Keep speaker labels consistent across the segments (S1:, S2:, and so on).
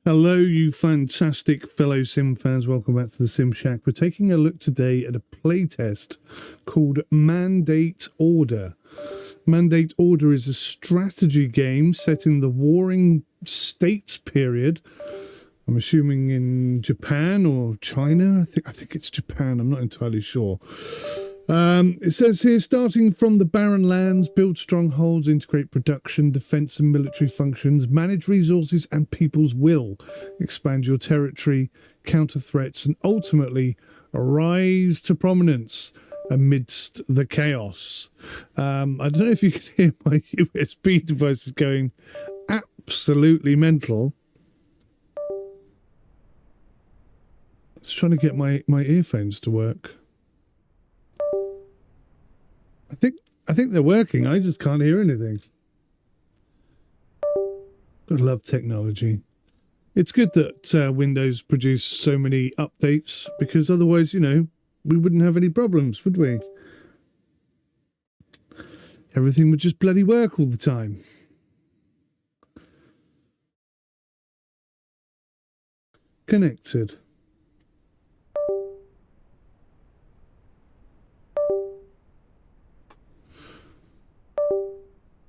S1: Hello, you fantastic fellow Sim fans. Welcome back to the Sim Shack. We're taking a look today at a playtest called Mandate Order. Mandate Order is a strategy game set in the Warring States period. I'm assuming in Japan or China. I think it's Japan. I'm not entirely sure. It says here, starting from the barren lands, build strongholds, integrate production, defense and military functions, manage resources and people's will, expand your territory, counter threats, and ultimately rise to prominence amidst the chaos. I don't know if you can hear my USB device is going absolutely mental. I was trying to get my earphones to work. I think they're working. I just can't hear anything. I love technology. It's good that Windows produce so many updates, because otherwise, you know, we wouldn't have any problems, would we? Everything would just bloody work all the time. Connected.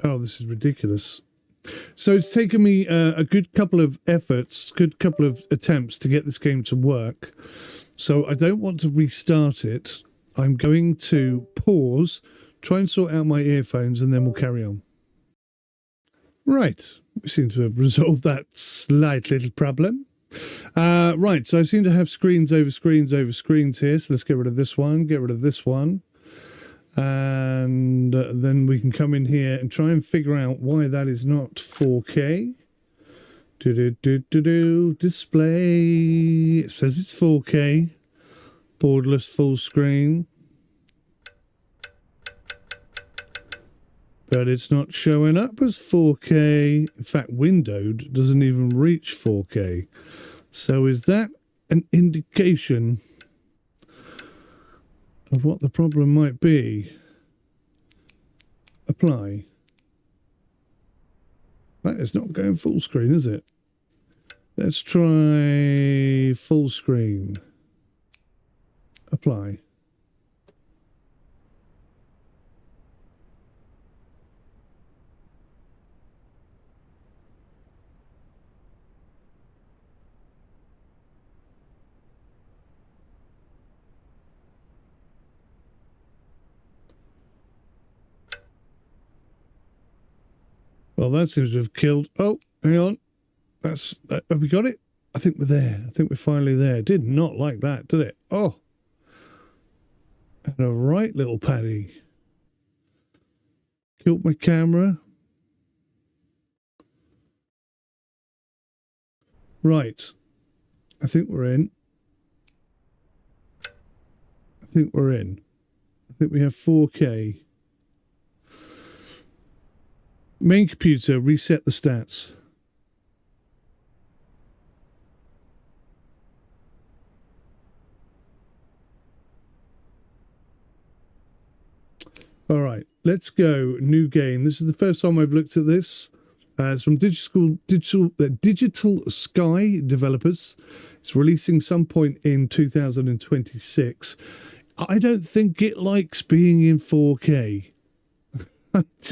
S1: Oh, this is ridiculous. So it's taken me a good couple of attempts to get this game to work. So I don't want to restart it. I'm going to pause, try and sort out my earphones, and then we'll carry on. Right. We seem to have resolved that slight little problem. Right. So I seem to have screens over screens over screens here. So let's get rid of this one, get rid of this one. And then we can come in here and try and figure out why that is not 4K. Display. It says it's 4K. Borderless full screen. But it's not showing up as 4K. In fact, windowed doesn't even reach 4K. So is that an indication of what the problem might be? Apply. That is not going full screen, is it? Let's try full screen. Apply. Well, that seems to have killed. Oh, hang on. Have we got it? I think we're there. I think we're finally there. Did not like that, did it? Oh. And a right little paddy. Killed my camera. Right. I think we're in. I think we're in. I think we have 4K. Main computer, reset the stats. All right, let's go. New game. This is the first time I've looked at this. It's from Digital Sky developers. It's releasing some point in 2026. I don't think it likes being in 4K.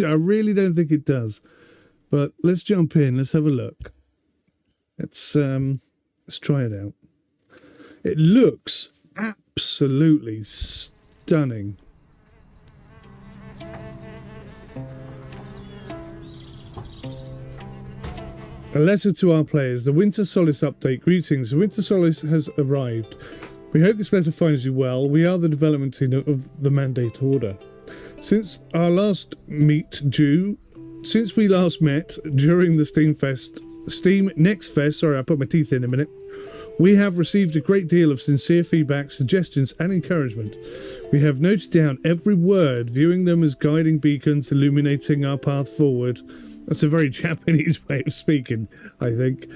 S1: I really don't think it does. But let's jump in. Let's have a look. Let's try it out. It looks absolutely stunning. A letter to our players. The Winter Solace update. Greetings. The Winter Solace has arrived. We hope this letter finds you well. We are the development team of the Mandate Order. Since we last met during the Steam Next Fest, sorry, I put my teeth in a minute, we have received a great deal of sincere feedback, suggestions and encouragement. We have noted down every word, viewing them as guiding beacons, illuminating our path forward. That's a very Japanese way of speaking, I think.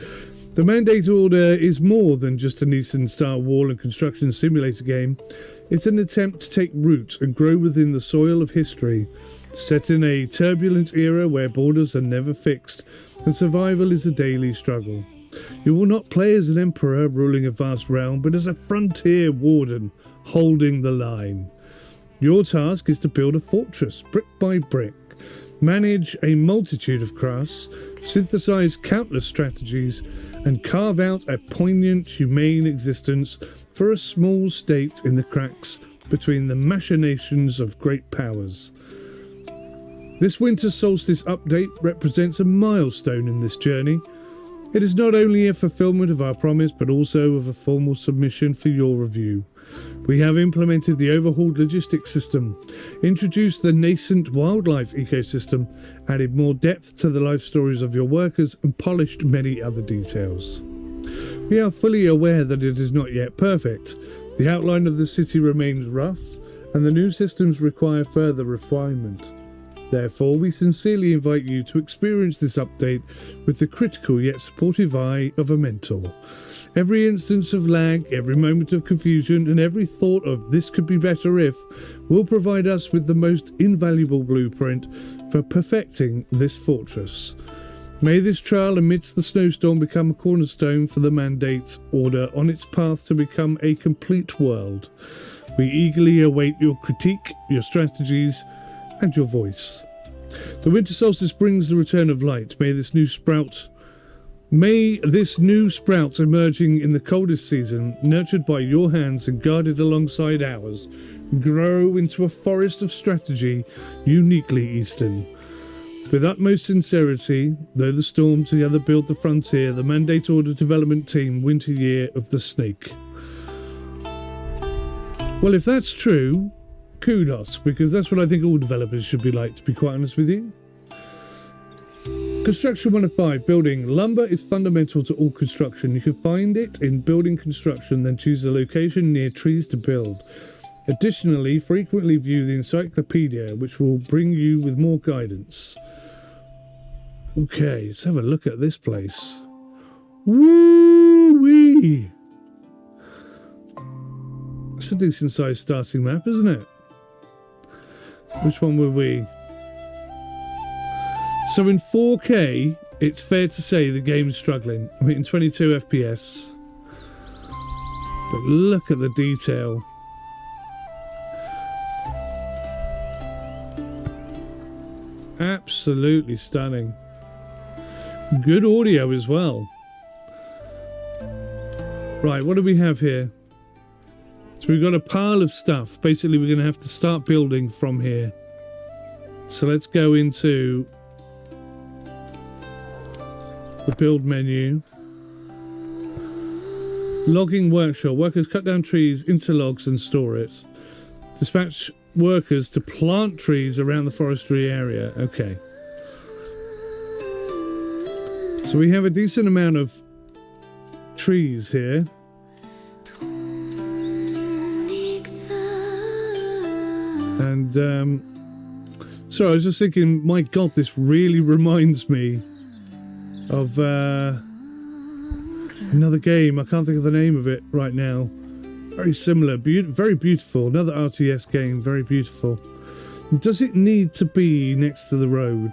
S1: The Mandate Order is more than just a Nissan-style wall and construction simulator game. It's an attempt to take root and grow within the soil of history, set in a turbulent era where borders are never fixed and survival is a daily struggle. You will not play as an emperor ruling a vast realm, but as a frontier warden holding the line. Your task is to build a fortress, brick by brick, manage a multitude of crafts, synthesize countless strategies, and carve out a poignant, humane existence for a small state in the cracks between the machinations of great powers. This winter solstice update represents a milestone in this journey. It is not only a fulfillment of our promise, but also of a formal submission for your review. We have implemented the overhauled logistics system, introduced the nascent wildlife ecosystem, added more depth to the life stories of your workers, and polished many other details. We are fully aware that it is not yet perfect. The outline of the city remains rough, and the new systems require further refinement. Therefore, we sincerely invite you to experience this update with the critical yet supportive eye of a mentor. Every instance of lag, every moment of confusion, and every thought of "this could be better if" will provide us with the most invaluable blueprint for perfecting this fortress. May this trial amidst the snowstorm become a cornerstone for the Mandate Order on its path to become a complete world. We eagerly await your critique, your strategies, and your voice. The winter solstice brings the return of light. May this new sprout emerging in the coldest season, nurtured by your hands and guarded alongside ours, grow into a forest of strategy uniquely Eastern. With utmost sincerity, though the storm together build the frontier, the Mandate Order Development Team, Winter Year of the Snake. Well, if that's true, kudos, because that's what I think all developers should be like, to be quite honest with you. Construction 1 of 5, building. Lumber is fundamental to all construction. You can find it in building construction, then choose a location near trees to build. Additionally, frequently view the encyclopedia, which will bring you with more guidance. Okay, let's have a look at this place. Woo-wee! That's a decent sized starting map, isn't it? Which one were we? So in 4K, it's fair to say the game's struggling. I mean, in 22 FPS. But look at the detail. Absolutely stunning. Good audio as well. Right, what do we have here? So we've got a pile of stuff. Basically, we're going to have to start building from here. So let's go into the build menu. Logging workshop. Workers cut down trees into logs and store it. Dispatch workers to plant trees around the forestry area. Okay. So we have a decent amount of trees here. And so I was just thinking, my God, this really reminds me of another game. I can't think of the name of it right now. Very similar, very beautiful. Another RTS game, very beautiful. Does it need to be next to the road?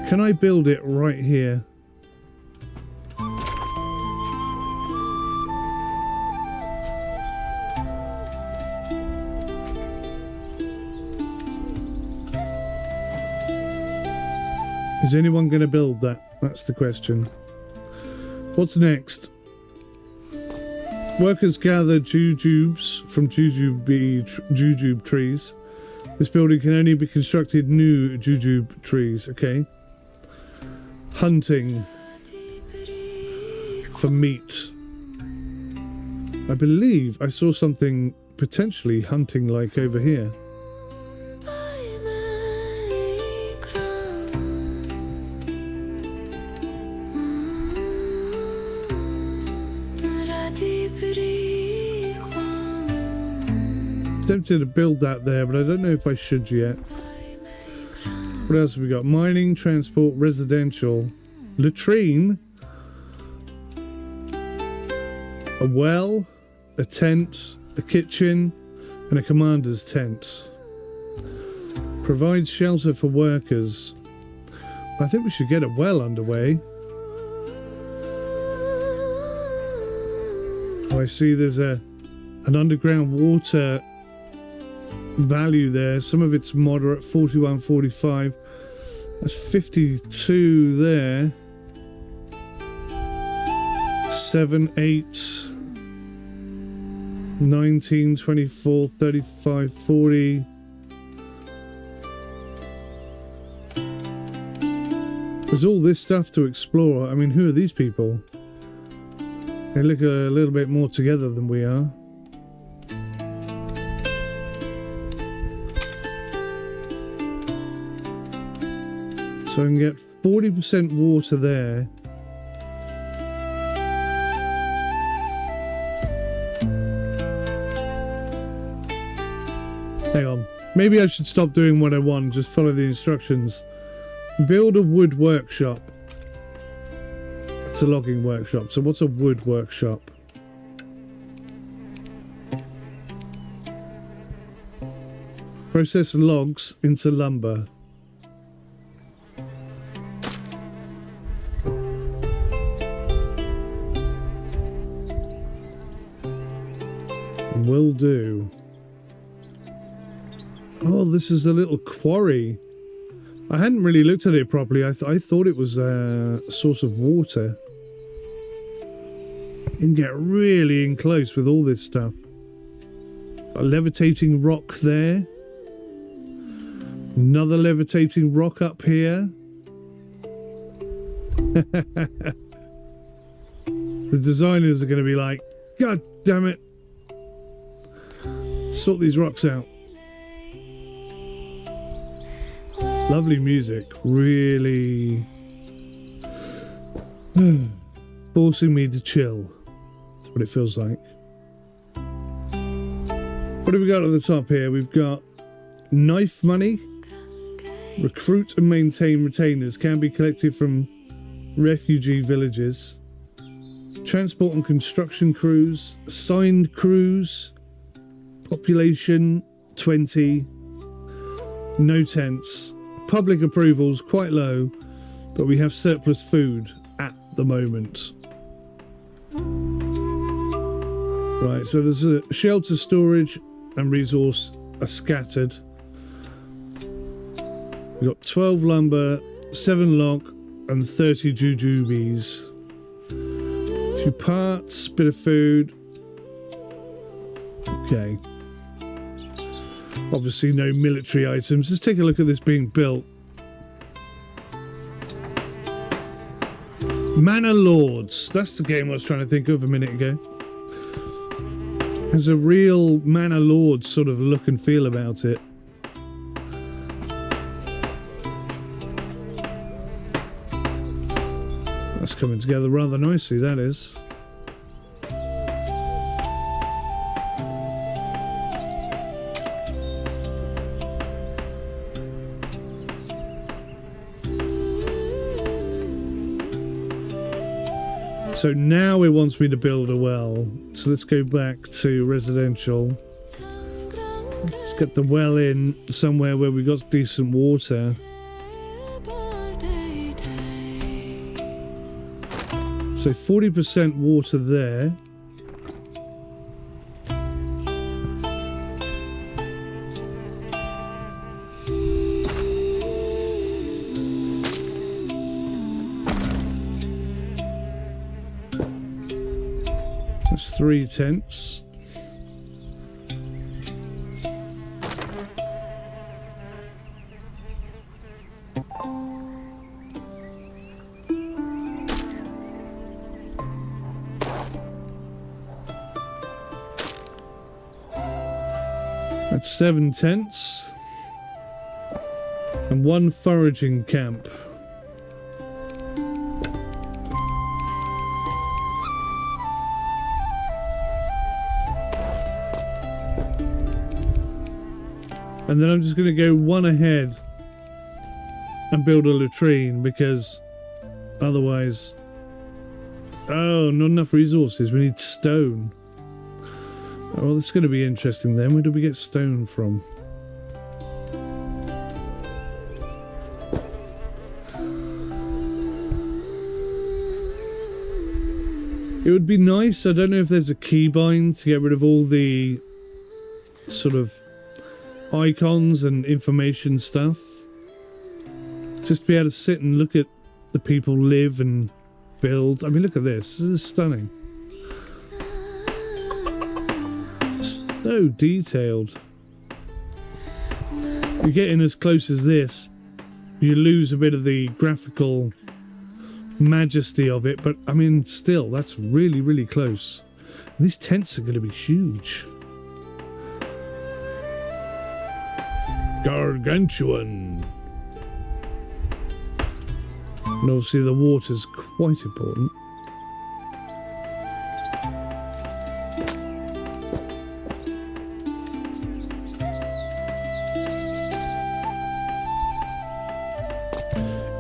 S1: Can I build it right here? Is anyone going to build that? That's the question. What's next? Workers gather jujubes from jujube trees. This building can only be constructed new jujube trees. Okay. Hunting for meat. I believe I saw something potentially hunting like over here. Tempted to build that there, but I don't know if I should yet. What else have we got? Mining, transport, residential, latrine, a well, a tent, a kitchen, and a commander's tent. Provides shelter for workers. I think we should get a well underway. Oh, I see there's an underground water value there. Some of it's moderate, 41, 45. That's 52 there. 7, 8, 19, 24, 35, 40. There's all this stuff to explore. I mean, who are these people? They look a little bit more together than we are. So I can get 40% water there. Hang on. Maybe I should stop doing what I want, just follow the instructions. Build a wood workshop. It's a logging workshop. So what's a wood workshop? Process logs into lumber. Will do. Oh, this is a little quarry. I hadn't really looked at it properly. I thought it was a source of water. You can get really in close with all this stuff. A levitating rock there. Another levitating rock up here. The designers are going to be like, God damn it. Sort these rocks out. Lovely music, really forcing me to chill. That's what it feels like. What have we got at the top here? We've got knife money. Recruit and maintain retainers can be collected from refugee villages. Transport and construction crews. Assigned crews. Population 20. No tents. Public approval's quite low, but we have surplus food at the moment. Right, so there's a shelter, storage and resource are scattered. We've got 12 lumber, 7 log and 30 jujubes. A few parts, bit of food. Okay. Obviously no military items. Let's take a look at this being built. Manor Lords. That's the game I was trying to think of a minute ago. Has a real Manor Lord sort of look and feel about it. That's coming together rather nicely, that is. So now it wants me to build a well. So let's go back to residential. Let's get the well in somewhere where we got decent water. So 40% water there. That's 3 tents. That's 7 tents. And 1 foraging camp. And then I'm just going to go one ahead and build a latrine because otherwise... Oh, not enough resources. We need stone. Oh, well, this is going to be interesting then. Where do we get stone from? It would be nice, I don't know if there's a keybind to get rid of all the sort of icons and information stuff. Just to be able to sit and look at the people live and build. I mean, look at this. This is stunning. So detailed. You're getting as close as this, you lose a bit of the graphical majesty of it, but I mean, still, that's really, really close. These tents are going to be huge. Gargantuan. And obviously the water's quite important.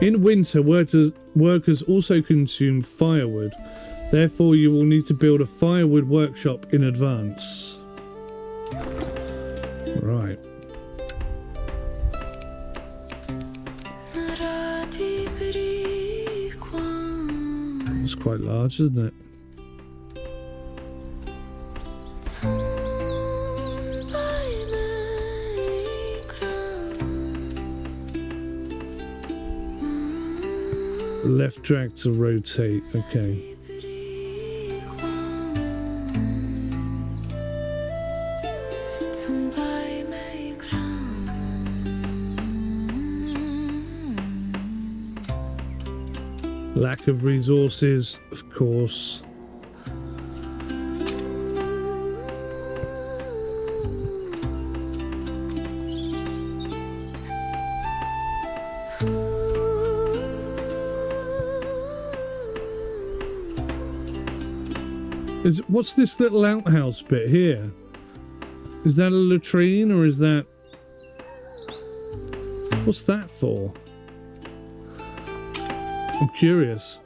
S1: In winter, workers also consume firewood. Therefore, you will need to build a firewood workshop in advance. Right. That's quite large, isn't it? Left drag to rotate, okay. Lack of resources, of course. What's this little outhouse bit here? Is that a latrine or is that... What's that for? I'm curious.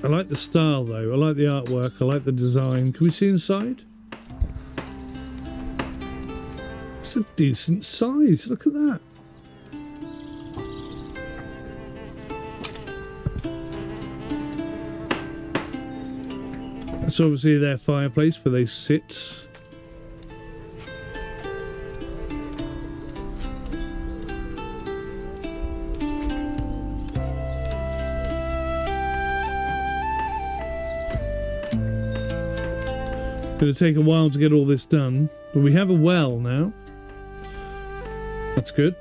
S1: I like the style though. I like the artwork. I like the design. Can we see inside? It's a decent size. Look at that. That's obviously their fireplace where they sit. Going to take a while to get all this done, but we have a well now. That's good.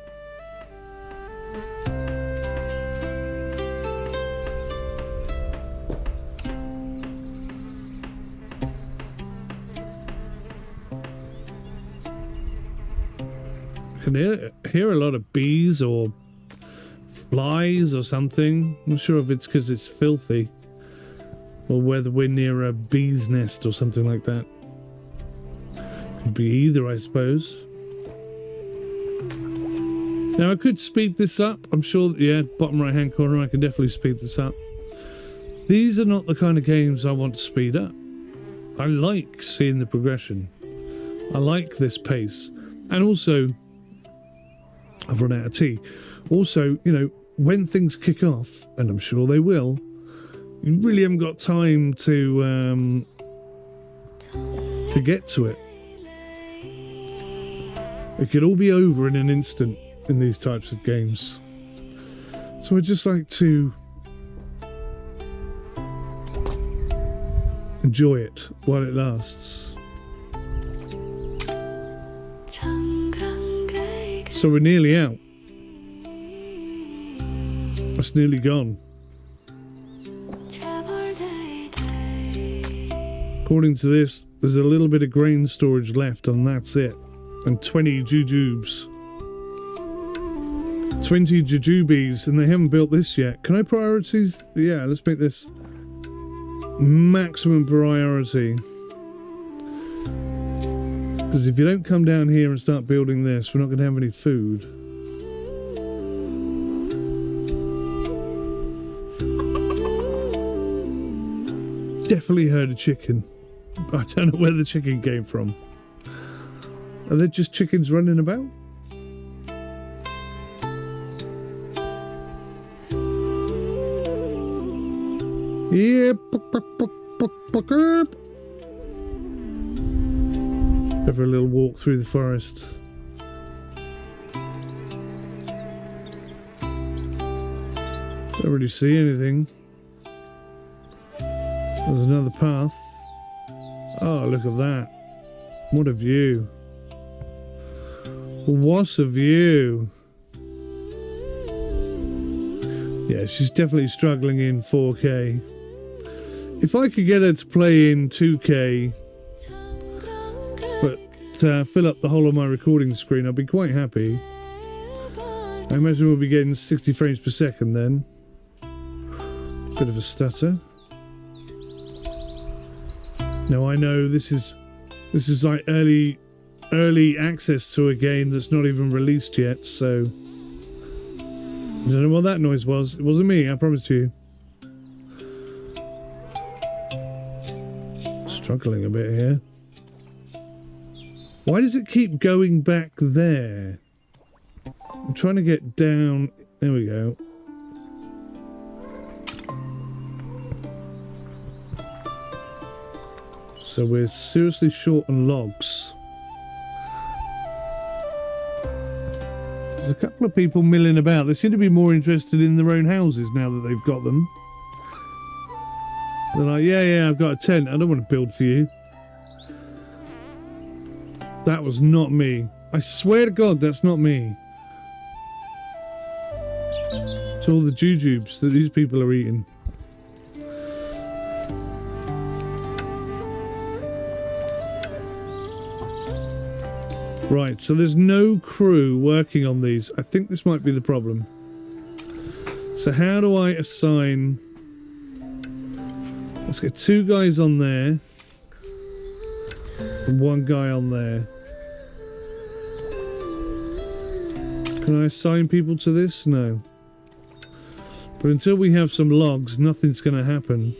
S1: I can hear a lot of bees or flies or something. I'm not sure if it's because it's filthy or whether we're near a bee's nest or something like that. Could be either, I suppose. Now I could speed this up. I'm sure that, yeah, bottom right hand corner, I can definitely speed this up. These are not the kind of games I want to speed up. I like seeing the progression. I like this pace. And also, I've run out of tea. Also, you know, when things kick off, and I'm sure they will, you really haven't got time to get to it. It could all be over in an instant in these types of games. So I just like to enjoy it while it lasts. So we're nearly out. That's nearly gone. According to this, there's a little bit of grain storage left and that's it. And 20 jujubes. 20 jujubes and they haven't built this yet. Can I priorities? Yeah, let's make this maximum priority. Because if you don't come down here and start building this, we're not going to have any food. Definitely heard a chicken. I don't know where the chicken came from. Are there just chickens running about? Yeah. Go for a little walk through the forest. Don't really see anything. There's another path. Oh, look at that. What a view. What a view. Yeah, she's definitely struggling in 4K. If I could get her to play in 2K, but fill up the whole of my recording screen, I'd be quite happy. I imagine we'll be getting 60 frames per second then. Bit of a stutter. Now I know this is like early access to a game that's not even released yet, so I don't know what that noise was. It wasn't me, I promise you. Struggling a bit here. Why does it keep going back there? I'm trying to get down. There we go. So we're seriously short on logs. There's a couple of people milling about. They seem to be more interested in their own houses now that they've got them. They're like, yeah, I've got a tent. I don't want to build for you. That was not me. I swear to God, that's not me. It's all the jujubes that these people are eating. Right, so there's no crew working on these. I think this might be the problem. So how do I assign... Let's get 2 guys on there. And 1 guy on there. Can I assign people to this? No. But until we have some logs, nothing's going to happen.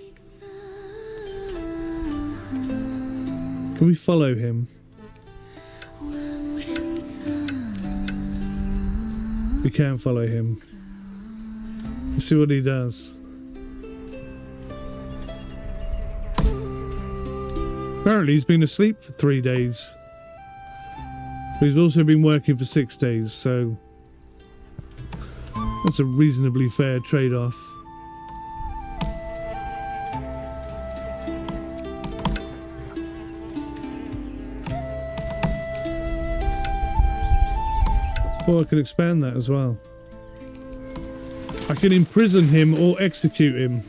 S1: Can we follow him? We can follow him. Let's see what he does. Apparently he's been asleep for 3 days. But he's also been working for 6 days, so that's a reasonably fair trade-off. Or I can expand that as well. I can imprison him or execute him.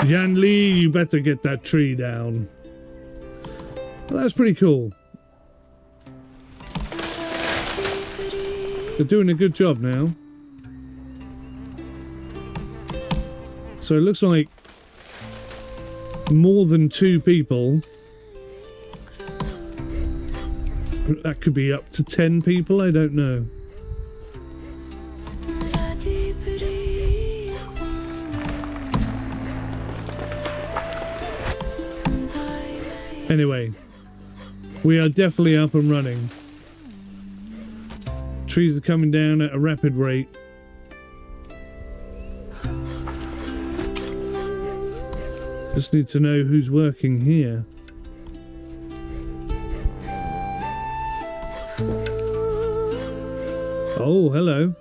S1: Yan Li, you better get that tree down. Well, that's pretty cool. They're doing a good job now. So it looks like more than 2 people. That could be up to 10 people, I don't know. Anyway, we are definitely up and running. Trees are coming down at a rapid rate. Just need to know who's working here. Oh, hello.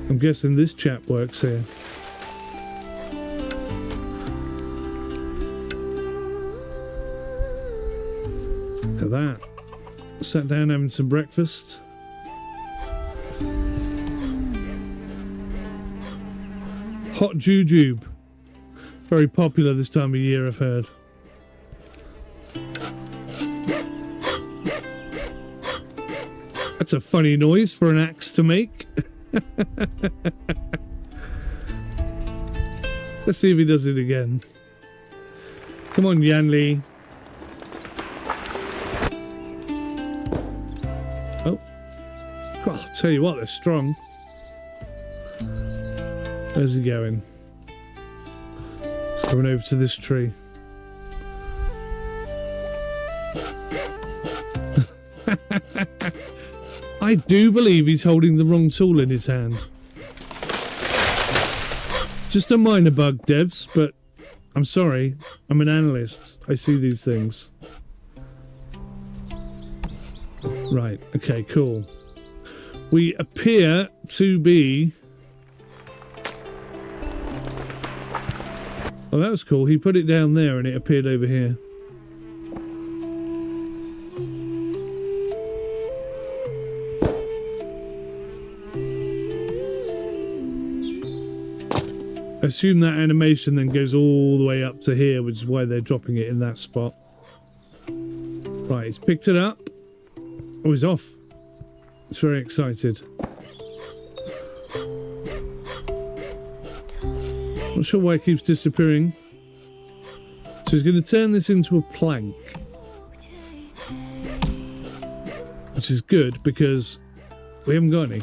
S1: I'm guessing this chap works here. Look at that. Sat down having some breakfast. Hot jujube. Very popular this time of year, I've heard. That's a funny noise for an axe to make. Let's see if he does it again. Come on, Yan Li. Oh. Oh, I'll tell you what, they're strong. Where's he going? He's coming over to this tree. I do believe he's holding the wrong tool in his hand. Just a minor bug, devs, but I'm sorry. I'm an analyst. I see these things. Right. Okay, cool. We appear to be... Oh, that was cool. He put it down there and it appeared over here. I assume that animation then goes all the way up to here, which is why they're dropping it in that spot. Right, it's picked it up. Oh, he's off. It's very excited. Not sure why it keeps disappearing. So he's going to turn this into a plank. Which is good because we haven't got any.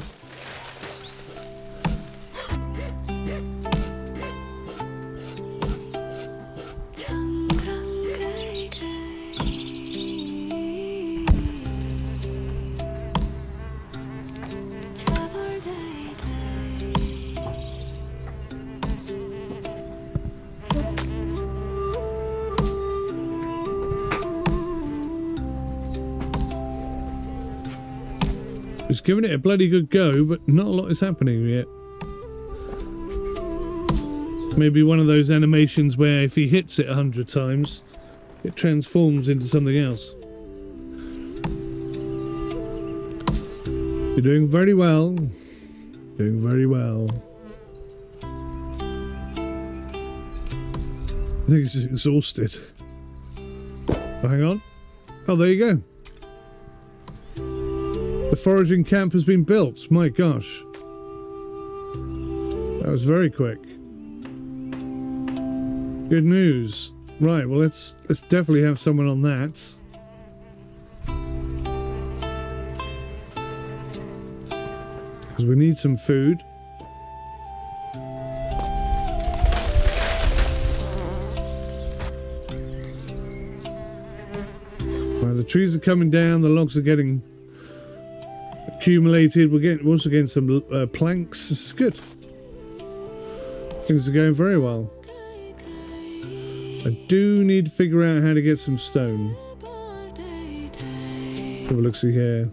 S1: He's giving it a bloody good go, but not a lot is happening yet. Maybe one of those animations where if he hits it 100 times, it transforms into something else. You're doing very well. Doing very well. I think he's exhausted. Oh, hang on. Oh, there you go. The foraging camp has been built. My gosh. That was very quick. Good news. Right, well let's definitely have someone on that. Because we need some food. Right, the trees are coming down, the logs are getting accumulated. We're also getting some planks. This is good. Things are going very well. I do need to figure out how to get some stone. Have a look see here.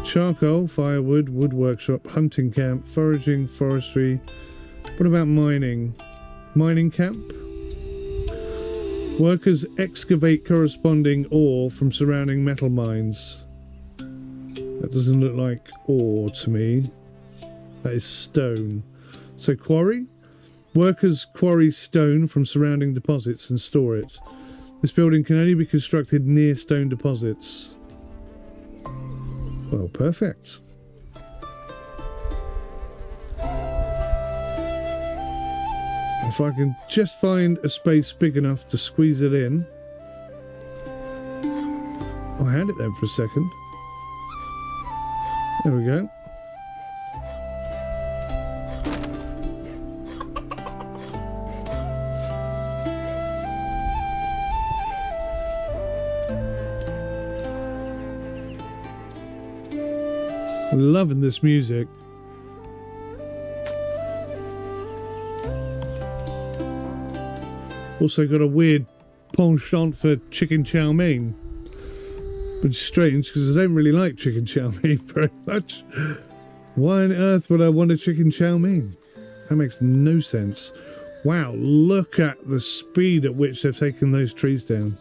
S1: Charcoal, firewood, wood workshop, hunting camp, foraging, forestry. What about mining? Mining camp? Workers excavate corresponding ore from surrounding metal mines. That doesn't look like ore to me. That is stone. So quarry? Workers quarry stone from surrounding deposits and store it. This building can only be constructed near stone deposits. Well, perfect. If I can just find a space big enough to squeeze it in. I had it there for a second. There we go. I'm loving this music. Also got a weird penchant for chicken chow mein. Which is strange because I don't really like chicken chow mein very much. Why on earth would I want a chicken chow mein? That makes no sense. Wow, look at the speed at which they've taken those trees down.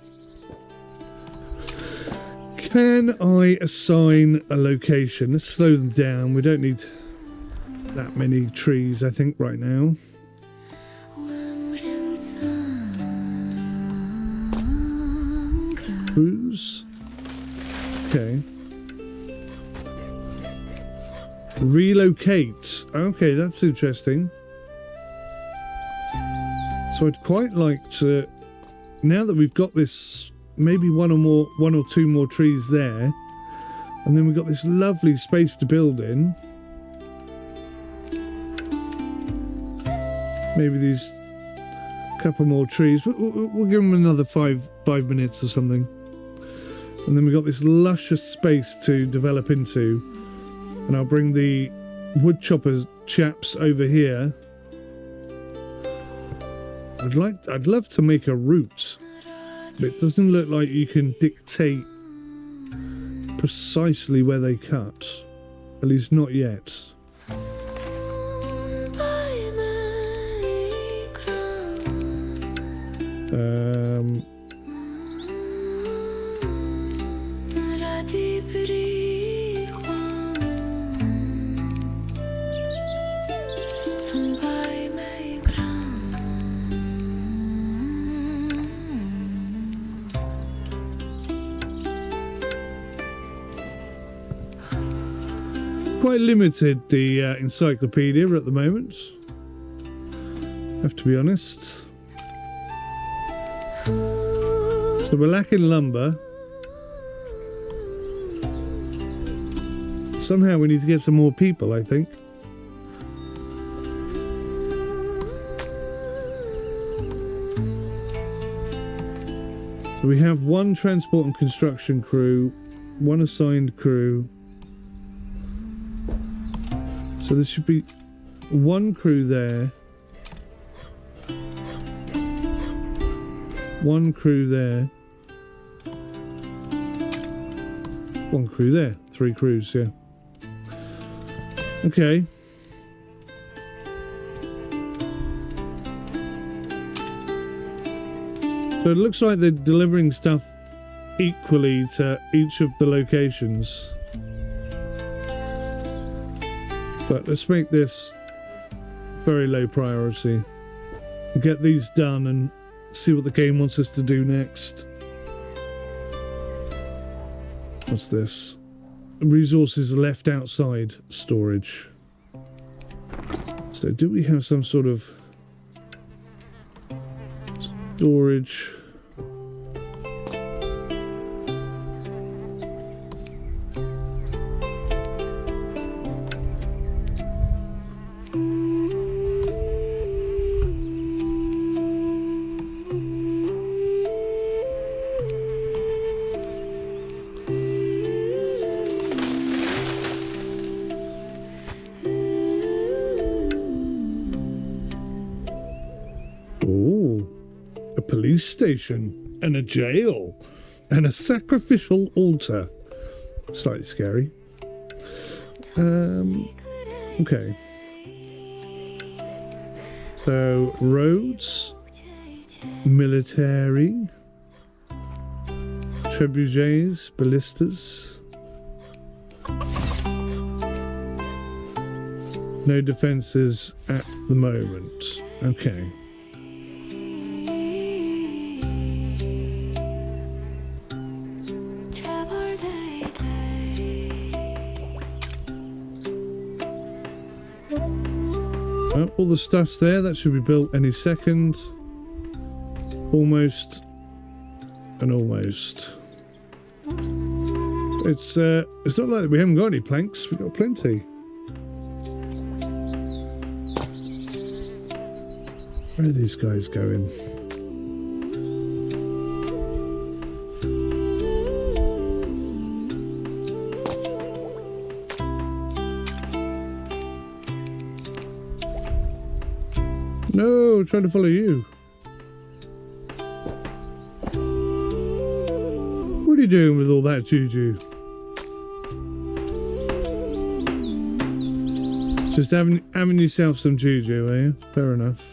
S1: Can I assign a location? Let's slow them down. We don't need that many trees, I think, right now. Cruise. Okay. Relocate. Okay, that's interesting. So I'd quite like to, now that we've got this, maybe one or two more trees there, and then we've got this lovely space to build in. Maybe these couple more trees. We'll give them another five minutes or something. And then we've got this luscious space to develop into. And I'll bring the wood chopper chaps over here. I'd love to make a route, but it doesn't look like you can dictate precisely where they cut. At least not yet. Quite limited, the encyclopedia at the moment, have to be honest. So we're lacking lumber. Somehow we need to get some more people, I think. So we have one transport and construction crew, one assigned crew. So there should be one crew there, one crew there, one crew there, 3 crews, yeah. Okay. So it looks like they're delivering stuff equally to each of the locations. But let's make this very low priority. Get these done and see what the game wants us to do next. What's this? Resources left outside storage. So do we have some sort of storage? Station and a jail and a sacrificial altar. Slightly scary. Okay. So roads, military, trebuchets, ballistas. No defenses at the moment. Okay. All the stuff's there. That should be built any second. Almost. And almost. It's not like we haven't got any planks. We've got plenty. Where are these guys going? No, I'm trying to follow you. What are you doing with all that juju? Just having yourself some juju, are you? Fair enough.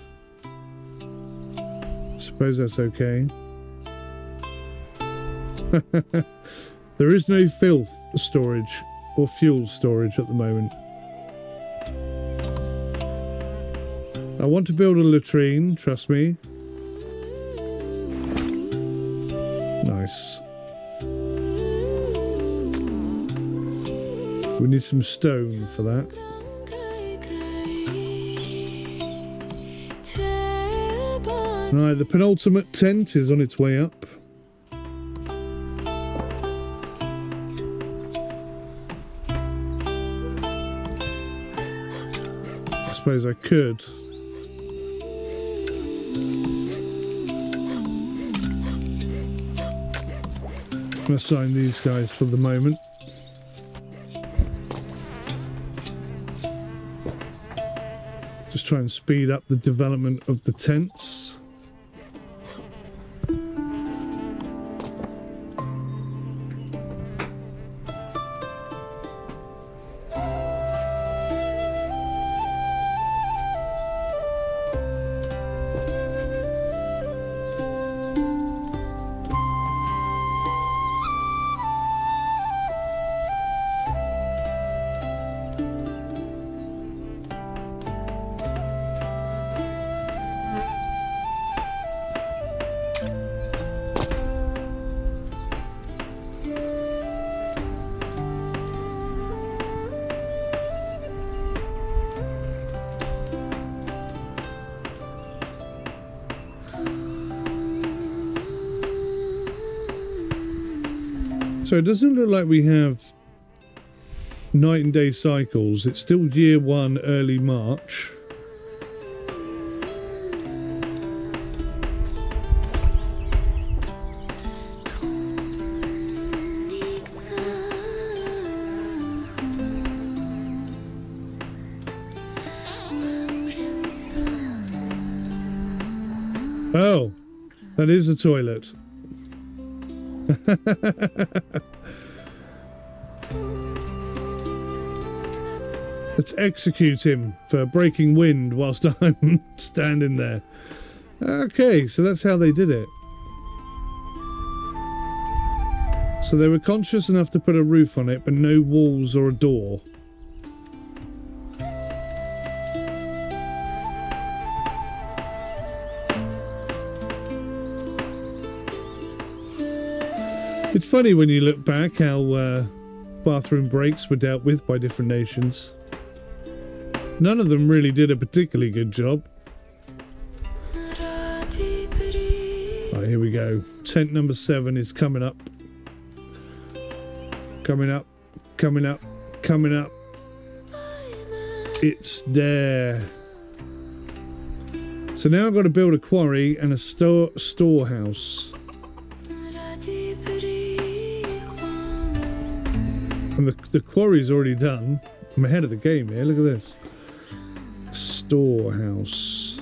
S1: Suppose that's okay. There is no filth storage or fuel storage at the moment. I want to build a latrine, trust me. Nice. We need some stone for that. Right, the penultimate tent is on its way up. I suppose I could. I'm going to assign these guys for the moment. try and speed up the development of the tents. So it doesn't look like we have night and day cycles. It's still year 1, early March. Oh, that is a toilet. Let's execute him for breaking wind whilst I'm standing there. Okay, so that's how they did it. So they were conscious enough to put a roof on it, but no walls or a door. It's funny when you look back how bathroom breaks were dealt with by different nations. None of them really did a particularly good job. Right, here we go. Tent number 7 is coming up. Coming up, coming up, coming up. It's there. So now I've got to build a quarry and a storehouse. And the quarry's already done. I'm ahead of the game here. Look at this. Storehouse.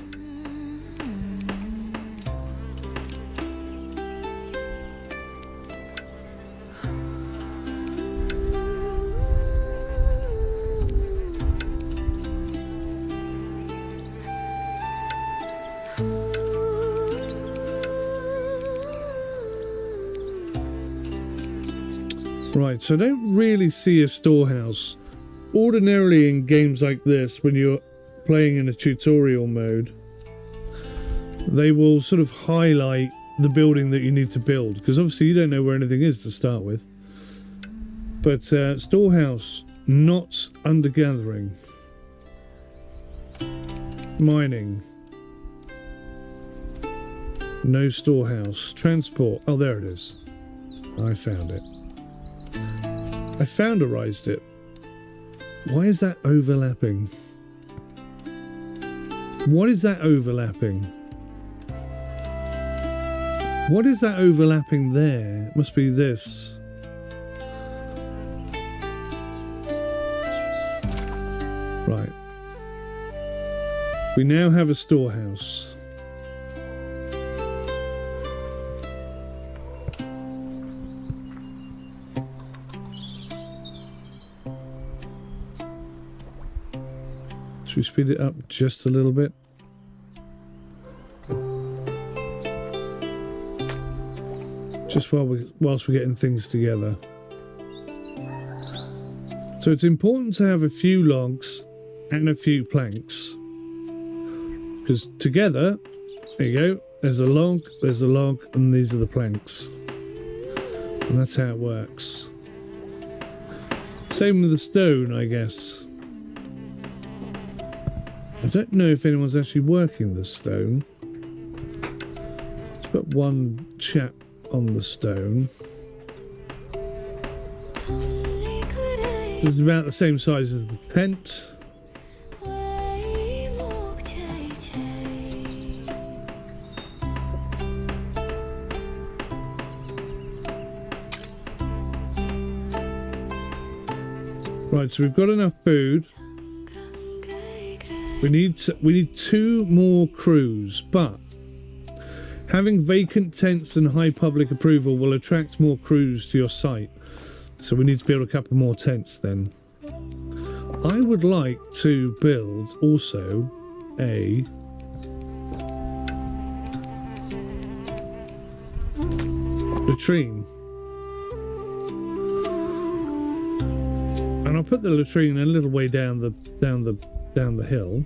S1: Right, so I don't really see a storehouse. Ordinarily in games like this, when you're playing in a tutorial mode, they will sort of highlight the building that you need to build, because obviously you don't know where anything is to start with. But storehouse, not under gathering. Mining. No storehouse. Transport. Oh, there it is. I found it. I founderized it. Why is that overlapping? What is that overlapping? What is that overlapping there? It must be this. Right. We now have a storehouse. Should we speed it up just a little bit? Just whilst we're getting things together. So it's important to have a few logs and a few planks. Because together, there you go, there's a log, and these are the planks. And that's how it works. Same with the stone, I guess. I don't know if anyone's actually working the stone. Let's put one chap on the stone. It's about the same size as the tent. Right, so we've got enough food. We need 2 more crews, but having vacant tents and high public approval will attract more crews to your site. So we need to build a couple more tents then. I would like to build also a latrine. And I'll put the latrine a little way down the hill.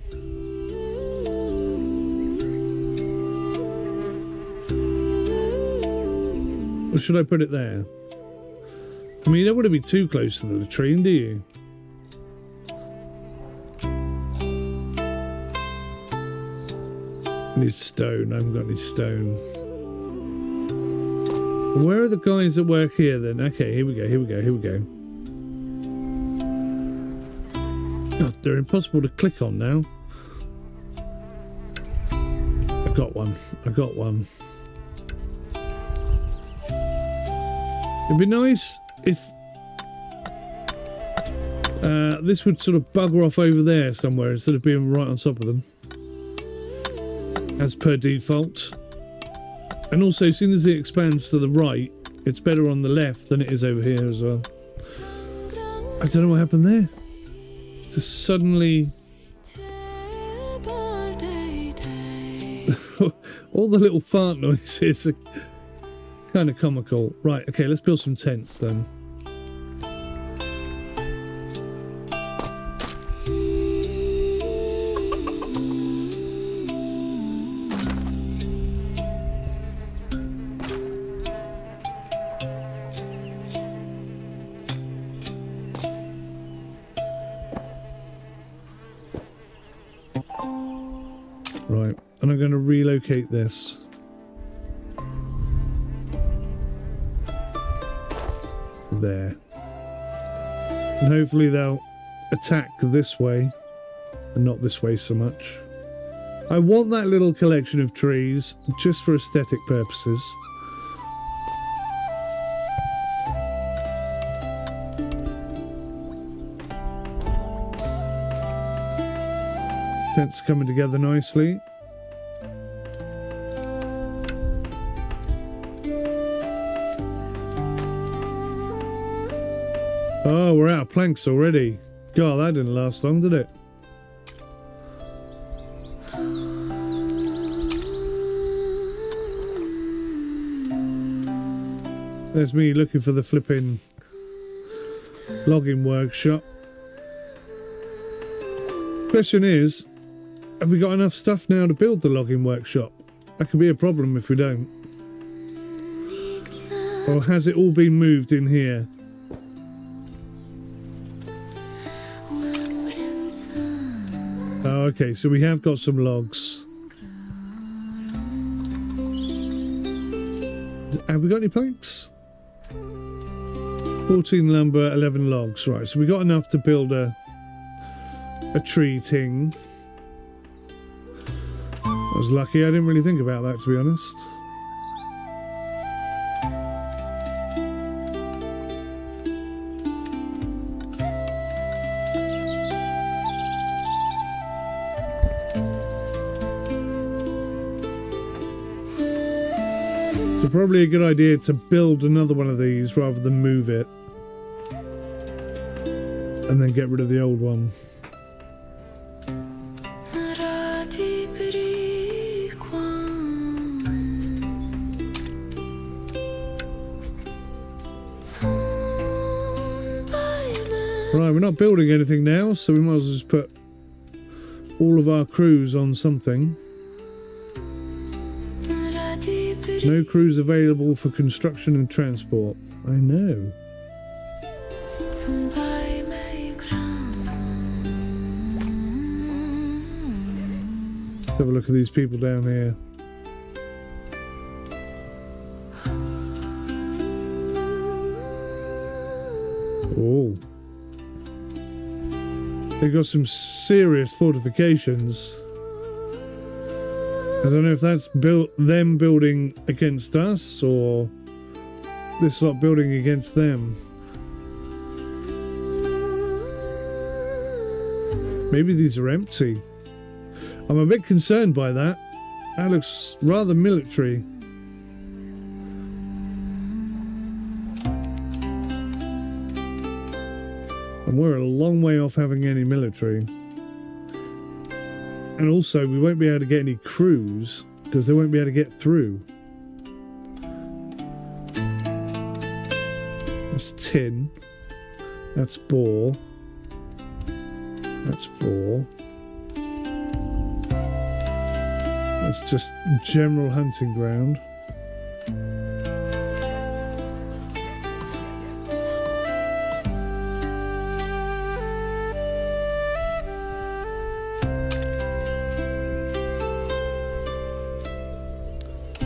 S1: Or should I put it there? I mean, you don't want to be too close to the latrine, do you? I need stone. I haven't got any stone. Where are the guys that work here then? Okay, here we go, here we go, here we go. God, they're impossible to click on now. I got one. I got one. It'd be nice if this would sort of bugger off over there somewhere instead of being right on top of them, as per default. And also, as soon as it expands to the right, it's better on the left than it is over here as well. I don't know what happened there. Just suddenly... all the little fart noises are kind of comical. Right, okay, let's build some tents then. Right, and I'm going to relocate this. There. And hopefully they'll attack this way and not this way so much. I want that little collection of trees just for aesthetic purposes. Tents coming together nicely. Oh, we're out of planks already. God, that didn't last long, did it? There's me looking for the flipping logging workshop. Question is, have we got enough stuff now to build the logging workshop? That could be a problem if we don't. Or has it all been moved in here? Oh, okay, so we have got some logs. Have we got any planks? 14 lumber, 11 logs. Right, so we got enough to build a tree ting. I was lucky. I didn't really think about that, to be honest. So probably a good idea to build another one of these rather than move it. And then get rid of the old one. Right, we're not building anything now, so we might as well just put all of our crews on something. No crews available for construction and transport. I know. Let's have a look at these people down here. Oh. They've got some serious fortifications. I don't know if that's them building against us or this lot building against them. Maybe these are empty. I'm a bit concerned by that. That looks rather military. And we're a long way off having any military. And also, we won't be able to get any crews because they won't be able to get through. That's tin. That's boar. That's boar. That's just general hunting ground.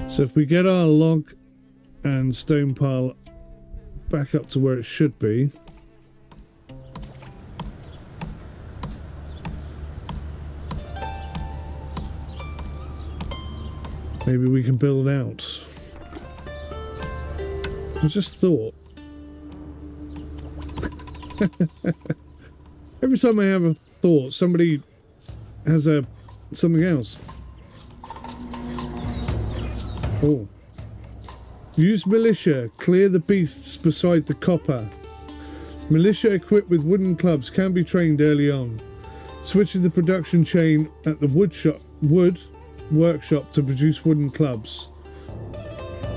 S1: So if we get our log and stone pile back up to where it should be, maybe we can build out. I just thought. Every time I have a thought, somebody has something else. Oh. Use militia. Clear the beasts beside the copper. Militia equipped with wooden clubs can be trained early on. Switching the production chain at the wood workshop to produce wooden clubs.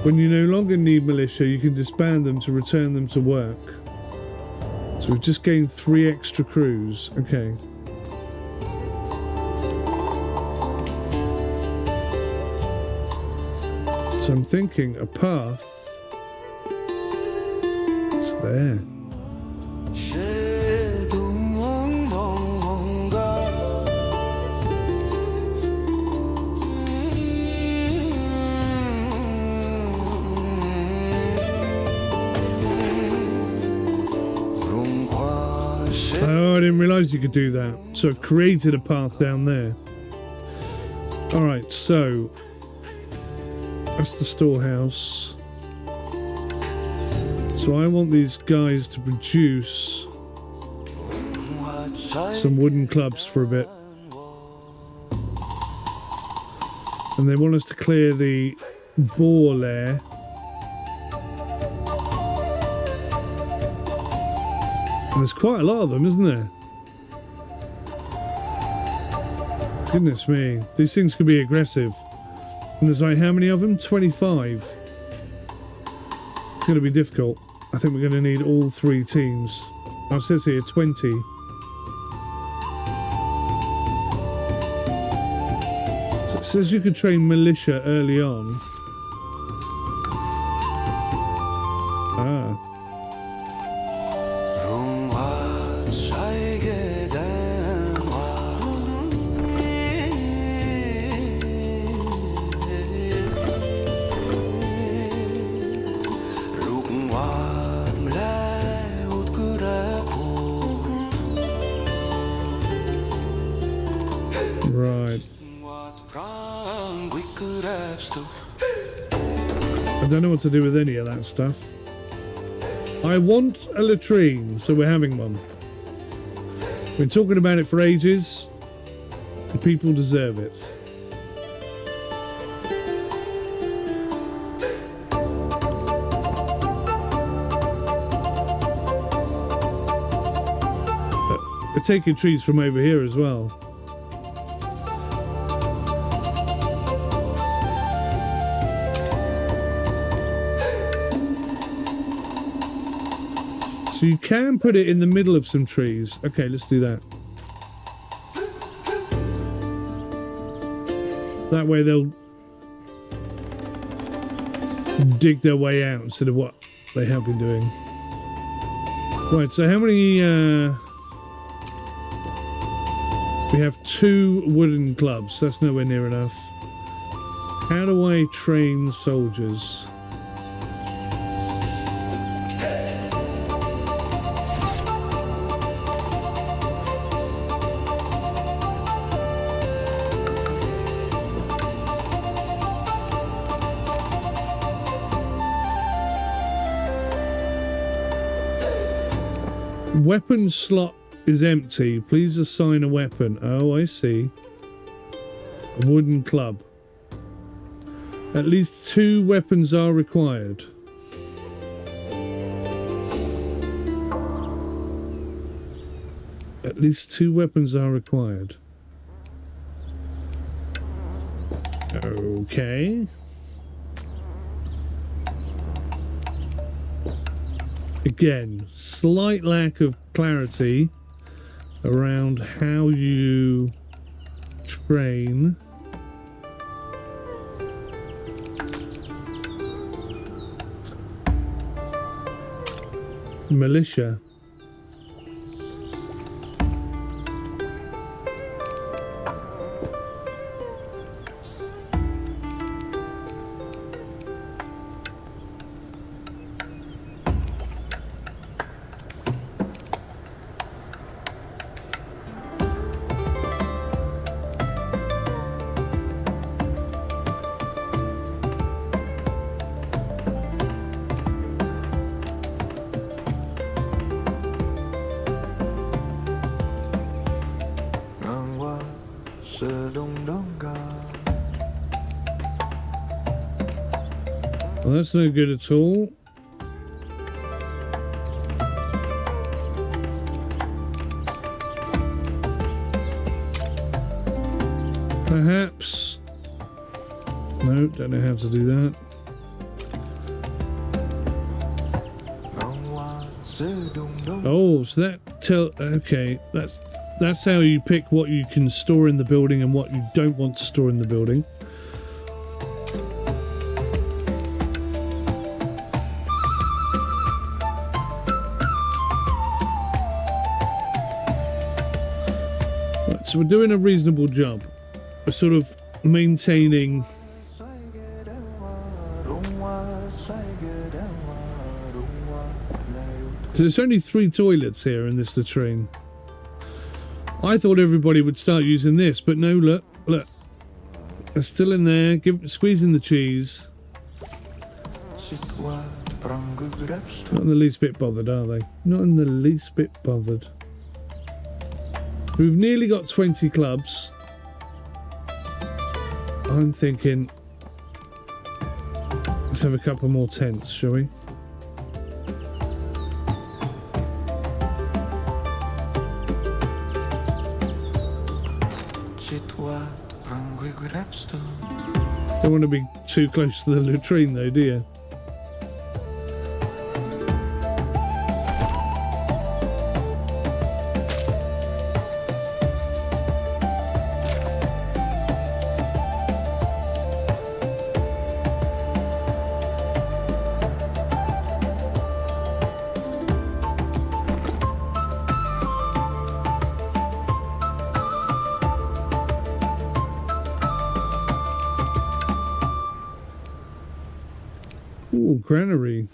S1: When you no longer need militia, you can disband them to return them to work. So we've just gained 3 extra crews. Okay. So I'm thinking a path. It's there. Oh, I didn't realise you could do that. So I've created a path down there. Alright, so that's the storehouse. So I want these guys to produce some wooden clubs for a bit. And they want us to clear the boar lair. And there's quite a lot of them, isn't there? Goodness me. These things can be aggressive. And there's like how many of them? 25. It's going to be difficult. I think we're going to need all 3 teams. Oh, it says here 20. So it says you can train militia early on. Ah. I don't know what to do with any of that stuff. I want a latrine, so we're having one. We've been talking about it for ages. The people deserve it. We're taking trees from over here as well. So you can put it in the middle of some trees. Okay, let's do that. That way they'll dig their way out instead of what they have been doing. Right, so how many... we have 2 wooden clubs. That's nowhere near enough. How do I train soldiers? Weapon slot is empty. Please assign a weapon. Oh, I see. A wooden club. At least 2 weapons are required. At least 2 weapons are required. Okay. Again, slight lack of clarity around how you train. Militia. Well, that's no good at all. Perhaps. No, don't know how to do that. Oh, so that okay, that's how you pick what you can store in the building and what you don't want to store in the building. Right, so we're doing a reasonable job. We're sort of maintaining. So there's only 3 toilets here in this latrine. I thought everybody would start using this, but no, look. They're still in there, squeezing the cheese. Not in the least bit bothered, are they? Not in the least bit bothered. We've nearly got 20 clubs. I'm thinking, let's have a couple more tents, shall we? Don't want to be too close to the latrine though, do you? Ooh, granary.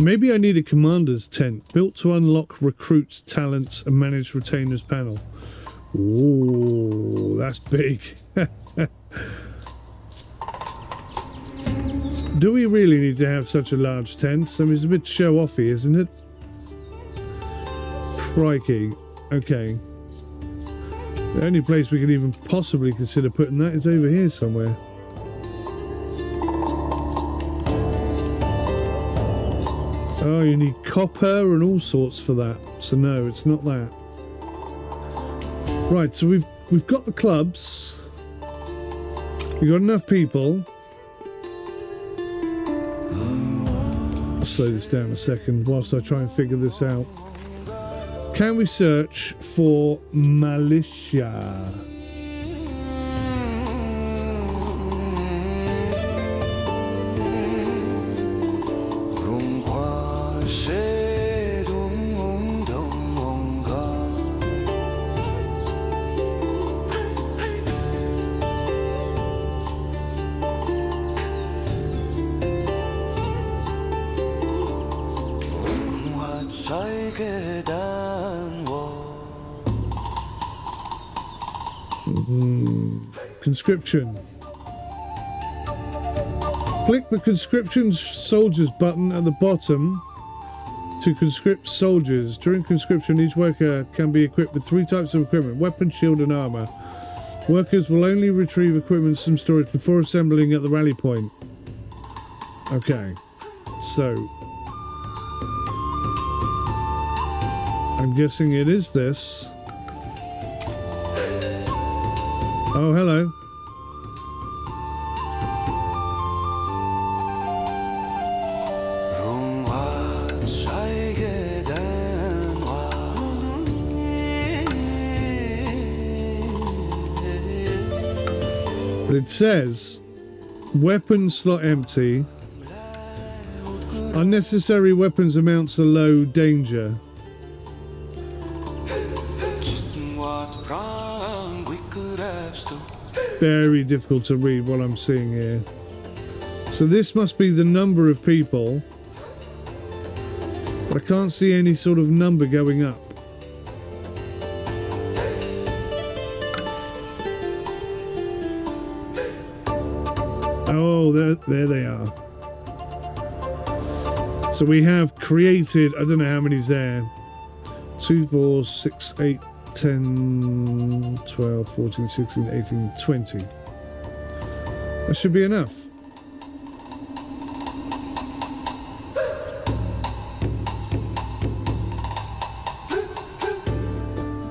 S1: Maybe I need a commander's tent built to unlock recruits, talents, and manage retainers panel. Ooh, that's big. Do we really need to have such a large tent? I mean, it's a bit show-offy, isn't it? Crikey. Okay. The only place we can even possibly consider putting that is over here somewhere. Oh, you need copper and all sorts for that. So no, it's not that. Right, so we've got the clubs. We've got enough people. I'll slow this down a second whilst I try and figure this out. Can we search for militia? Conscription. Click the conscription soldiers button at the bottom to conscript soldiers. During conscription, each worker can be equipped with 3 types of equipment: weapon, shield, and armor. Workers will only retrieve equipment from storage before assembling at the rally point. Okay, so I'm guessing it is this. Oh, hello. But it says weapon slot empty. Unnecessary weapons amounts are low danger. Very difficult to read what I'm seeing here. So this must be the number of people, but I can't see any sort of number going up. Oh, there they are. So we have created, I don't know how many's there. 2, 4, 6, 8, 10, 12, 14, 16, 18, 20. That should be enough.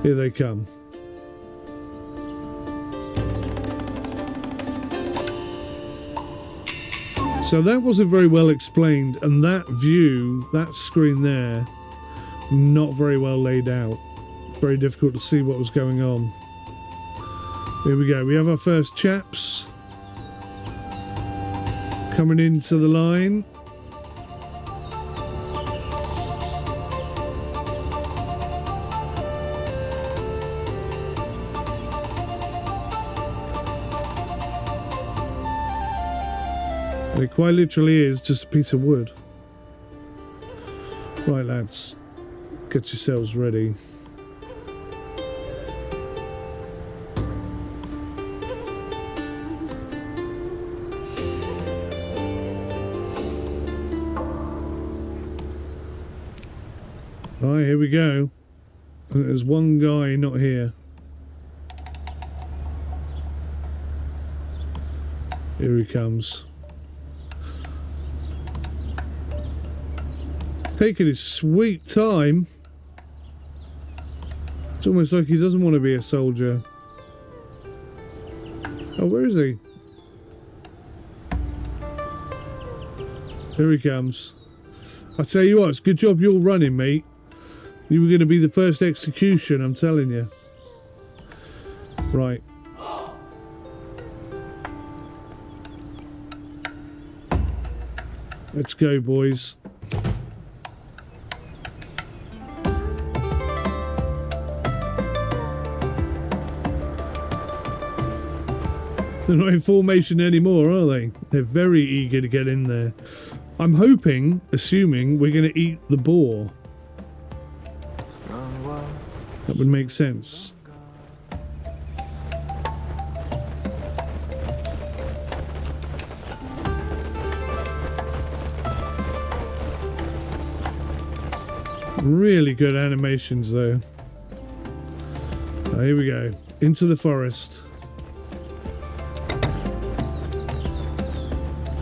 S1: Here they come. So that wasn't very well explained, and that view, that screen there, not very well laid out. Very difficult to see what was going on. Here we go. We have our first chaps coming into the line. And it quite literally is just a piece of wood. Right, lads, get yourselves ready. Right, here we go. There's one guy not here. Here he comes. Taking his sweet time. It's almost like he doesn't want to be a soldier. Oh, where is he? Here he comes. I tell you what, it's a good job you're running, mate. You were going to be the first execution, I'm telling you. Right. Let's go, boys. They're not in formation anymore, are they? They're very eager to get in there. I'm hoping, assuming, we're going to eat the boar. That would make sense. Really good animations though. Oh, here we go. Into the forest.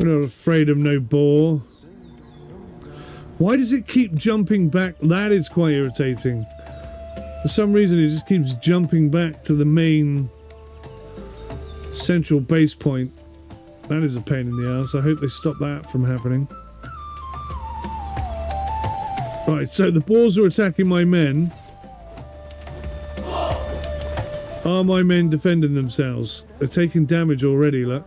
S1: We're not afraid of no boar. Why does it keep jumping back? That is quite irritating. For some reason it just keeps jumping back to the main central base point. That is a pain in the ass. I hope they stop that from happening. Right, so the boars are attacking my men. Are my men defending themselves? They're taking damage already, look.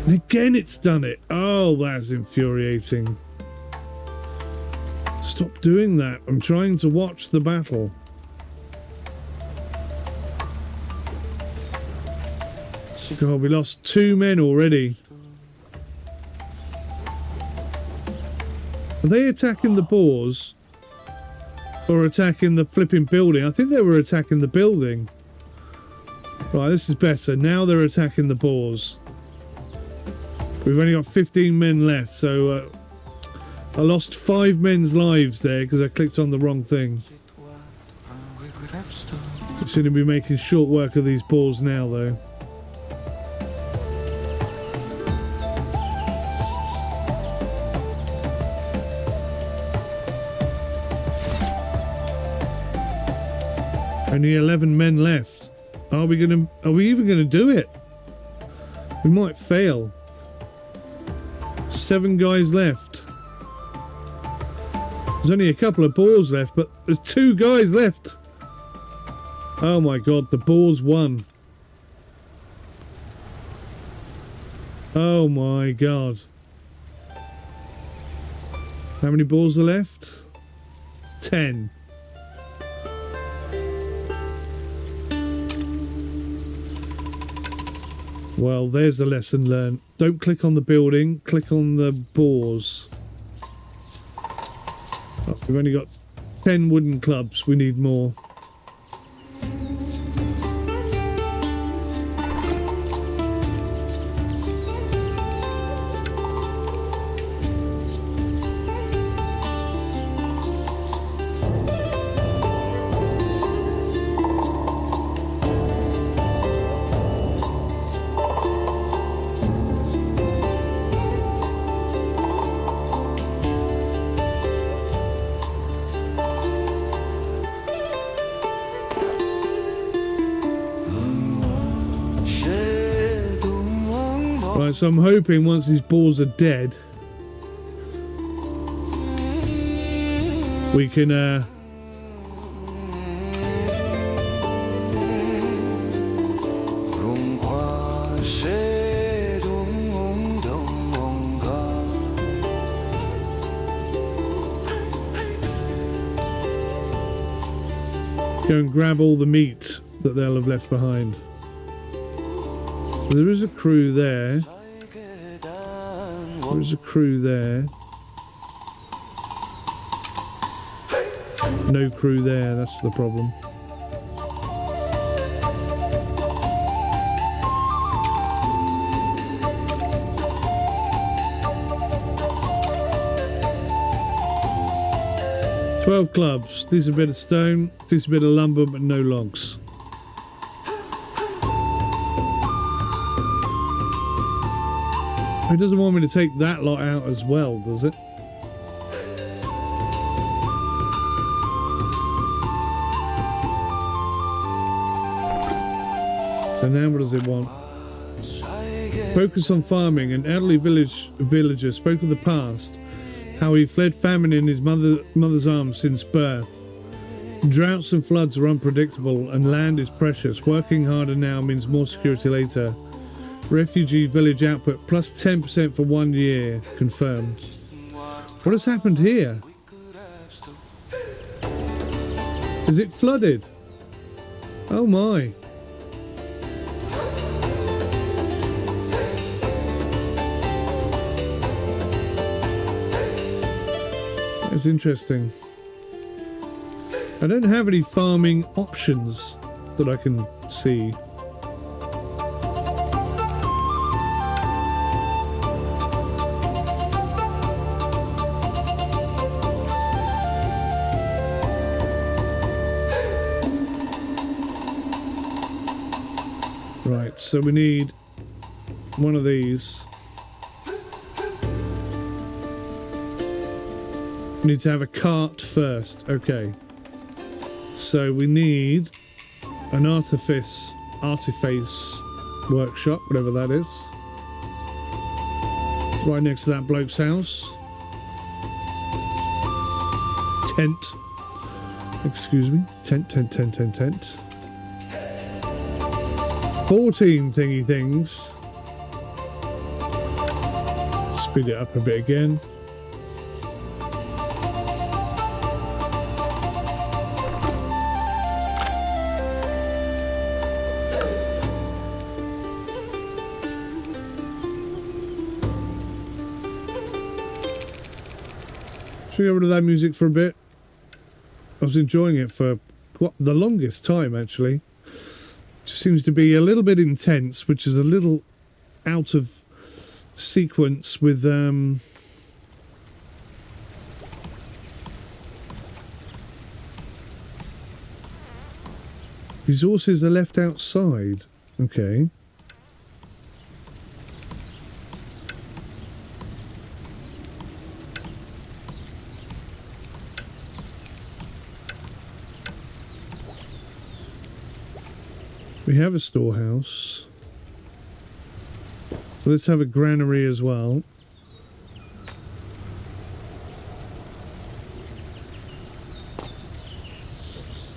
S1: And again it's done it. Oh, that's infuriating. Stop doing that. I'm trying to watch the battle. God, we lost 2 men already. Are they attacking the boars? Or attacking the flipping building? I think they were attacking the building. Right, this is better. Now they're attacking the boars. We've only got 15 men left, so I lost 5 men's lives there because I clicked on the wrong thing. We shouldn't be making short work of these balls now, though. Only 11 men left. Are we even gonna do it? We might fail. 7 guys left. There's only a couple of boars left, but there's 2 guys left. Oh my god, the boars won. Oh my god. How many boars are left? 10. Well, there's the lesson learned. Don't click on the building, click on the boars. Oh, we've only got 10 wooden clubs, we need more. Right, so I'm hoping once these balls are dead, we can go and grab all the meat that they'll have left behind. So there is a crew there. There is a crew there. No crew there, that's the problem. "12 clubs, decent bit of stone, decent bit of lumber, but no logs." It doesn't want me to take that lot out as well, does it? So now what does it want? Focus on farming. An elderly villager spoke of the past, how he fled famine in his mother's arms since birth. Droughts and floods are unpredictable and land is precious. Working harder now means more security later. Refugee village output plus 10% for 1 year. Confirmed. What has happened here? Is it flooded? Oh my. That's interesting. I don't have any farming options that I can see. Right, so we need one of these. We need to have a cart first. Okay. So we need an artifice workshop, whatever that is. Right next to that bloke's house. Tent. Excuse me. Tent. 14 thingy things. Speed it up a bit again. Should we go over to that music for a bit? I was enjoying it for the longest time, actually. It seems to be a little bit intense, which is a little out of sequence with resources are left outside. Okay. We have a storehouse. So let's have a granary as well.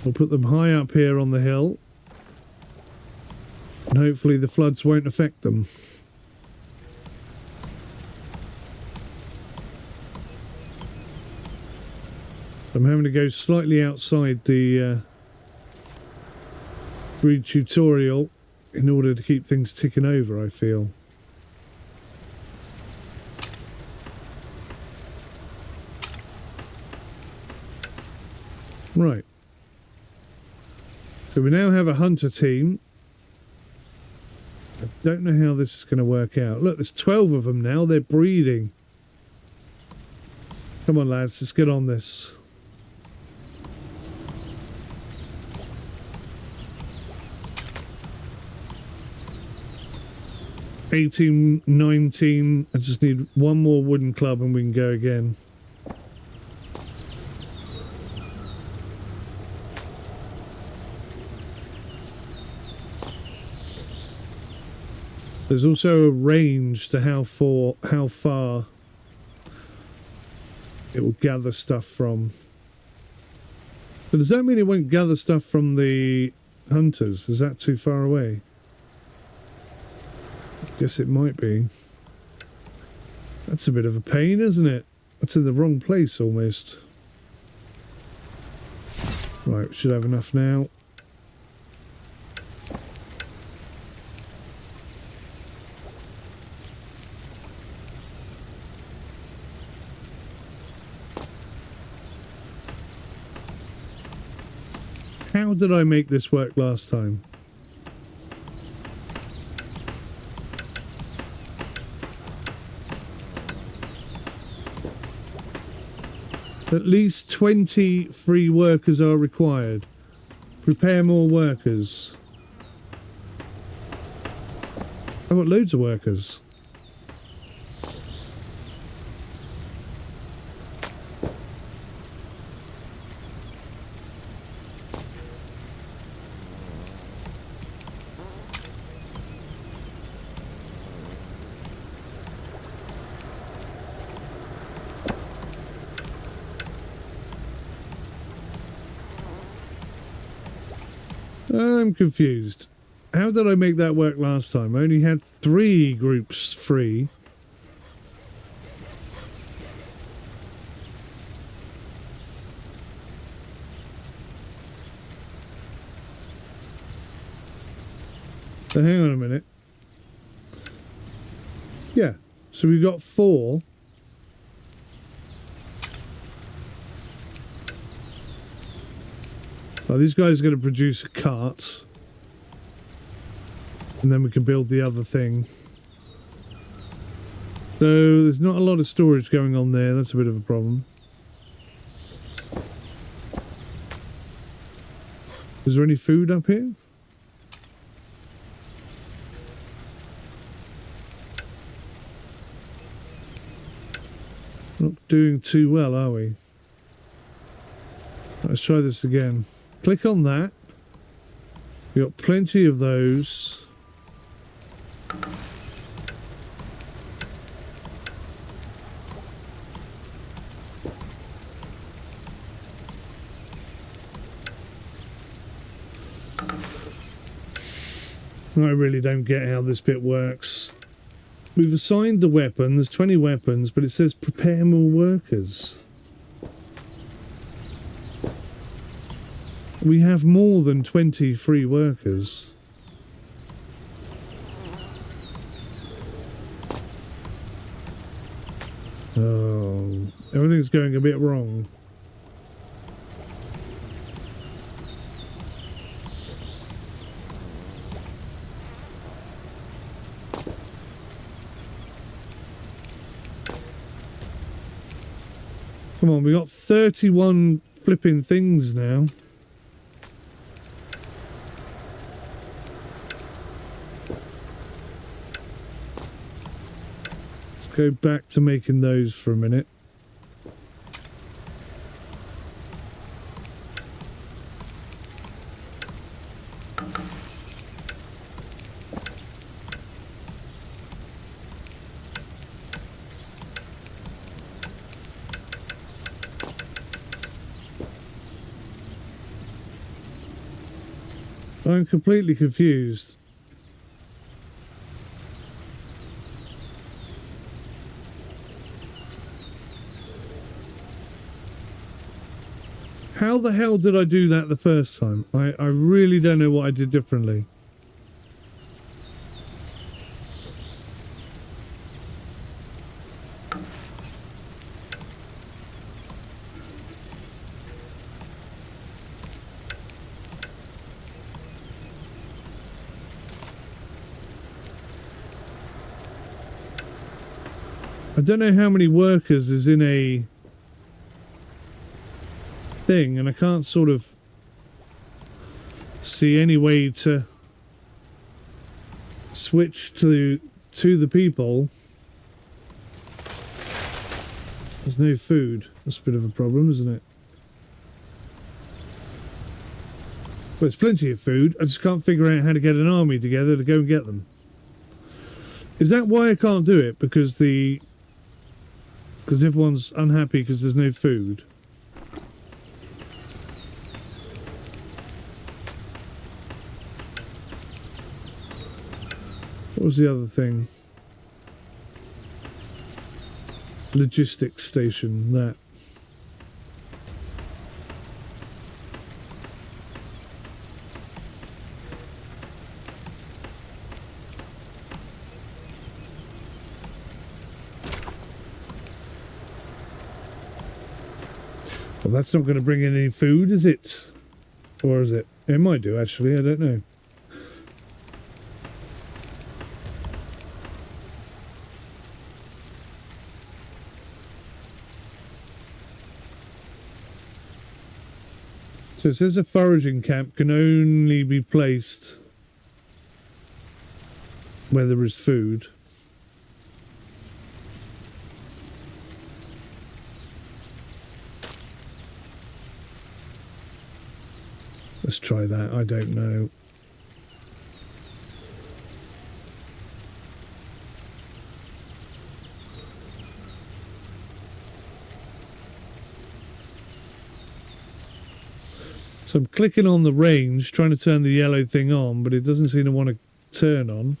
S1: We'll put them high up here on the hill. And hopefully the floods won't affect them. I'm having to go slightly outside the grid tutorial in order to keep things ticking over, I feel. Right. So we now have a hunter team. I don't know how this is going to work out. Look, there's 12 of them now. They're breeding. Come on, lads. Let's get on this. $18, $19. I just need one more wooden club and we can go again. There's also a range to how far it will gather stuff from. But does that mean it won't gather stuff from the hunters? Is that too far away? Guess it might be. That's a bit of a pain, isn't it? That's in the wrong place almost. Right, we should have enough now. How did I make this work last time? At least 20 free workers are required. Prepare more workers. I've got loads of workers. I'm confused. How did I make that work last time? I only had 3 groups free. So hang on a minute. Yeah, so we've got 4. Oh, these guys are going to produce a cart. And then we can build the other thing. So there's not a lot of storage going on there. That's a bit of a problem. Is there any food up here? Not doing too well, are we? Let's try this again. Click on that. We've got plenty of those. I really don't get how this bit works. We've assigned the weapon. There's 20 weapons, but it says prepare more workers. We have more than 20 free workers. Oh, everything's going a bit wrong. Come on, we got 31 flipping things now. Let's go back to making those for a minute. I'm completely confused. How the hell did I do that the first time? I really don't know what I did differently. I don't know how many workers is in a thing, and I can't sort of see any way to switch to the people. There's no food. That's a bit of a problem, isn't it? Well, there's plenty of food. I just can't figure out how to get an army together to go and get them. Is that why I can't do it? Because everyone's unhappy because there's no food? What was the other thing? Logistics station, that. Well, that's not going to bring in any food, is it? Or is it? It might do, actually. I don't know. So it says a foraging camp can only be placed where there is food. Let's try that. I don't know. So I'm clicking on the range, trying to turn the yellow thing on, but it doesn't seem to want to turn on.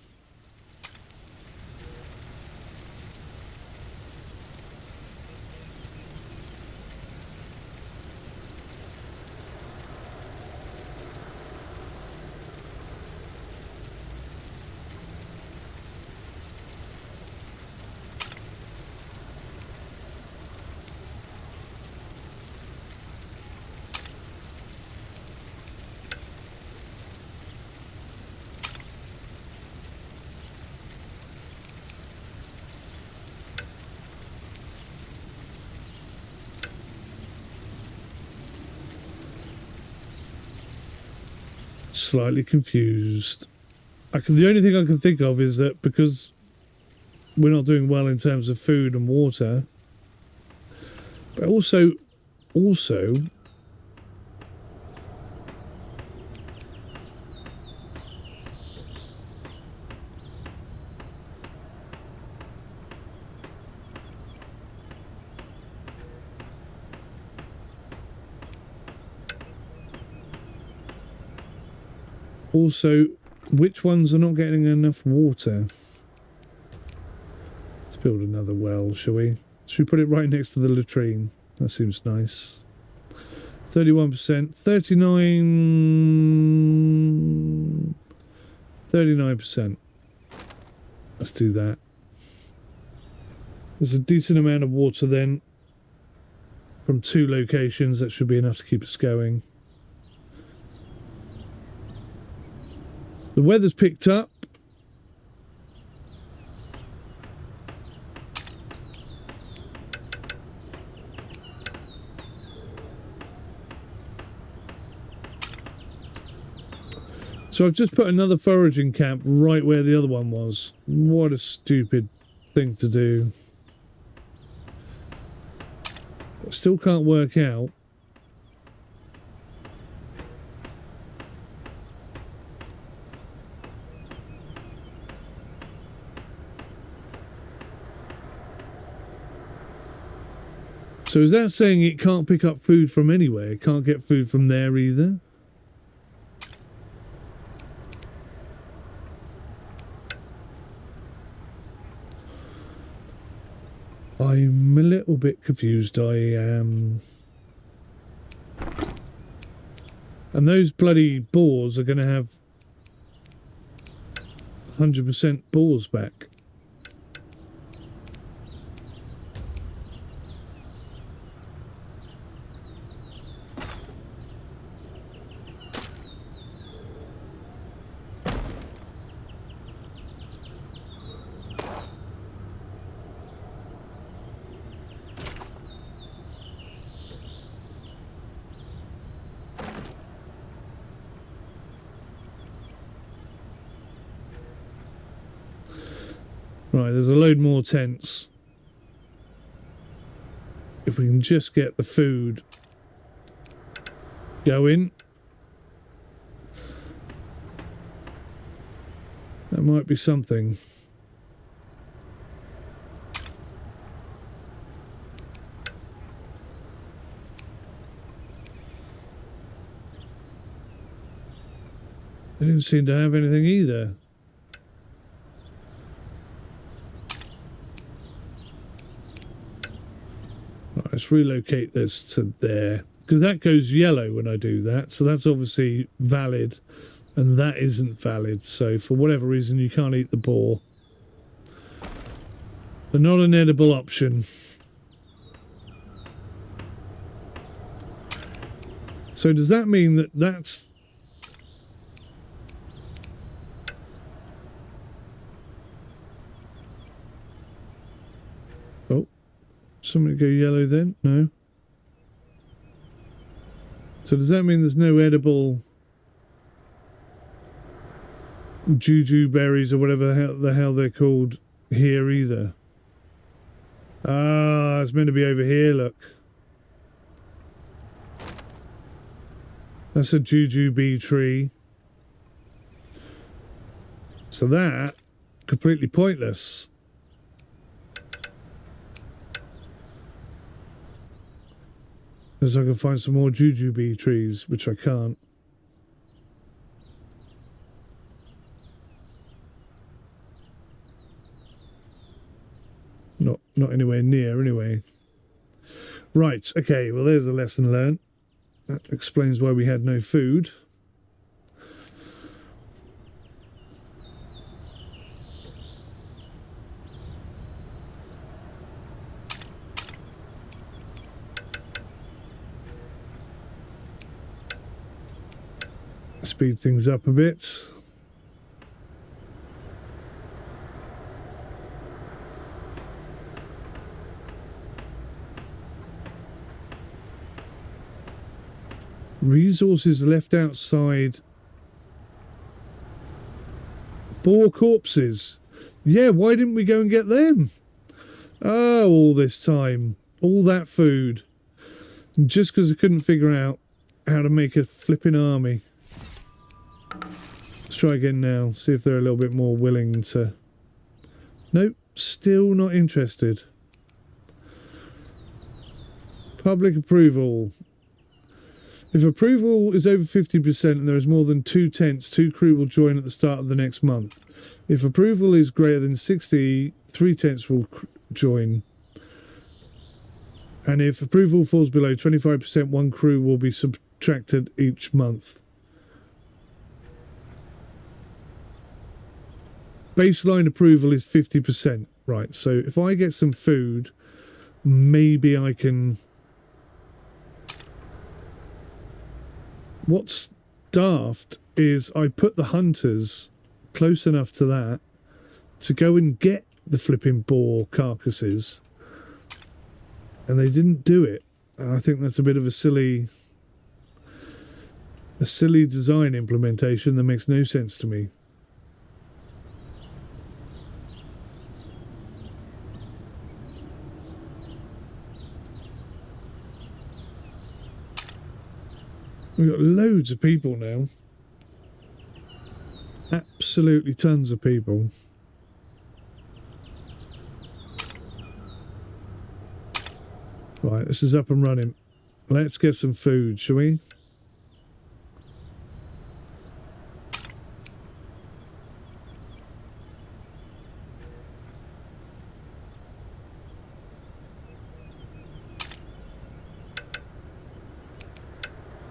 S1: Slightly confused. The only thing I can think of is that because we're not doing well in terms of food and water, but also which ones are not getting enough water? Let's build another well, shall we? Should we put it right next to the latrine? That seems nice. 31%, 39%. Let's do that. There's a decent amount of water then from 2 locations. That should be enough to keep us going. The weather's picked up. So I've just put another foraging camp right where the other one was. What a stupid thing to do. Still can't work out. So is that saying it can't pick up food from anywhere? It can't get food from there either? I'm a little bit confused, I am. And those bloody boars are going to have 100% boars back. Right, there's a load more tents. If we can just get the food going, that might be something. They didn't seem to have anything either. Let's relocate this to there, because that goes yellow when I do that, so that's obviously valid, and that isn't valid. So for whatever reason you can't eat the boar. They're not an edible option. So does that mean that that's... Oh. Somebody go yellow then? No. So does that mean there's no edible juju berries or whatever the hell they're called here either? Ah, it's meant to be over here, look. That's a jujube tree. So that, completely pointless. As I can find some more jujube trees, which I can't. Not anywhere near, anyway. Right, okay, well there's a lesson learned. That explains why we had no food. Speed things up a bit. Resources left outside. Boar corpses. Yeah, why didn't we go and get them? Oh, all this time. All that food. Just because I couldn't figure out how to make a flipping army. Let's try again now. See if they're a little bit more willing to... Nope, still not interested. Public approval. If approval is over 50% and there is more than 2 tents, 2 crew will join at the start of the next month. If approval is greater than 60, 3 tents will join. And if approval falls below 25%, 1 crew will be subtracted each month. Baseline approval is 50%. Right, so if I get some food, maybe I can... What's daft is I put the hunters close enough to that to go and get the flipping boar carcasses, and they didn't do it. And I think that's a bit of a silly A silly design implementation that makes no sense to me. We've got loads of people now. Absolutely tons of people. Right, this is up and running. Let's get some food, shall we?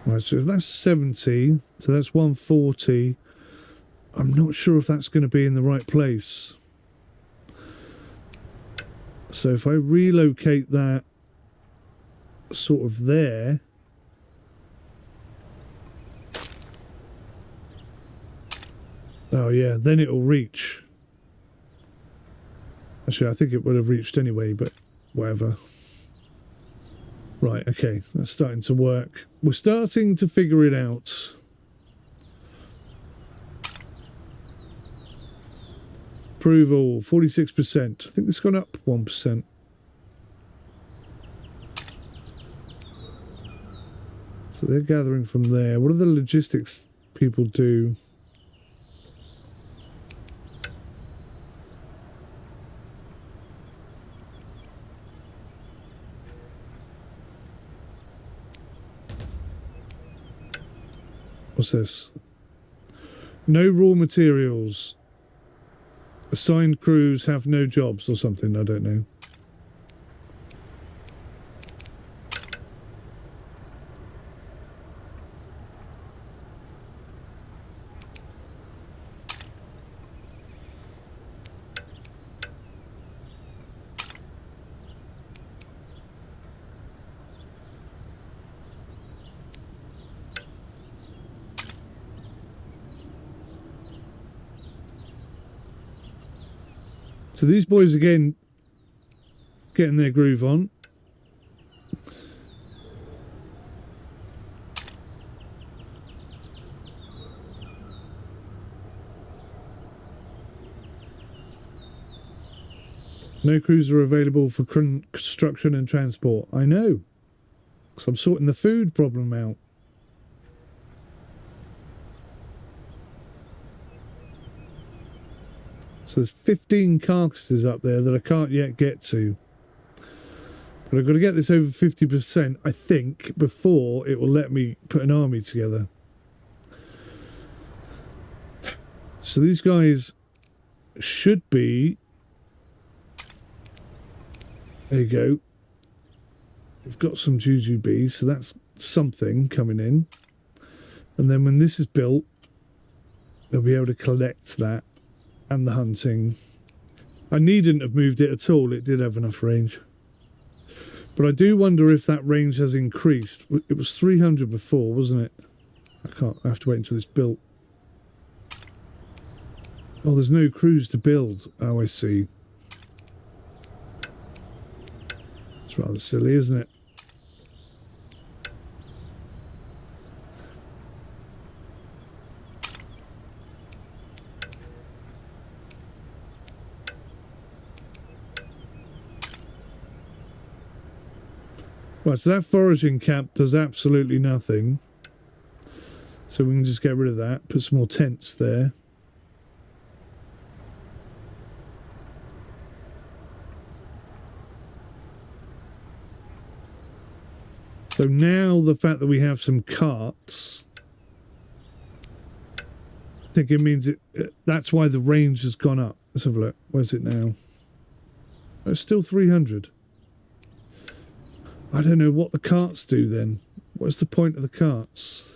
S1: Right, so if that's 70, so that's 140. I'm not sure if that's going to be in the right place. So if I relocate that sort of there, oh yeah, then it'll reach. Actually, I think it would have reached anyway, but whatever. Right, okay, that's starting to work. We're starting to figure it out. Approval, 46%. I think it's gone up 1%. So they're gathering from there. What do the logistics people do? What's this? No raw materials. Assigned crews have no jobs or something, I don't know. So these boys again getting their groove on. No crews are available for construction and transport. I know, because I'm sorting the food problem out. So there's 15 carcasses up there that I can't yet get to. But I've got to get this over 50%, I think, before it will let me put an army together. So these guys should be... There you go. We've got some jujube, so that's something coming in. And then when this is built, they'll be able to collect that. And the hunting. I needn't have moved it at all. It did have enough range. But I do wonder if that range has increased. It was 300 before, wasn't it? I have to wait until it's built. Oh, there's no crews to build. Oh, I see. It's rather silly, isn't it? Right, so that foraging camp does absolutely nothing. So we can just get rid of that, put some more tents there. So now the fact that we have some carts, I think it means that's why the range has gone up. Let's have a look. Where's it now? It's still 300. I don't know what the carts do then. What's the point of the carts?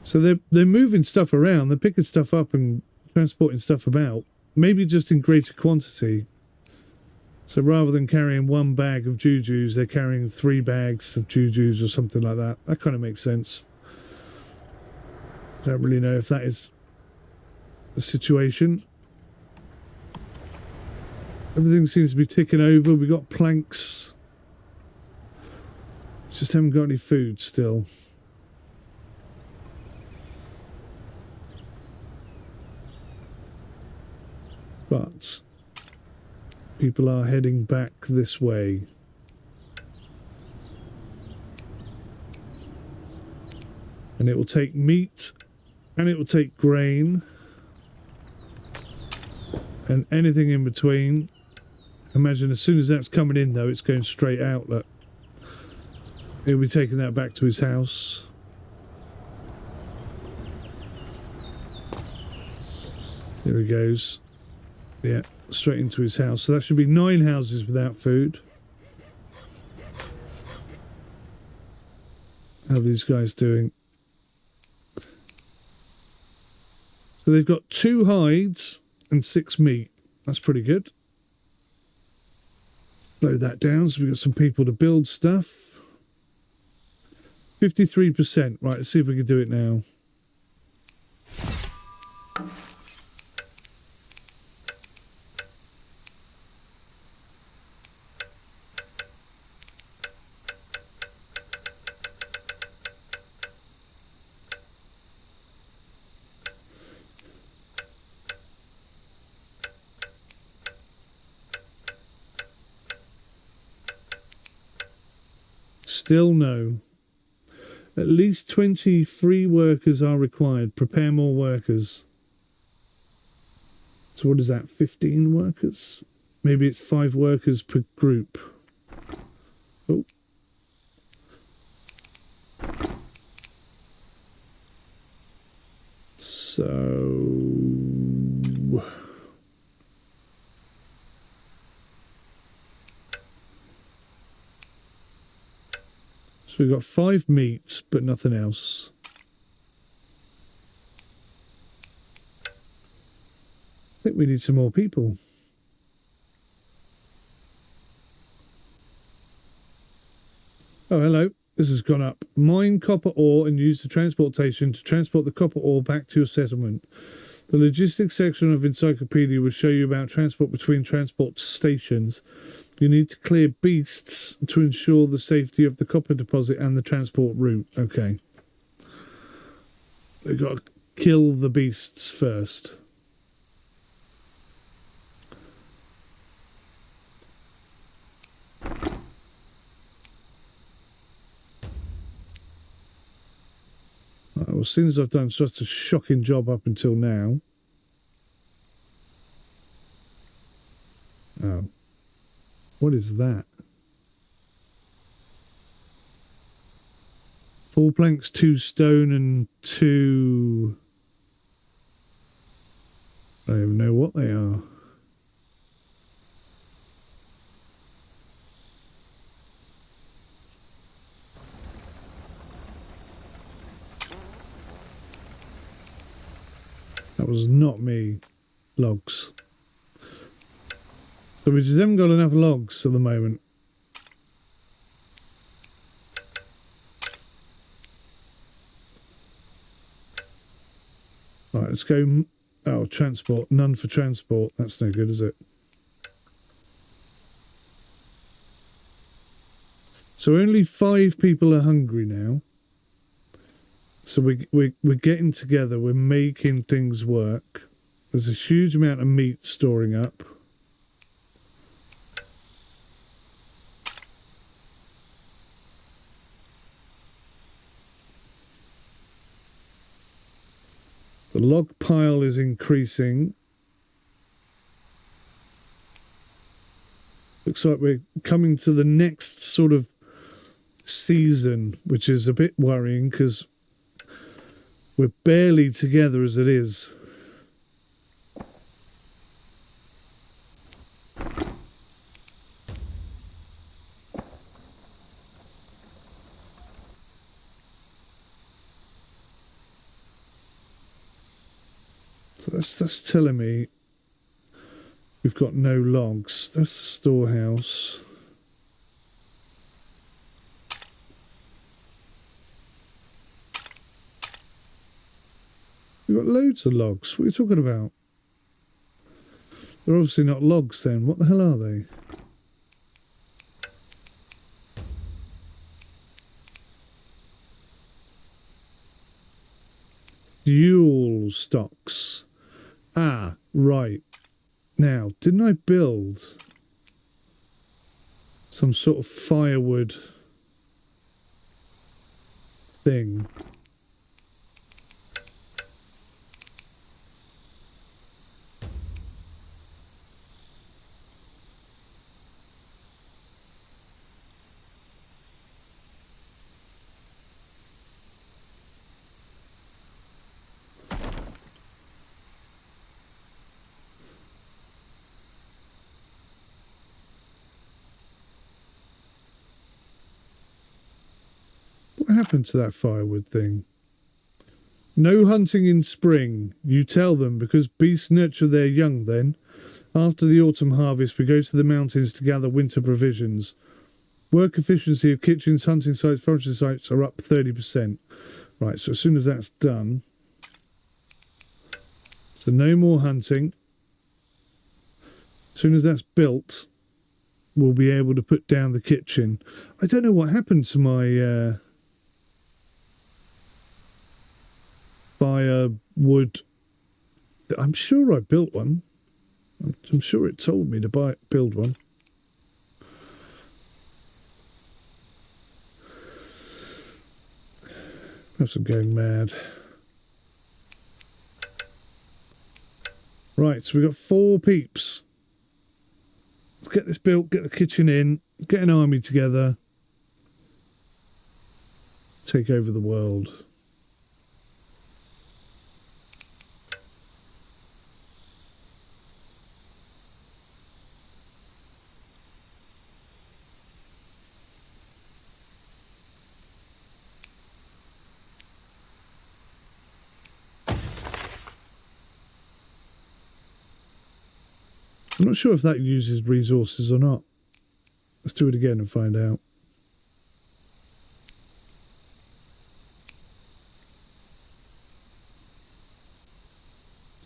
S1: So they're moving stuff around. They're picking stuff up and transporting stuff about. Maybe just in greater quantity. So rather than carrying one bag of jujus, they're carrying 3 bags of jujus or something like that. That kind of makes sense. Don't really know if that is the situation. Everything seems to be ticking over. We got planks. Just haven't got any food still. But people are heading back this way. And it will take meat, and it will take grain, and anything in between. Imagine as soon as that's coming in, though, it's going straight out. Look, he'll be taking that back to his house. There he goes. Yeah, straight into his house. So that should be 9 houses without food. How are these guys doing? So they've got 2 hides and 6 meat. That's pretty good. Slow that down so we've got some people to build stuff. 53%. Right, let's see if we can do it now. Still no. At least 20 free workers are required. Prepare more workers. So what is that? 15 workers? Maybe it's 5 workers per group. Oh. So we've got 5 meats, but nothing else. I think we need some more people. Oh, hello. This has gone up. Mine copper ore and use the transportation to transport the copper ore back to your settlement. The logistics section of Encyclopedia will show you about transport between transport stations. You need to clear beasts to ensure the safety of the copper deposit and the transport route. Okay. We've got to kill the beasts first. Well, as soon as I've done such a shocking job up until now. Oh. What is that? 4 planks, 2 stone, and 2... I don't even know what they are. That was not me. Logs. So we just haven't got enough logs at the moment. Right, let's go. Oh, transport. None for transport. That's no good, is it? So only 5 people are hungry now. So we're getting together. We're making things work. There's a huge amount of meat storing up. The log pile is increasing. Looks like we're coming to the next sort of season, which is a bit worrying because we're barely together as it is. So that's telling me We've got no logs. That's the storehouse. We've got loads of logs. What are you talking about? They're obviously not logs then. What the hell are they? Fuel stocks. Ah, right. Now, didn't I build some sort of firewood thing? What happened to that firewood thing? No hunting in spring, you tell them, because beasts nurture their young then. After the autumn harvest, we go to the mountains to gather winter provisions. Work efficiency of kitchens, hunting sites, forestry sites are up 30%. Right, so as soon as that's done, so no more hunting. As soon as that's built, we'll be able to put down the kitchen. I don't know what happened to my firewood. I'm sure I built one. I'm sure it told me to build one. Perhaps I'm going mad. Right, so we've got 4 peeps. Let's get this built, get the kitchen in, get an army together, take over the world. I'm not sure if that uses resources or not. Let's do it again and find out.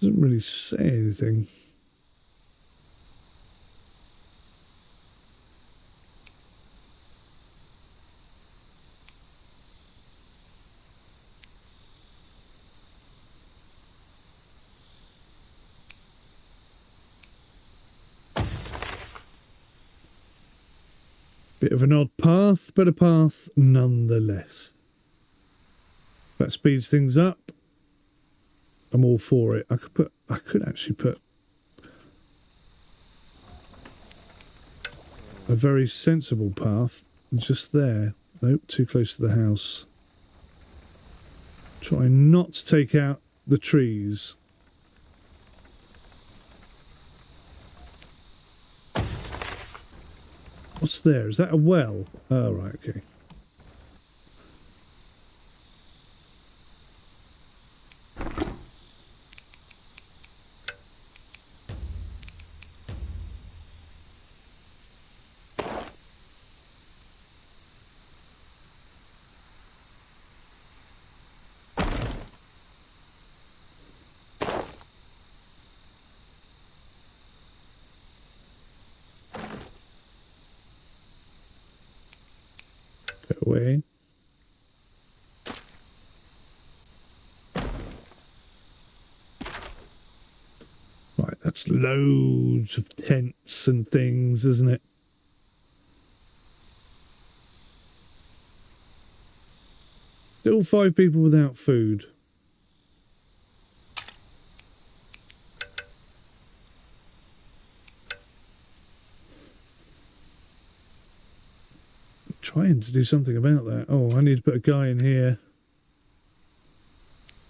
S1: Doesn't really say anything. Bit of an odd path, but a path nonetheless. That speeds things up. I'm all for it. I could actually put a very sensible path just there. Nope, too close to the house. Try not to take out the trees. What's there? Is that a well? Oh, right, okay. Go away. Right, that's loads of tents and things, isn't it? Still 5 people without food. Trying to do something about that. Oh, I need to put a guy in here.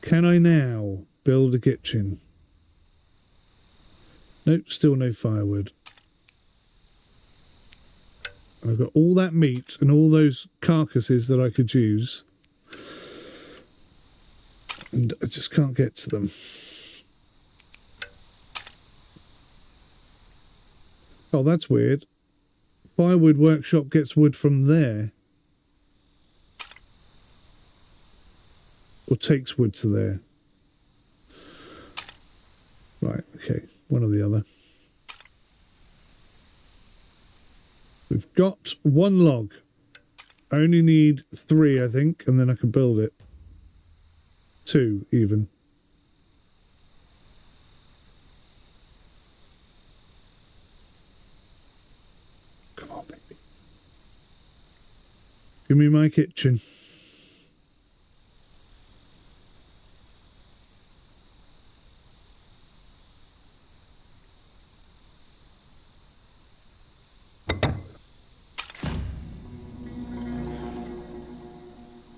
S1: Can I now build a kitchen? Nope, still no firewood. I've got all that meat and all those carcasses that I could use. And I just can't get to them. Oh, that's weird. Firewood workshop gets wood from there. Or takes wood to there. Right, okay. One or the other. We've got one log. I only need 3, I think, and then I can build it. 2, even. Come on, baby. Give me my kitchen.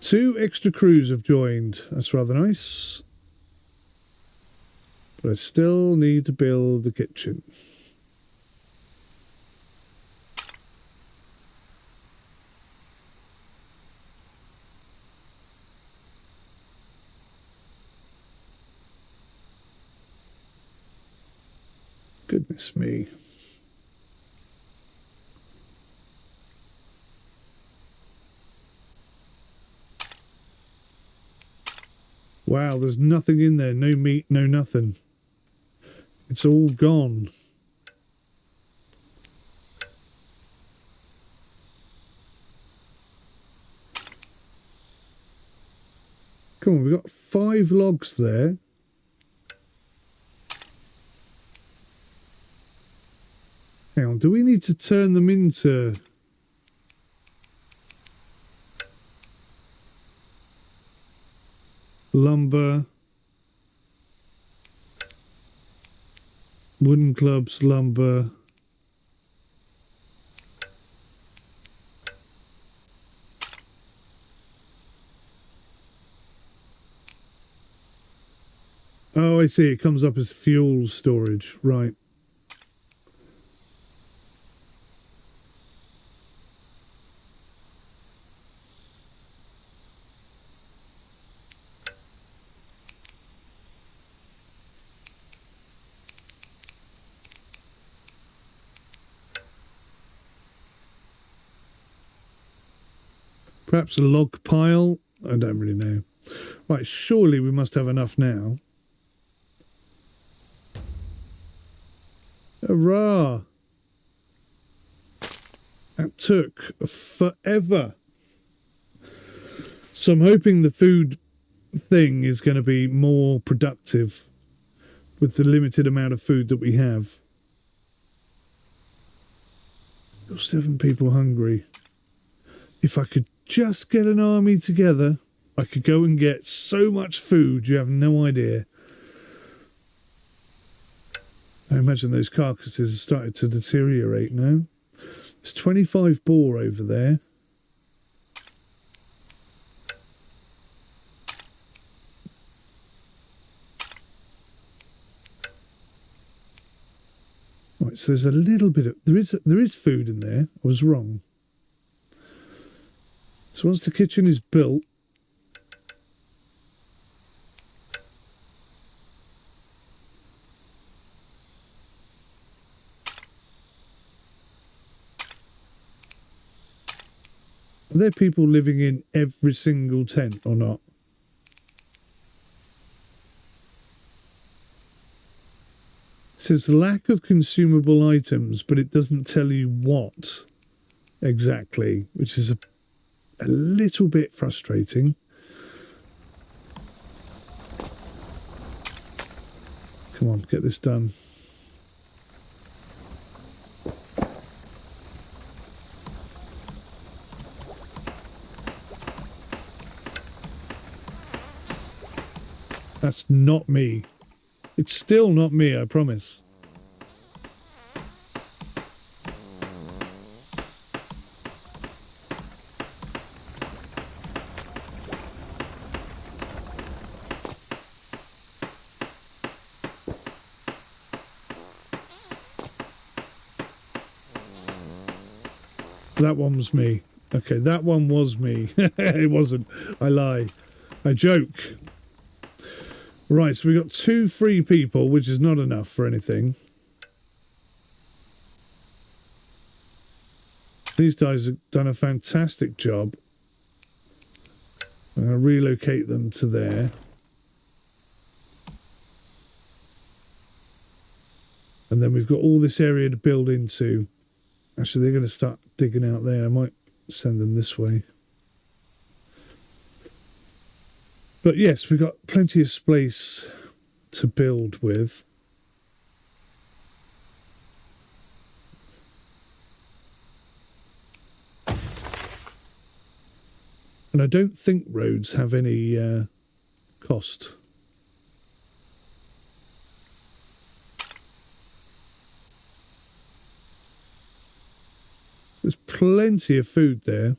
S1: Two extra crews have joined. That's rather nice. But I still need to build the kitchen. Goodness me. Wow, there's nothing in there. No meat, no nothing. It's all gone. Come on, we've got 5 logs there. Hang on, do we need to turn them into... lumber, wooden clubs, lumber. Oh, I see. It comes up as fuel storage. Right. Perhaps a log pile? I don't really know. Right, surely we must have enough now. Hurrah! That took forever. So I'm hoping the food thing is going to be more productive with the limited amount of food that we have. Still 7 people hungry. If I could just get an army together, I could go and get so much food, you have no idea. I imagine those carcasses have started to deteriorate now. There's 25 boar over there. Right, so there's a little bit of... There is food in there. I was wrong. So once the kitchen is built, are there people living in every single tent or not? It says lack of consumable items, but it doesn't tell you what exactly, which is a little bit frustrating. Come on, get this done. That's not me. It's still not me, I promise. That one was me. Okay, that one was me. It wasn't. I lie. I joke. Right, so we got 2 free people, which is not enough for anything. These guys have done a fantastic job. I'm going to relocate them to there. And then we've got all this area to build into. Actually, they're going to start digging out there. I might send them this way. But yes, we've got plenty of space to build with. And I don't think roads have any cost. There's plenty of food there.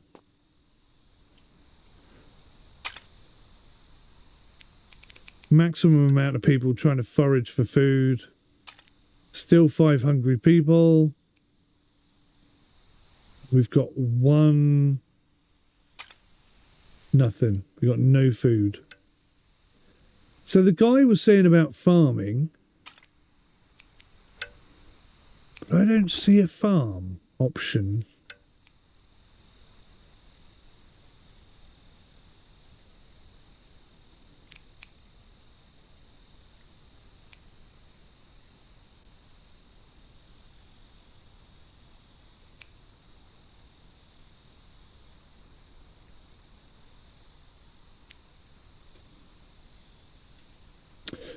S1: Maximum amount of people trying to forage for food. Still 5 hungry people. We've got one... Nothing. We've got no food. So the guy was saying about farming. But I don't see a farm option.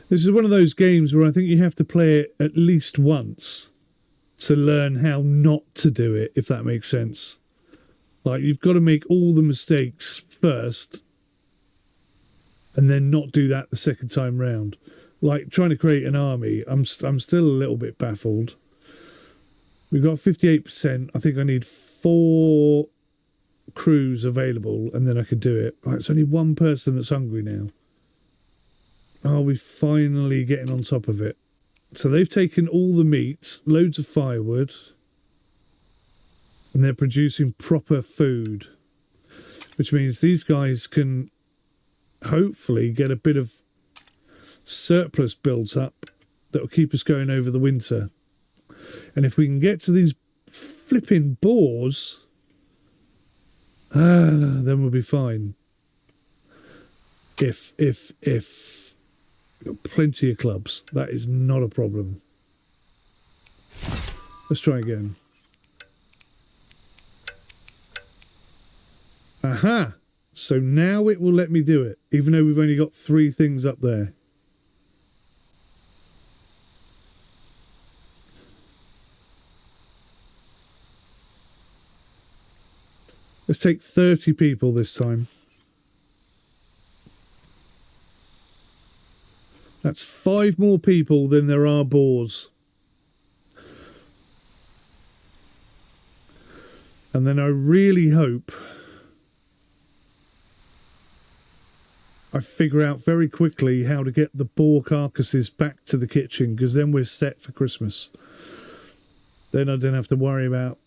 S1: This is one of those games where I think you have to play it at least once to learn how not to do it, if that makes sense. Like, you've got to make all the mistakes first and then not do that the second time round. Like, trying to create an army, I'm still a little bit baffled. We've got 58%. I think I need 4 crews available and then I could do it. Right, it's only one person that's hungry now. Are we finally getting on top of it? So they've taken all the meat, loads of firewood, and they're producing proper food, which means these guys can hopefully get a bit of surplus built up that will keep us going over the winter. And if we can get to these flipping boars, then we'll be fine. If we've got plenty of clubs. That is not a problem. Let's try again. Aha! So now it will let me do it, even though we've only got 3 things up there. Let's take 30 people this time. That's 5 more people than there are boars. And then I really hope I figure out very quickly how to get the boar carcasses back to the kitchen, because then we're set for Christmas. Then I don't have to worry about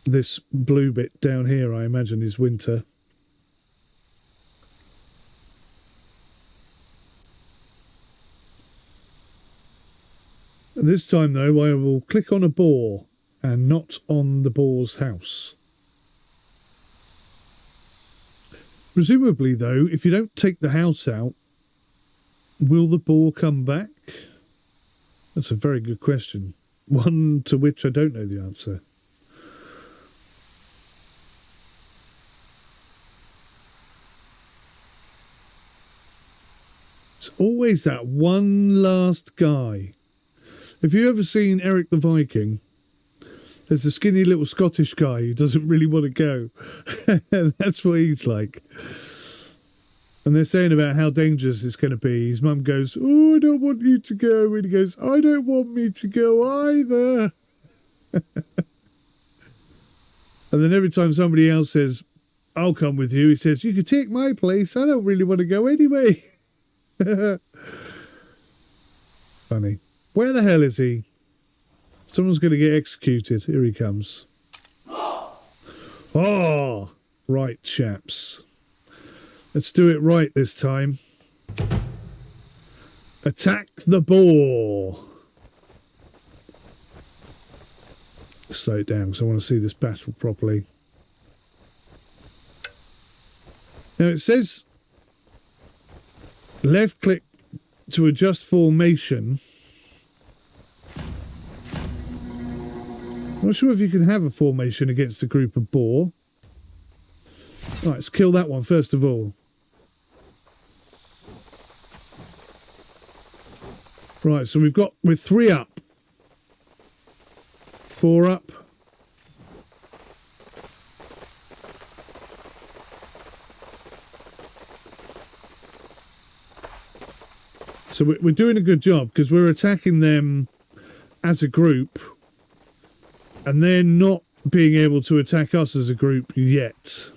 S1: this blue bit down here, I imagine, is winter. This time, though, I will click on a boar and not on the boar's house. Presumably, though, if you don't take the house out, will the boar come back? That's a very good question. One to which I don't know the answer. It's always that one last guy. Have you ever seen Eric the Viking? There's a skinny little Scottish guy who doesn't really want to go. And that's what he's like. And they're saying about how dangerous it's going to be. His mum goes, "Oh, I don't want you to go." And he goes, "I don't want me to go either." And then every time somebody else says, "I'll come with you," he says, "You can take my place. I don't really want to go anyway." Funny. Where the hell is he? Someone's going to get executed. Here he comes. Oh, right, chaps. Let's do it right this time. Attack the boar. slow it down because I want to see this battle properly. Now it says left click to adjust formation. I'm not sure if you can have a formation against a group of boar. Right, let's kill that one first of all. Right, so we're 3 up. 4 up. So we're doing a good job because we're attacking them as a group and they're not being able to attack us as a group yet.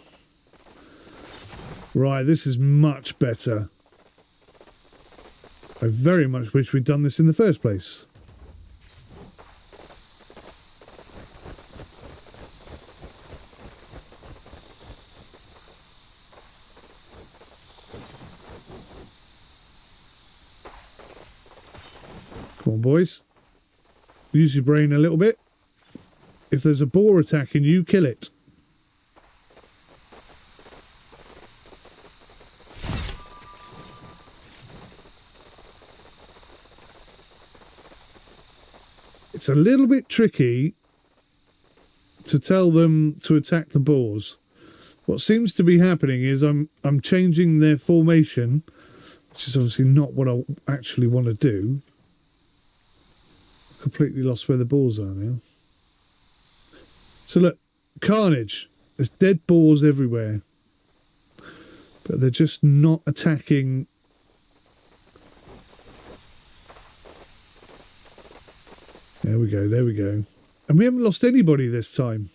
S1: Right, this is much better. I very much wish we'd done this in the first place. Come on, boys. Use your brain a little bit. If there's a boar attacking you, kill it. It's a little bit tricky to tell them to attack the boars. What seems to be happening is I'm changing their formation, which is obviously not what I actually want to do. Completely lost where the boars are now. So look, carnage. There's dead boars everywhere. But they're just not attacking. There we go, there we go. And we haven't lost anybody this time.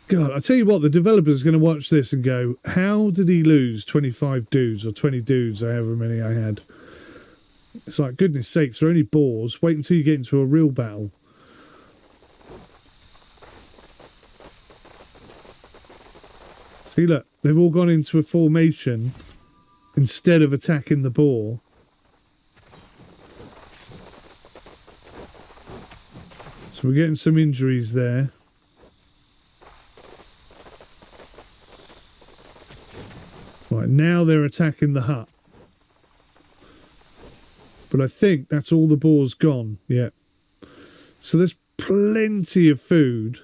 S1: God, I tell you what, the developer's going to watch this and go, how did he lose 25 dudes or 20 dudes, however many I had? It's like, goodness sakes, they're only boars. Wait until you get into a real battle. See, look, they've all gone into a formation instead of attacking the boar. So we're getting some injuries there. Right, now they're attacking the hut. But I think that's all the boars gone. Yeah. So there's plenty of food.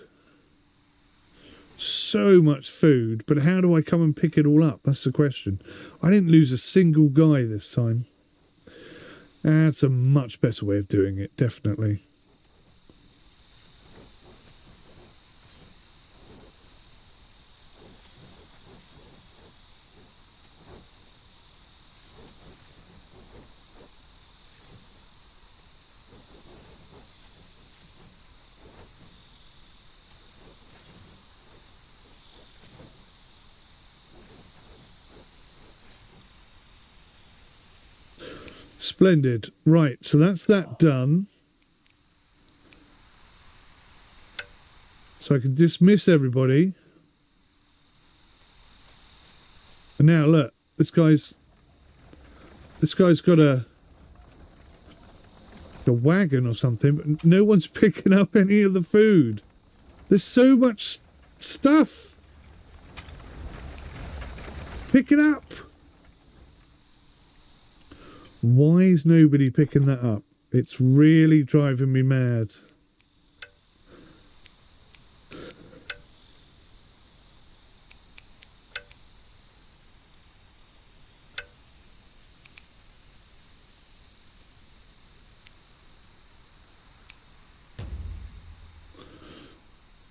S1: So much food. But how do I come and pick it all up? That's the question. I didn't lose a single guy this time. That's a much better way of doing it, definitely. Splendid. Right, so that's that done. So I can dismiss everybody. And now look, this guy's got a wagon or something, but no one's picking up any of the food. There's so much stuff. Pick it up. Why is nobody picking that up? It's really driving me mad.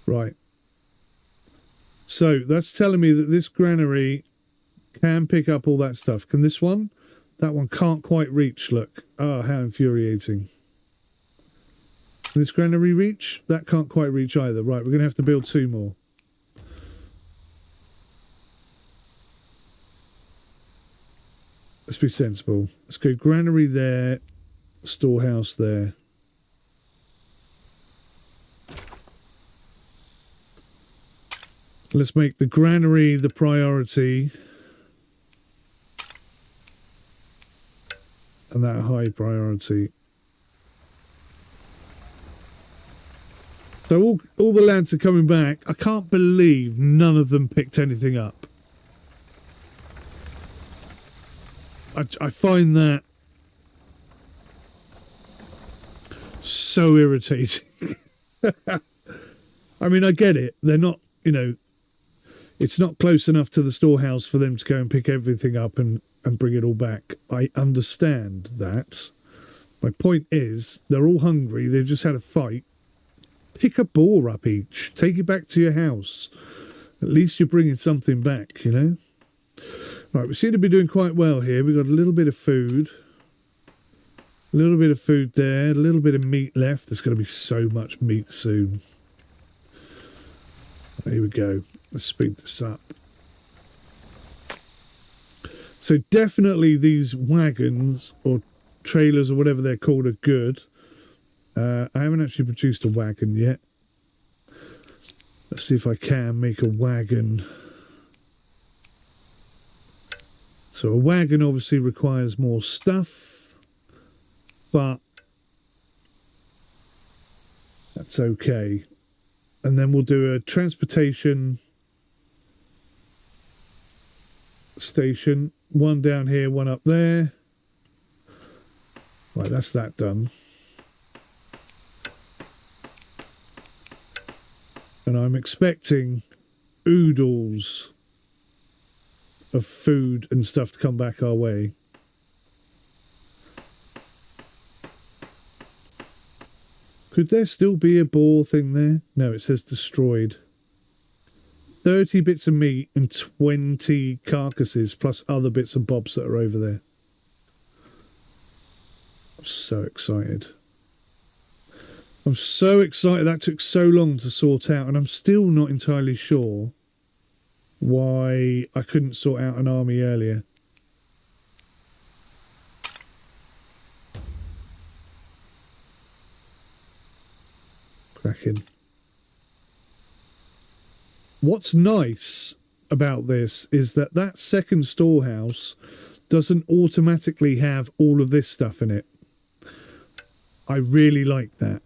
S1: Right. So that's telling me that this granary can pick up all that stuff. Can this one? That one can't quite reach, look. Oh, how infuriating. Can this granary reach? That can't quite reach either. Right, we're going to have to build 2 more. Let's be sensible. Let's go granary there, storehouse there. Let's make the granary the priority. And that high priority. So all the lads are coming back. I can't believe none of them picked anything up. I find that so irritating. I mean, I get it. They're not, you know, it's not close enough to the storehouse for them to go and pick everything up and bring it all back. I understand that. My point is, they're all hungry. They've just had a fight. Pick a boar up each. Take it back to your house. At least you're bringing something back, you know? Right, we seem to be doing quite well here. We've got a little bit of food. A little bit of food there. A little bit of meat left. There's going to be so much meat soon. Here we go. Let's speed this up. So definitely these wagons or trailers or whatever they're called are good. I haven't actually produced a wagon yet. Let's see if I can make a wagon. So a wagon obviously requires more stuff, but that's okay. And then we'll do a transportation station. One down here, one up there. Right, that's that done. And I'm expecting oodles of food and stuff to come back our way. Could there still be a boar thing there? No, it says destroyed. 30 bits of meat and 20 carcasses plus other bits and bobs that are over there. I'm so excited. I'm so excited. That took so long to sort out, and I'm still not entirely sure why I couldn't sort out an army earlier. Cracking. What's nice about this is that that second storehouse doesn't automatically have all of this stuff in it. I really like that.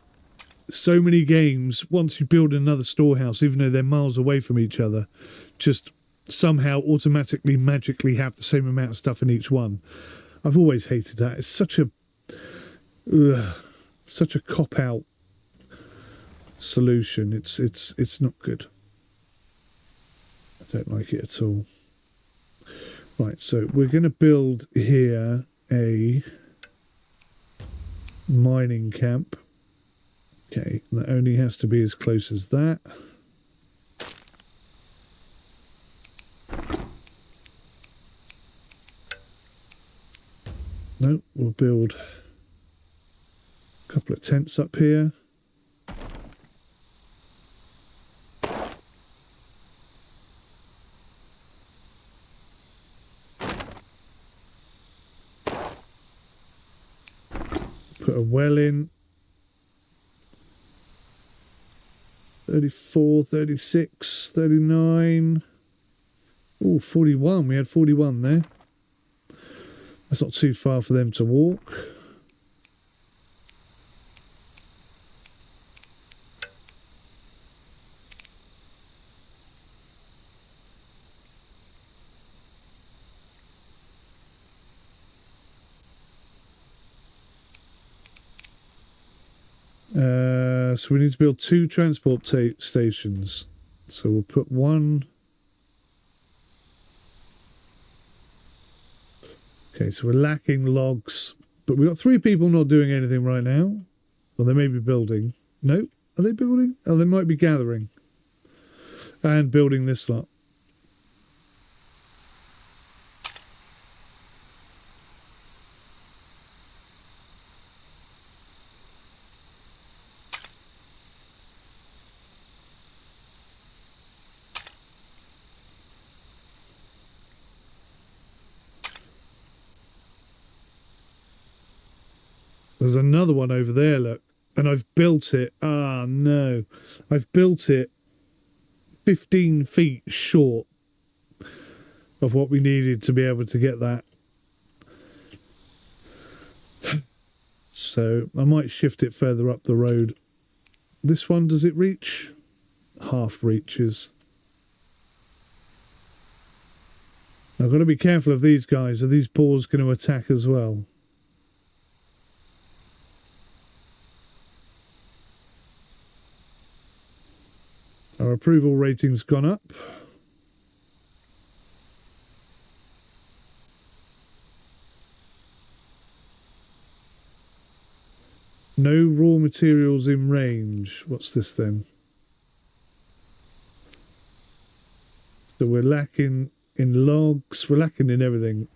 S1: So many games, once you build another storehouse, even though they're miles away from each other, just somehow automatically, magically have the same amount of stuff in each one. I've always hated that. It's such a cop-out solution. It's not good. I don't like it at all. Right, so we're going to build here a mining camp. Okay, that only has to be as close as that. No, we'll build a couple of tents up here. Put a well in. 34, 36, 39. Oh, 41. We had 41 there. That's not too far for them to walk. So we need to build 2 transport stations. So we'll put one. Okay, so we're lacking logs, but we've got 3 people not doing anything right now. Well, they may be building. No, are they building? Oh, they might be gathering and building this lot. There's another one over there, look. And I've built it. Ah, no. I've built it 15 feet short of what we needed to be able to get that. So I might shift it further up the road This one, does it reach? Half reaches. I've got to be careful of these guys. Are these boars going to attack as well? Our approval rating's gone up. No raw materials in range. What's this then? So we're lacking in logs. We're lacking in everything.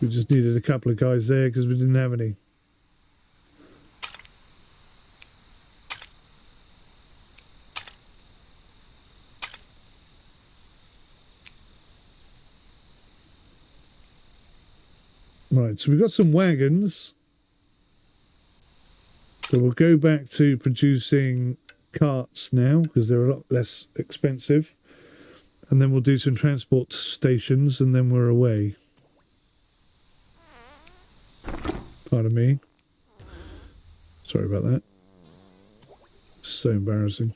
S1: We just needed a couple of guys there because we didn't have any. Right, so we've got some wagons. So we'll go back to producing carts now because they're a lot less expensive. And then we'll do some transport stations and then we're away. Pardon me. Sorry about that. So embarrassing.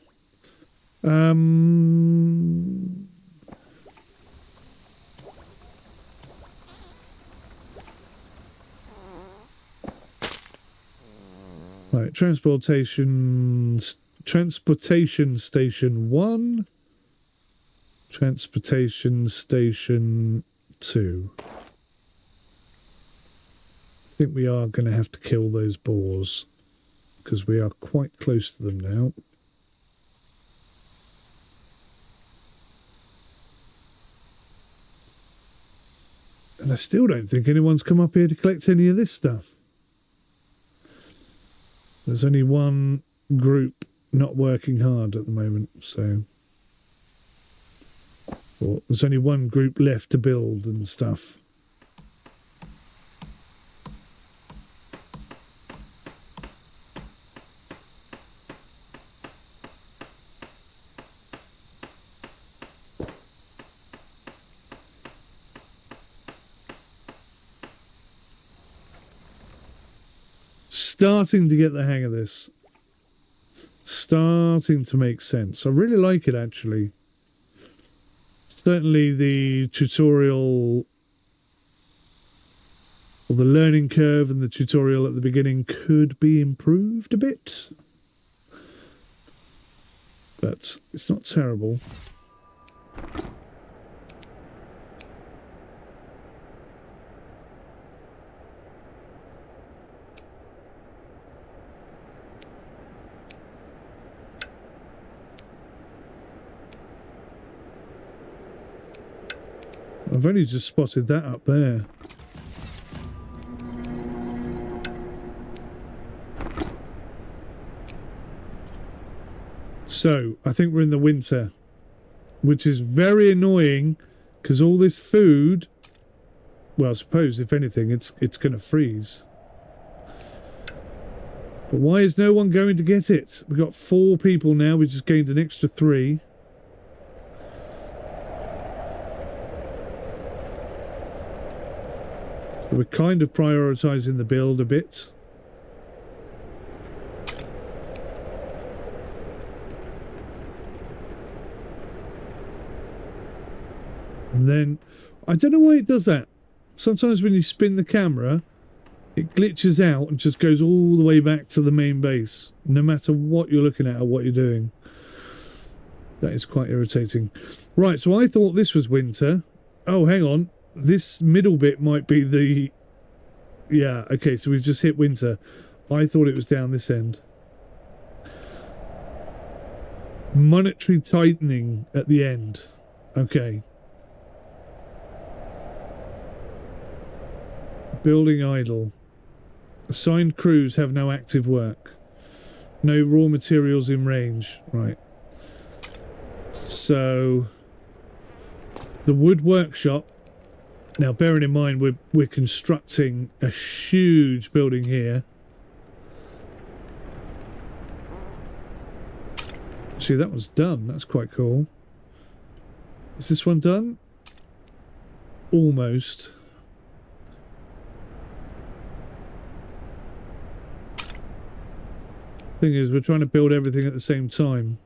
S1: Right, transportation station 1, transportation station 2. I think we are going to have to kill those boars because we are quite close to them now. And I still don't think anyone's come up here to collect any of this stuff. There's only one group not working hard at the moment, so... Or there's only one group left to build and stuff. Starting to get the hang of this. Starting to make sense. I really like it, actually. Certainly the tutorial, or the learning curve and the tutorial at the beginning could be improved a bit. But it's not terrible. I've only just spotted that up there. So, I think we're in the winter, which is very annoying because all this food, well, I suppose, if anything, it's going to freeze. But why is no one going to get it? We've got 4 people now. We just gained an extra 3. We're kind of prioritising the build a bit. And then, I don't know why it does that. Sometimes when you spin the camera, it glitches out and just goes all the way back to the main base, no matter what you're looking at or what you're doing. That is quite irritating. Right, so I thought this was winter. Oh, hang on. This middle bit might be the... Yeah, okay, so we've just hit winter. I thought it was down this end. Monetary tightening at the end. Okay. Building idle. Assigned crews have no active work. No raw materials in range. Right. So... The wood workshop. Now, bearing in mind, we're constructing a huge building here. See, that was done. That's quite cool. Is this one done? almost. Thing is, we're trying to build everything at the same time.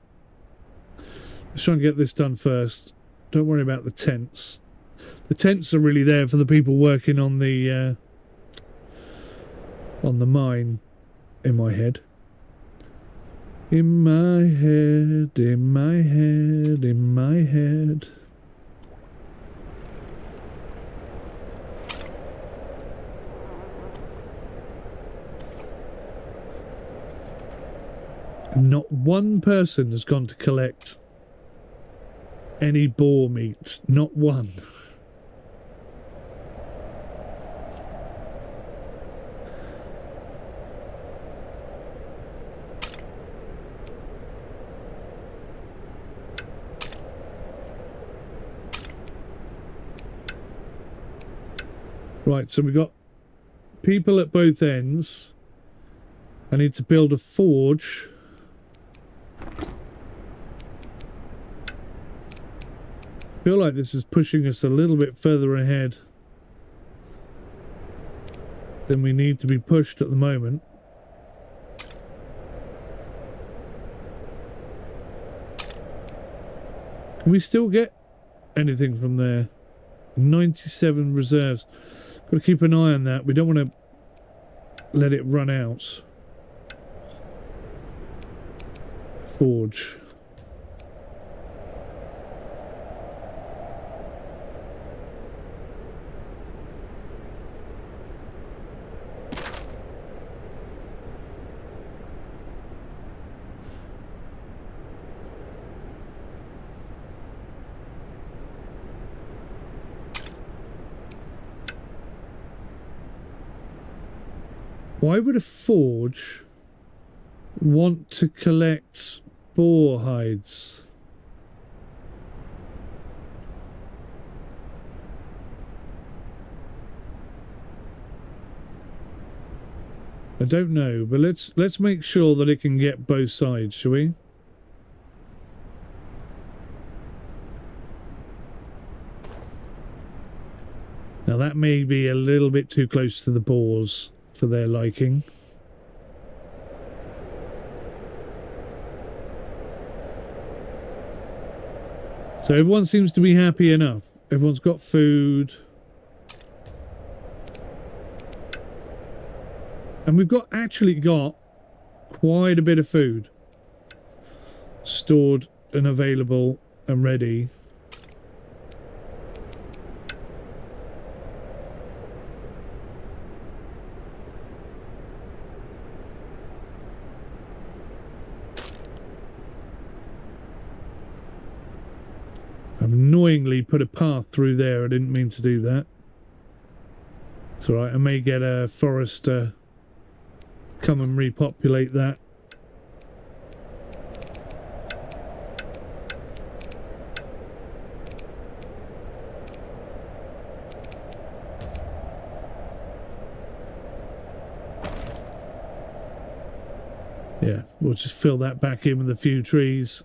S1: Let's try and get this done first. Don't worry about the tents. The tents are really there for the people working on the mine. In my head. In my head, in my head, in my head. Not one person has gone to collect any boar meat. Not one. Right, so we've got people at both ends. I need to build a forge. I feel like this is pushing us a little bit further ahead than we need to be pushed at the moment. Can we still get anything from there? 97 reserves. Got to keep an eye on that. We don't want to let it run out. Forge. Why would a forge want to collect boar hides? I don't know, but let's make sure that it can get both sides, shall we? Now that may be a little bit too close to the boars for their liking. So everyone seems to be happy enough. Everyone's got food. And we've actually got quite a bit of food stored and available and ready. I've annoyingly put a path through there. I didn't mean to do that. It's alright, I may get a forester come and repopulate that. Yeah, we'll just fill that back in with a few trees.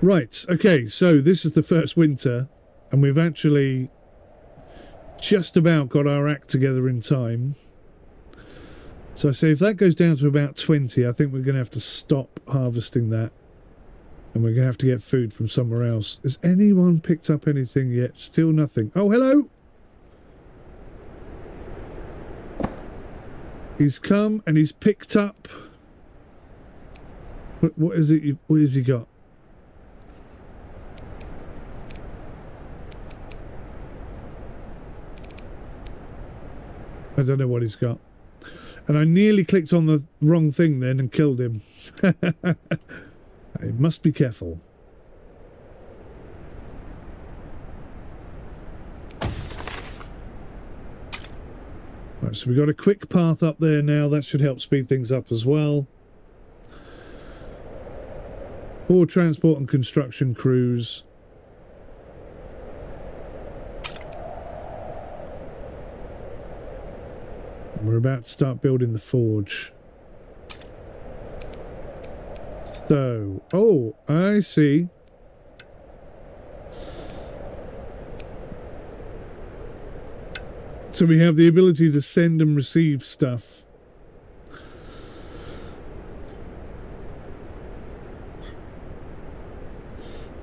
S1: Right, okay, so this is the first winter, and we've actually just about got our act together in time. So I say if that goes down to about 20, I think we're going to have to stop harvesting that. And we're going to have to get food from somewhere else. Has anyone picked up anything yet? Still nothing. Oh, hello! He's come and he's picked up... What is it? What has he got? I don't know what he's got. And I nearly clicked on the wrong thing then and killed him. I must be careful. Right, so we've got a quick path up there now. That should help speed things up as well. 4 transport and construction crews. We're about to start building the forge. So, oh, I see. So we have the ability to send and receive stuff.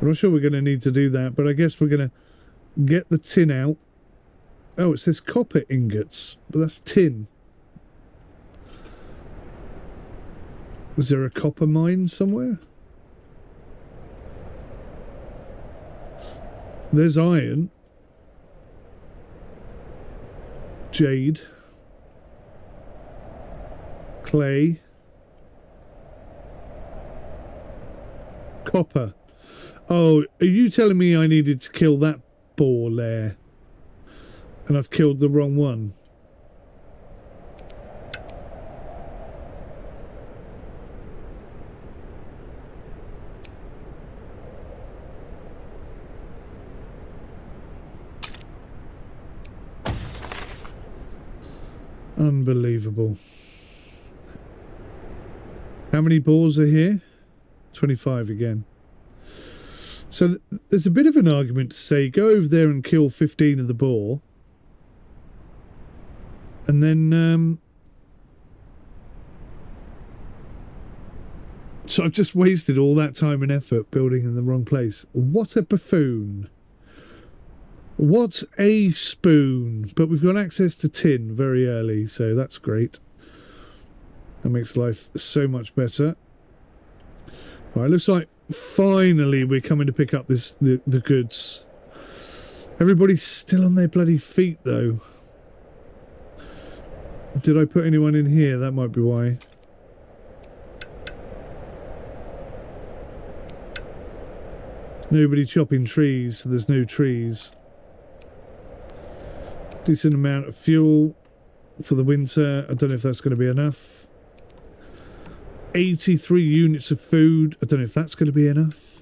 S1: I'm not sure we're going to need to do that, but I guess we're going to get the tin out. Oh, it says copper ingots, but that's tin. Is there a copper mine somewhere? There's iron. Jade. Clay. Copper. Oh, are you telling me I needed to kill that boar there? And I've killed the wrong one. Unbelievable. How many boars are here? 25 again. So there's a bit of an argument to say go over there and kill 15 of the boar, and then so I've just wasted all that time and effort building in the wrong place. What a buffoon. What a spoon. But we've got access to tin very early, so that's great. That makes life so much better. Right, looks like finally we're coming to pick up the goods. Everybody's still on their bloody feet though. Did I put anyone in here? That might be why. Nobody chopping trees, so there's no trees. Decent amount of fuel for the winter. I don't know if that's going to be enough. 83 units of food. I don't know if that's going to be enough.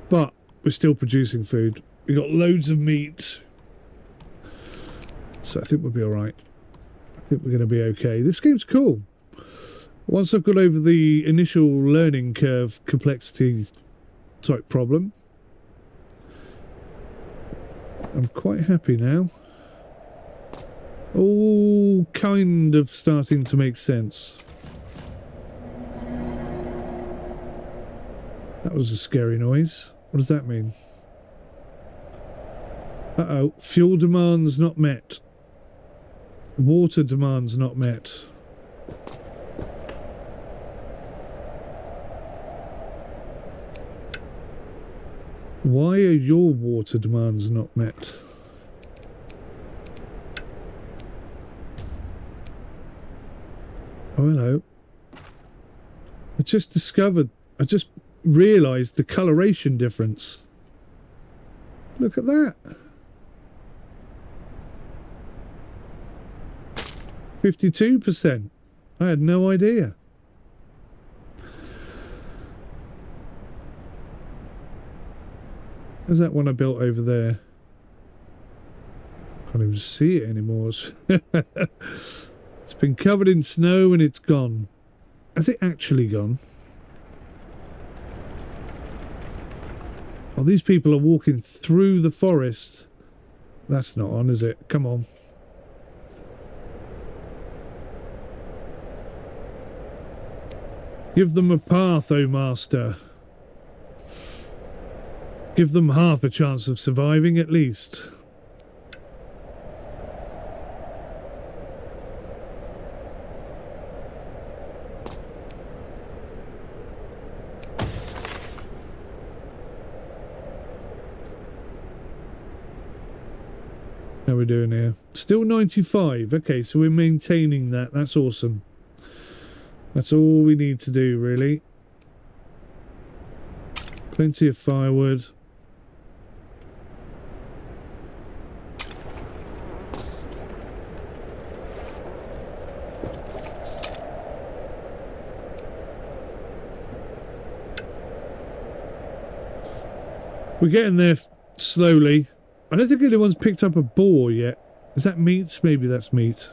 S1: But we're still producing food. We've got loads of meat. So I think we'll be alright. I think we're going to be okay. This game's cool. Once I've got over the initial learning curve complexity type problem, I'm quite happy now. All kind of starting to make sense. That was a scary noise. What does that mean? Uh-oh. Fuel demands not met. Water demands not met. Why are your water demands not met? Oh, hello. I just realised the coloration difference. Look at that. 52%. I had no idea. There's that one I built over there. Can't even see it anymore. It's been covered in snow and it's gone. Has it actually gone? Oh, these people are walking through the forest. That's not on, is it? Come on. Give them a path, O Master. Give them half a chance of surviving at least. How are we doing here? Still 95. Okay, so we're maintaining that. That's awesome. That's all we need to do, really. Plenty of firewood. We're getting there slowly. I don't think anyone's picked up a boar yet. Is that meat? Maybe that's meat.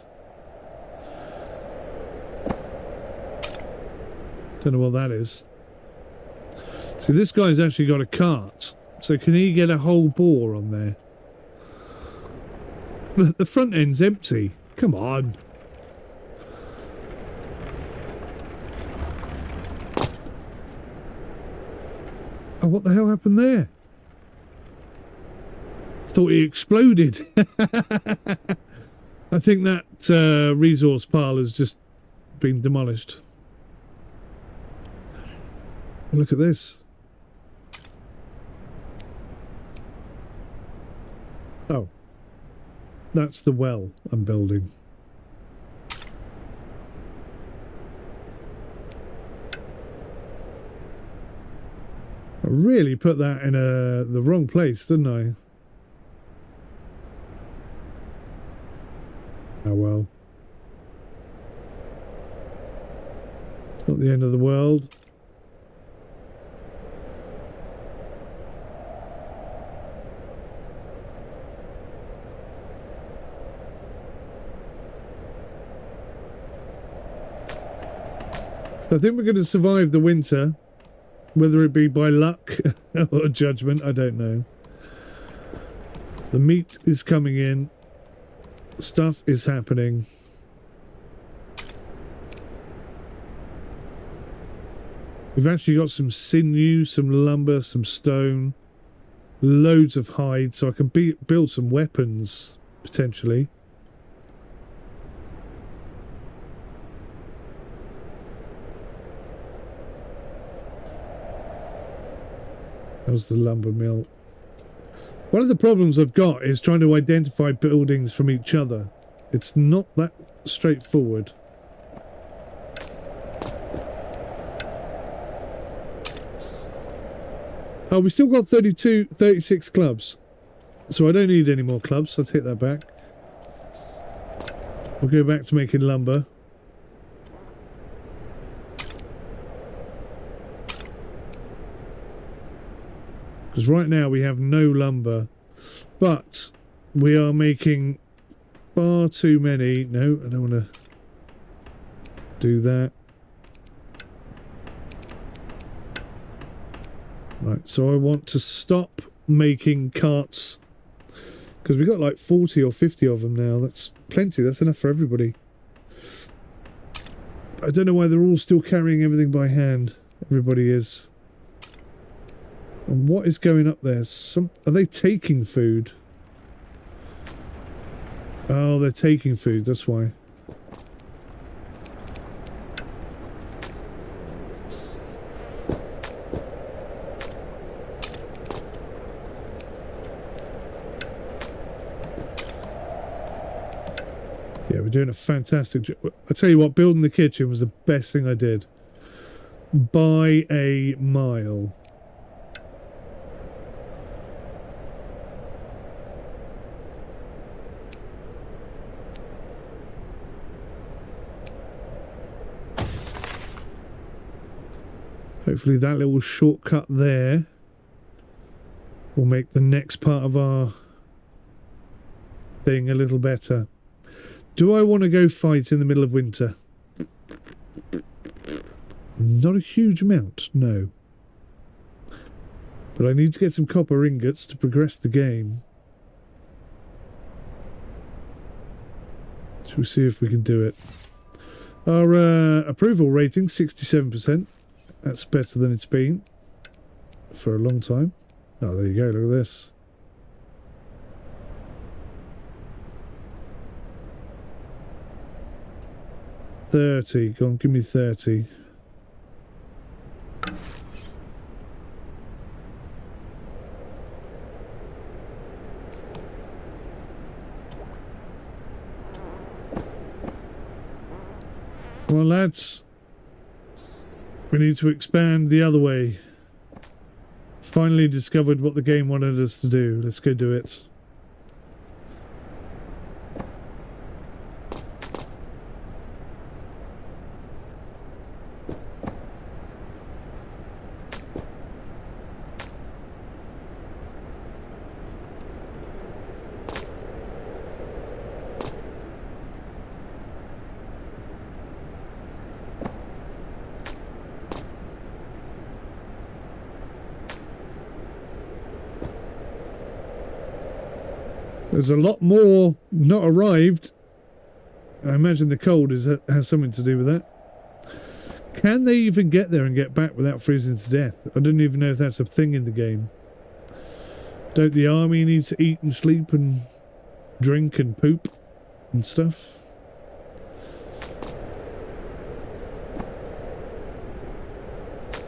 S1: Don't know what that is. See, this guy's actually got a cart. So can he get a whole boar on there? The front end's empty. Come on. Oh, what the hell happened there? Thought he exploded. I think that resource pile has just been demolished. Look at this. Oh. That's the well I'm building. I really put that in the wrong place, didn't I? Oh well. It's not the end of the world. So I think we're going to survive the winter. Whether it be by luck or judgment, I don't know. The meat is coming in. Stuff is happening. We've actually got some sinew, some lumber, some stone, loads of hide, so I can build some weapons, potentially. How's the lumber mill? One of the problems I've got is trying to identify buildings from each other. It's not that straightforward. Oh, we still got 36 clubs. So I don't need any more clubs. I'll take that back. We'll go back to making lumber. Because right now we have no lumber, but we are making far too many. No, I don't want to do that. Right, so I want to stop making carts because we've got like 40 or 50 of them now. That's plenty. That's enough for everybody. I don't know why they're all still carrying everything by hand. Everybody is. And what is going up there? Are they taking food? Oh, they're taking food. That's why. Yeah, we're doing a fantastic job. I tell you what, building the kitchen was the best thing I did. By a mile. Hopefully that little shortcut there will make the next part of our thing a little better. Do I want to go fight in the middle of winter? Not a huge amount, no. But I need to get some copper ingots to progress the game. Shall we see if we can do it? Our approval rating, 67%. That's better than it's been for a long time. Oh, there you go, look at this. $30, go on, give me 30. Well, lads, we need to expand the other way. Finally discovered what the game wanted us to do. Let's go do it. There's a lot more not arrived. I imagine the cold has something to do with that. Can they even get there and get back without freezing to death? I don't even know if that's a thing in the game. Don't the army need to eat and sleep and drink and poop and stuff?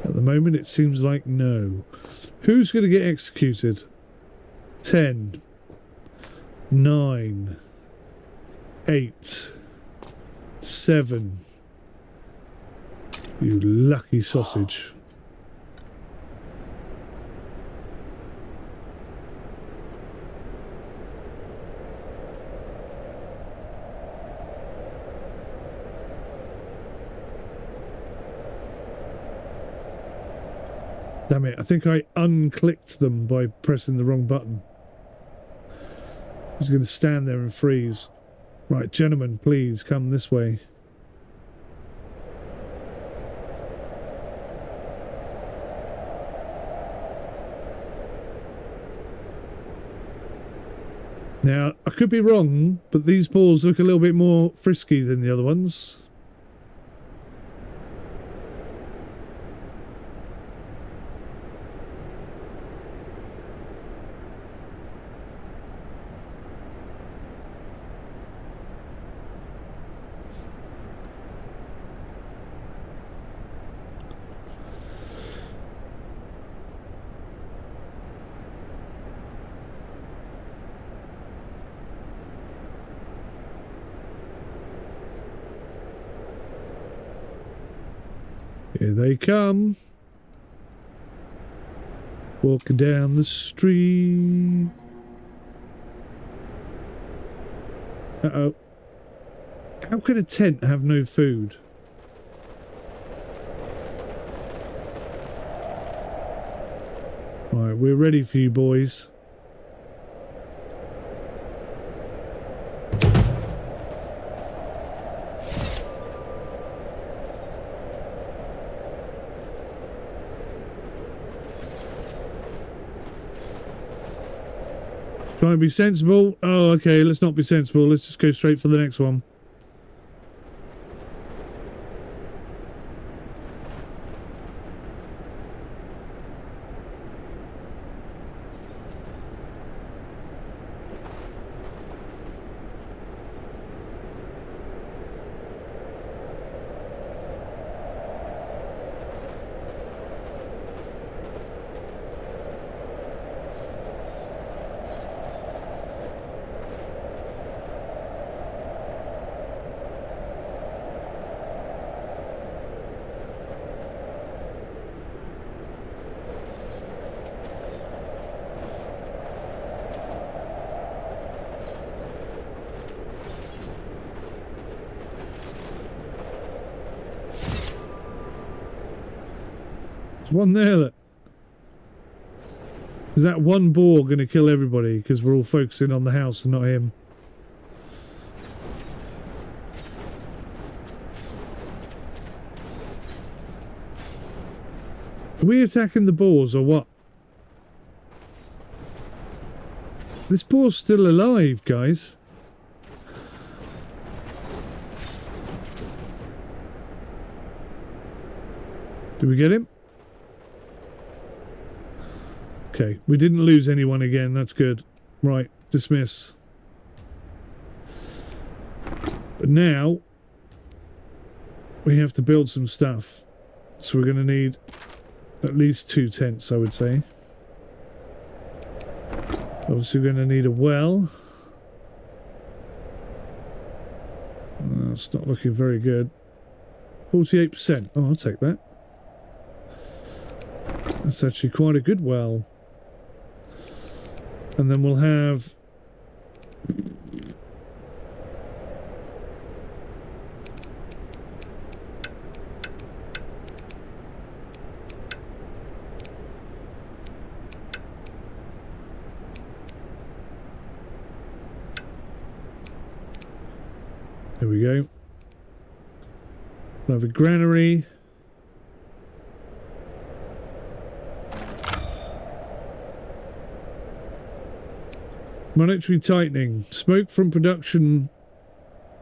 S1: At the moment it seems like no. Who's going to get executed? 10, 9, 8, 7. You lucky sausage. Damn it, I think I unclicked them by pressing the wrong button. He's going to stand there and freeze. Right, gentlemen, please come this way. Now, I could be wrong, but these balls look a little bit more frisky than the other ones. Here they come. Walking down the street. Uh-oh. How could a tent have no food? Alright, we're ready for you boys. Try and be sensible. Oh, okay, let's not be sensible. Let's just go straight for the next one. There's one there. Look. Is that one boar going to kill everybody because we're all focusing on the house and not him? Are we attacking the boars or what? This boar's still alive, guys. Did we get him? Okay, we didn't lose anyone again. That's good. Right, dismiss. But now we have to build some stuff. So we're going to need at least 2 tents, I would say. Obviously, we're going to need a well. It's not looking very good. 48%. Oh, I'll take that. That's actually quite a good well. And then we'll have... There we go. We'll have a granary. Monetary tightening. Smoke from production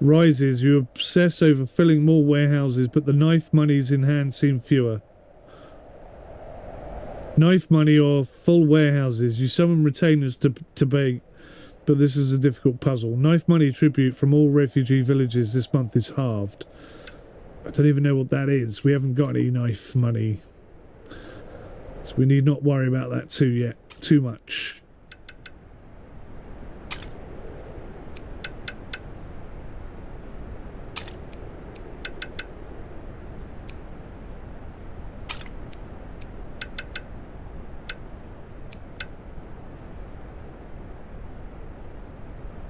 S1: rises. You obsess over filling more warehouses, but the knife monies in hand seem fewer. Knife money or full warehouses. You summon retainers to pay, but this is a difficult puzzle. Knife money tribute from all refugee villages this month is halved. I don't even know what that is. We haven't got any knife money, so we need not worry about that too much.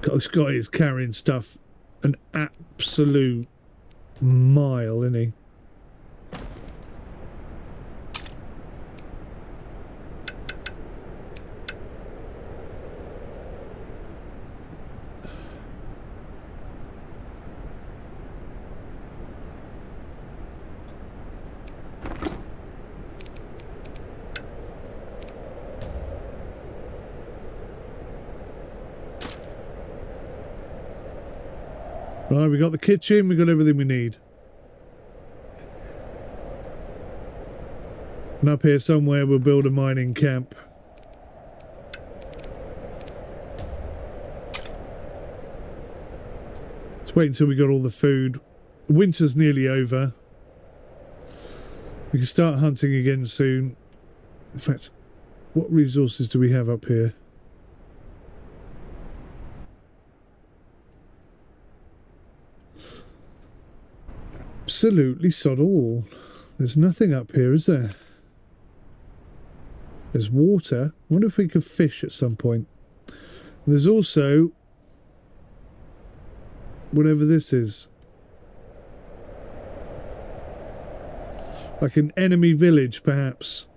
S1: God, this guy is carrying stuff an absolute mile, isn't he? Right, we got the kitchen, we got everything we need. And up here somewhere we'll build a mining camp. Let's wait until we got all the food. Winter's nearly over. We can start hunting again soon. In fact, what resources do we have up here? Absolutely sod all. There's nothing up here, is there? There's water. I wonder if we could fish at some point. There's also whatever this is. Like an enemy village, perhaps.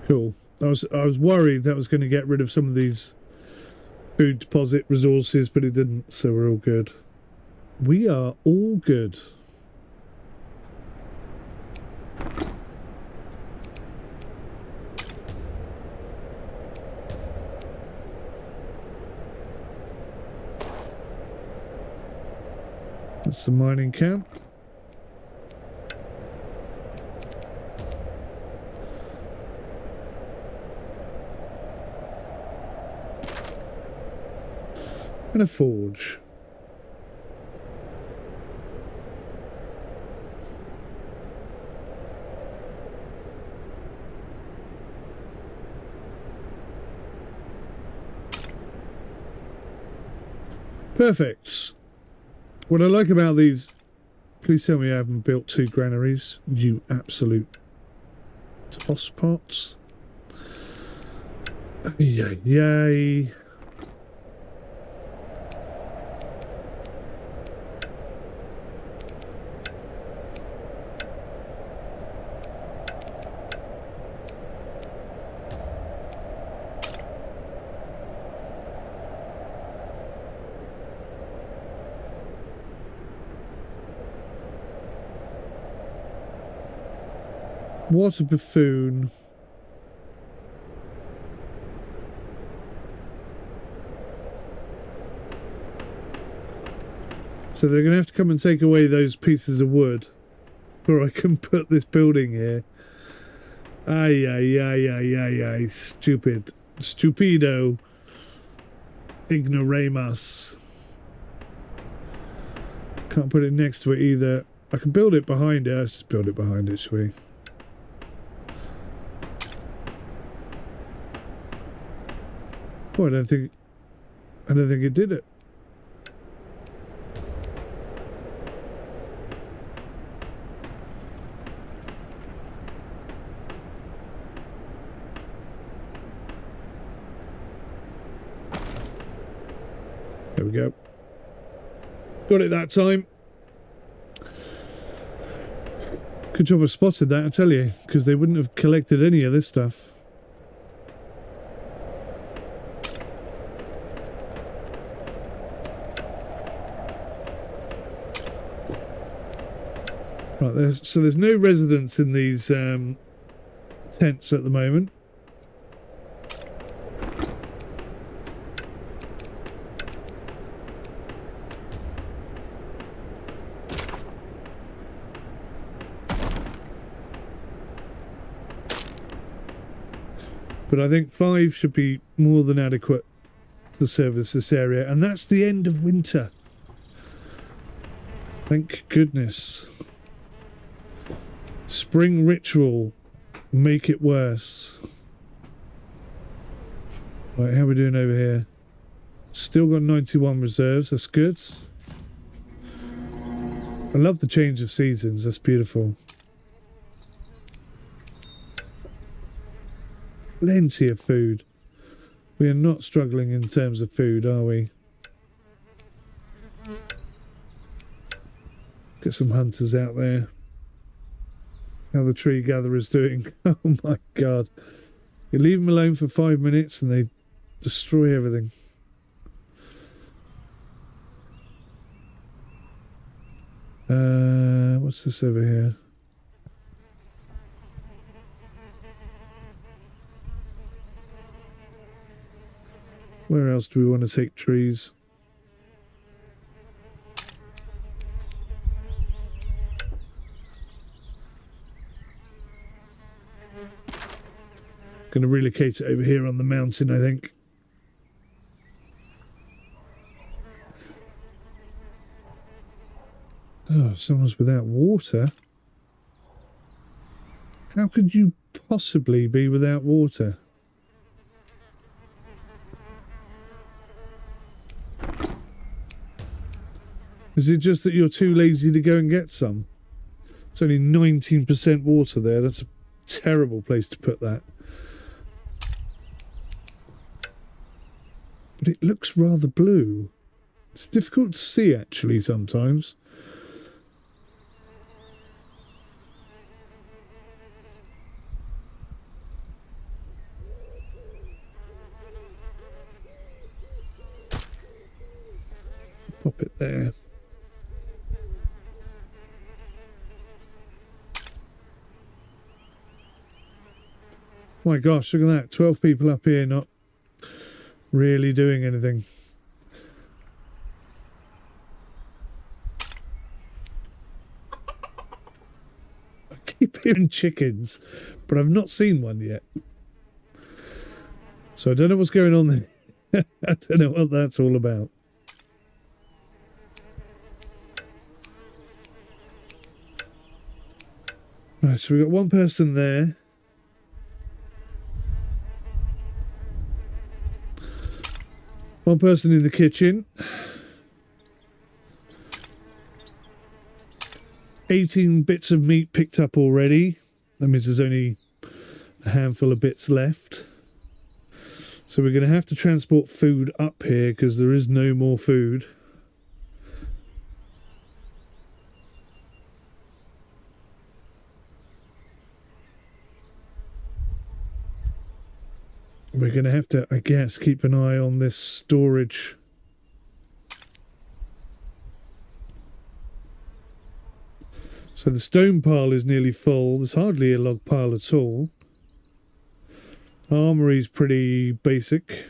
S1: Cool. I was worried that was going to get rid of some of these food deposit resources, but it didn't, so we're all good. We are all good. That's the mining camp. And a forge. Perfect. What I like about these, please tell me I haven't built 2 granaries, you absolute tosspots. Yay. What a buffoon. So they're going to have to come and take away those pieces of wood before I can put this building here. Ay. Stupid. Stupido. Ignoramus. Can't put it next to it either. I can build it behind it. Let's just build it behind it, shall we? Oh, I don't think it did it. There we go. Got it that time. Good job I spotted that, I tell you, because they wouldn't have collected any of this stuff. Right, so there's no residents in these tents at the moment. But I think 5 should be more than adequate to service this area. And that's the end of winter. Thank goodness. Spring ritual. Make it worse. Right, how are we doing over here? Still got 91 reserves. That's good. I love the change of seasons. That's beautiful. Plenty of food. We are not struggling in terms of food, are we? Get some hunters out there. How the tree gatherer's doing. Oh my god. You leave them alone for 5 minutes and they destroy everything. What's this over here? Where else do we want to take trees? Going to relocate it over here on the mountain, I think. Oh, someone's without water. How could you possibly be without water? Is it just that you're too lazy to go and get some? It's only 19% water there. That's a terrible place to put that. But it looks rather blue. It's difficult to see actually sometimes. Pop it there. My gosh, look at that. 12 people up here not really doing anything. I keep hearing chickens, but I've not seen one yet. So I don't know what's going on there. I don't know what that's all about. Right, so we've got one person there. One person in the kitchen. 18 bits of meat picked up already. That means there's only a handful of bits left. So we're going to have to transport food up here because there is no more food. We're going to have to, I guess, keep an eye on this storage. So the stone pile is nearly full. There's hardly a log pile at all. Armory's pretty basic.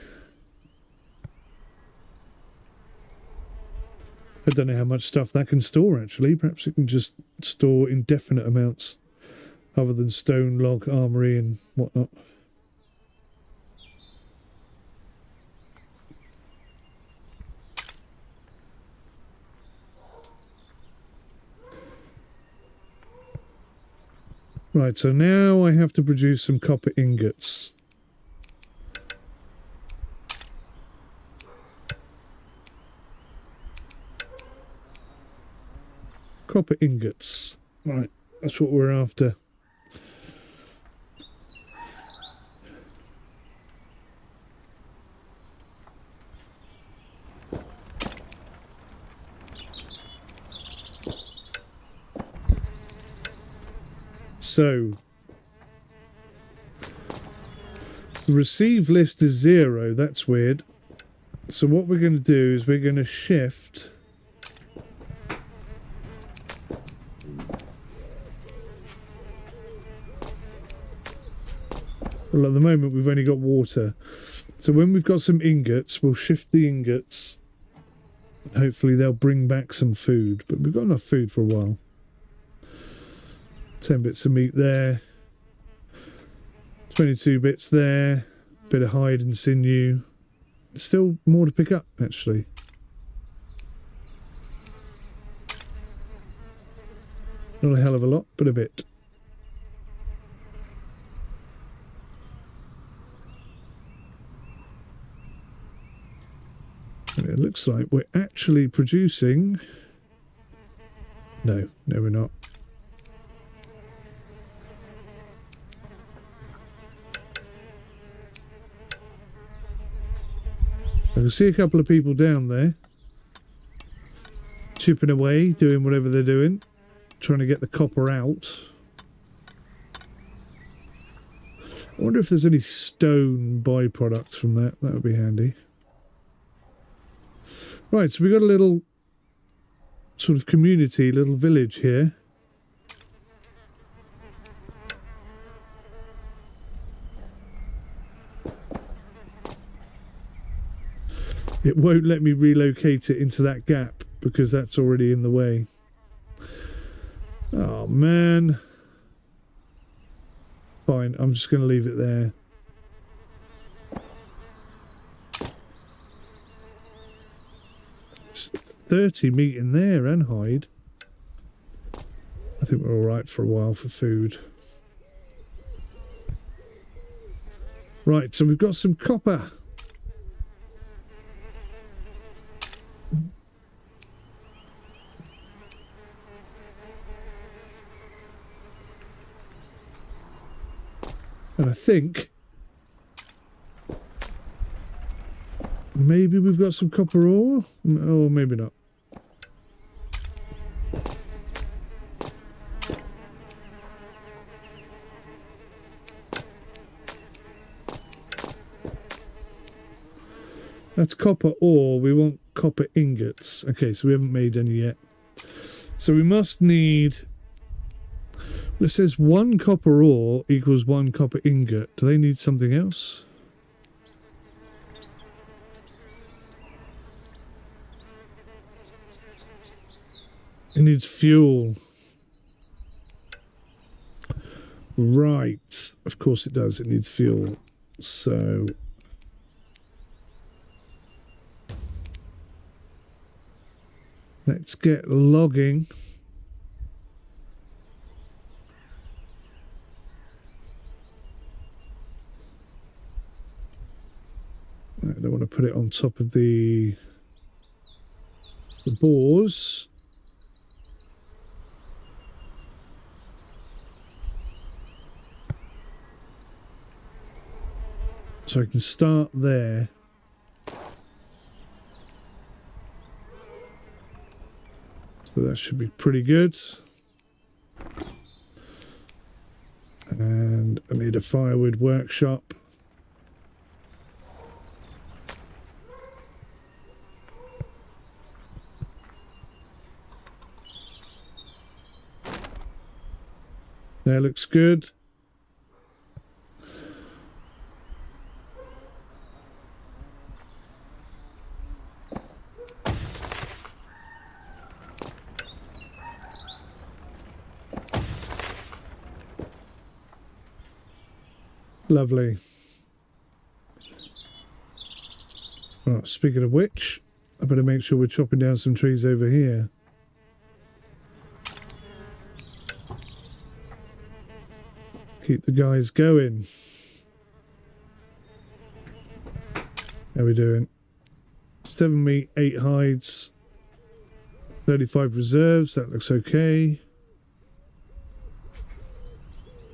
S1: I don't know how much stuff that can store actually. Perhaps it can just store indefinite amounts other than stone, log, armory and whatnot. Right, so now I have to produce some copper ingots. Copper ingots. Right, that's what we're after. So, the receive list is 0. That's weird. So what we're going to do is we're going to shift well, at the moment we've only got water. So when we've got some ingots, we'll shift the ingots. Hopefully they'll bring back some food. But we've got enough food for a while. 10 bits of meat there. 22 bits there. Bit of hide and sinew. Still more to pick up, actually. Not a hell of a lot, but a bit. And it looks like we're actually producing... No, we're not. I can see a couple of people down there chipping away, doing whatever they're doing, trying to get the copper out. I wonder if there's any stone byproducts from that. That would be handy. Right, so we've got a little sort of community, little village here. It won't let me relocate it into that gap because that's already in the way. Oh, man. Fine, I'm just going to leave it there. It's 30 meat in there and hide. I think we're all right for a while for food. Right, so we've got some copper. And I think maybe we've got some copper ore. Oh, maybe not. That's copper ore. We want copper ingots. Okay, so we haven't made any yet. So we must need... It says 1 copper ore equals 1 copper ingot. Do they need something else? It needs fuel. Right. Of course it does. It needs fuel. So... let's get logging. I don't want to put it on top of the bores. So I can start there. So that should be pretty good. And I need a firewood workshop. That looks good. Lovely. Oh, speaking of which, I better make sure we're chopping down some trees over here. Keep the guys going. How are we doing? 7 meat, 8 hides. 35 reserves, that looks okay.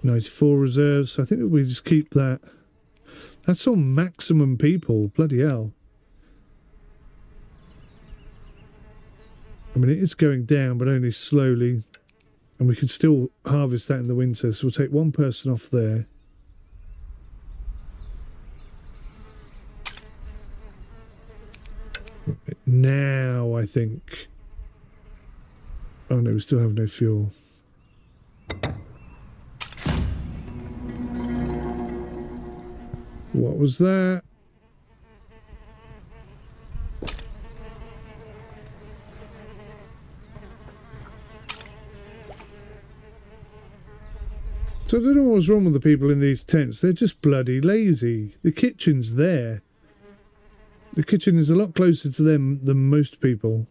S1: 94 reserves, I think we just keep that. That's all maximum people, bloody hell. I mean, it is going down, but only slowly. And we can still harvest that in the winter, so we'll take one person off there. Now, I think... Oh no, we still have no fuel. What was that? So I don't know what's wrong with the people in these tents. They're just bloody lazy. The kitchen's there. The kitchen is a lot closer to them than most people.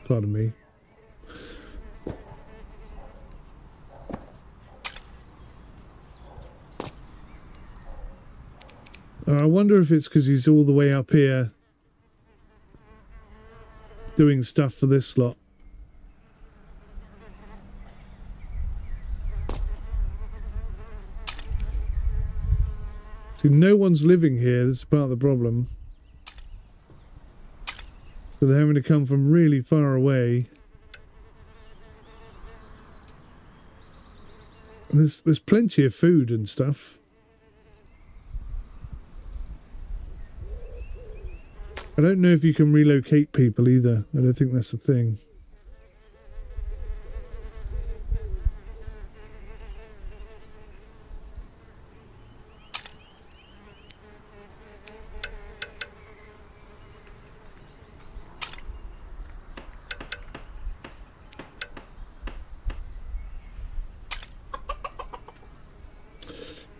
S1: Pardon me. I wonder if it's because he's all the way up here doing stuff for this lot. See, no one's living here. This is part of the problem. So they're having to come from really far away. And there's plenty of food and stuff. I don't know if you can relocate people either. I don't think that's the thing.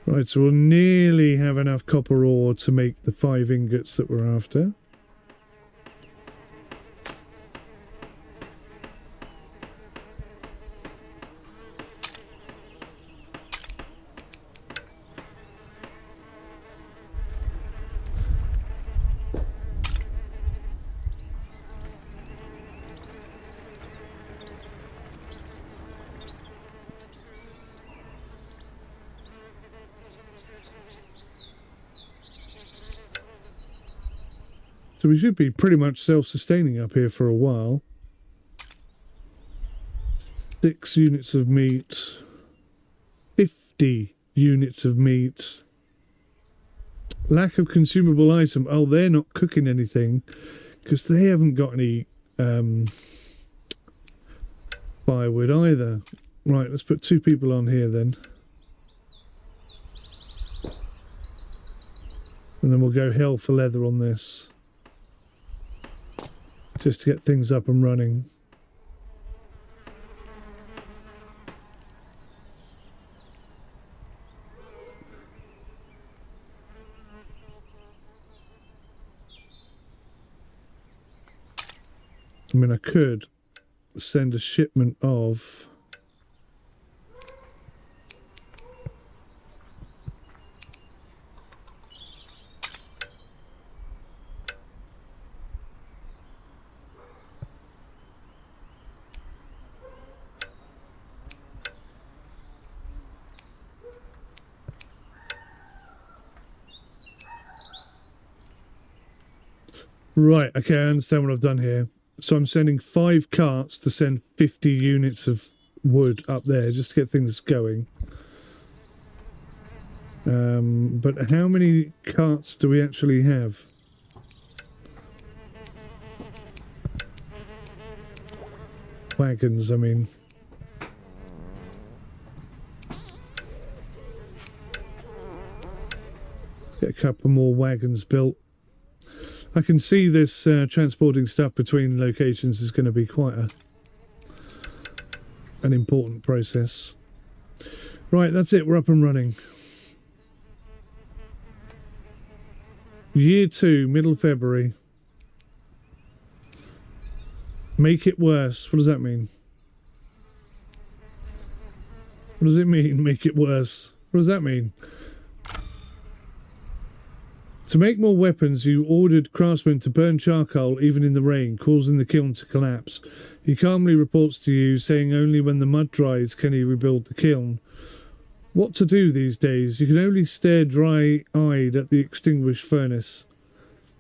S1: Right, so we'll nearly have enough copper ore to make the 5 ingots that we're after. So we should be pretty much self-sustaining up here for a while. 6 units of meat. 50 units of meat. Lack of consumable item. Oh, they're not cooking anything because they haven't got any firewood either. Right, let's put 2 people on here then. And then we'll go hell for leather on this. Just to get things up and running. I mean, I could send a shipment of... Right, okay, I understand what I've done here. So I'm sending 5 carts to send 50 units of wood up there just to get things going. But how many carts do we actually have? Wagons, I mean. Get a couple more wagons built. I can see this transporting stuff between locations is going to be quite an important process. Right, that's it. We're up and running. Year 2, middle of February. Make it worse. What does that mean? What does it mean, make it worse? What does that mean? To make more weapons, you ordered craftsmen to burn charcoal even in the rain, causing the kiln to collapse. He calmly reports to you, saying only when the mud dries can he rebuild the kiln. What to do these days? You can only stare dry-eyed at the extinguished furnace.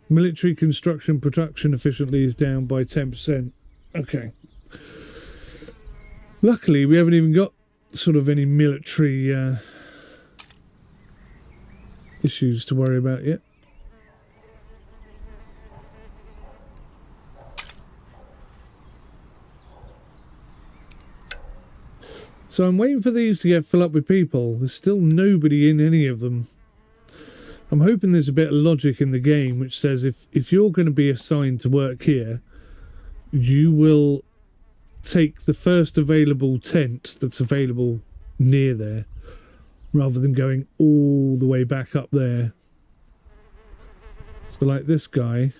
S1: Military construction production efficiently is down by 10%. Okay. Luckily, we haven't even got sort of any military issues to worry about yet. So I'm waiting for these to get filled up with people. There's still nobody in any of them. I'm hoping there's a bit of logic in the game which says if you're going to be assigned to work here, you will take the first available tent that's available near there, rather than going all the way back up there. So like this guy.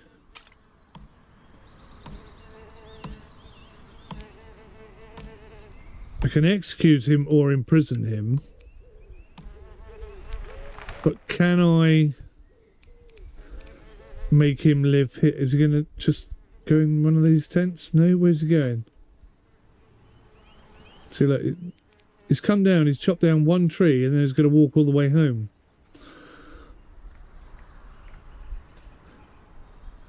S1: I can execute him or imprison him. But can I make him live here? Is he going to just go in one of these tents? No, where's he going? See, look, he's come down, he's chopped down one tree, and then he's going to walk all the way home.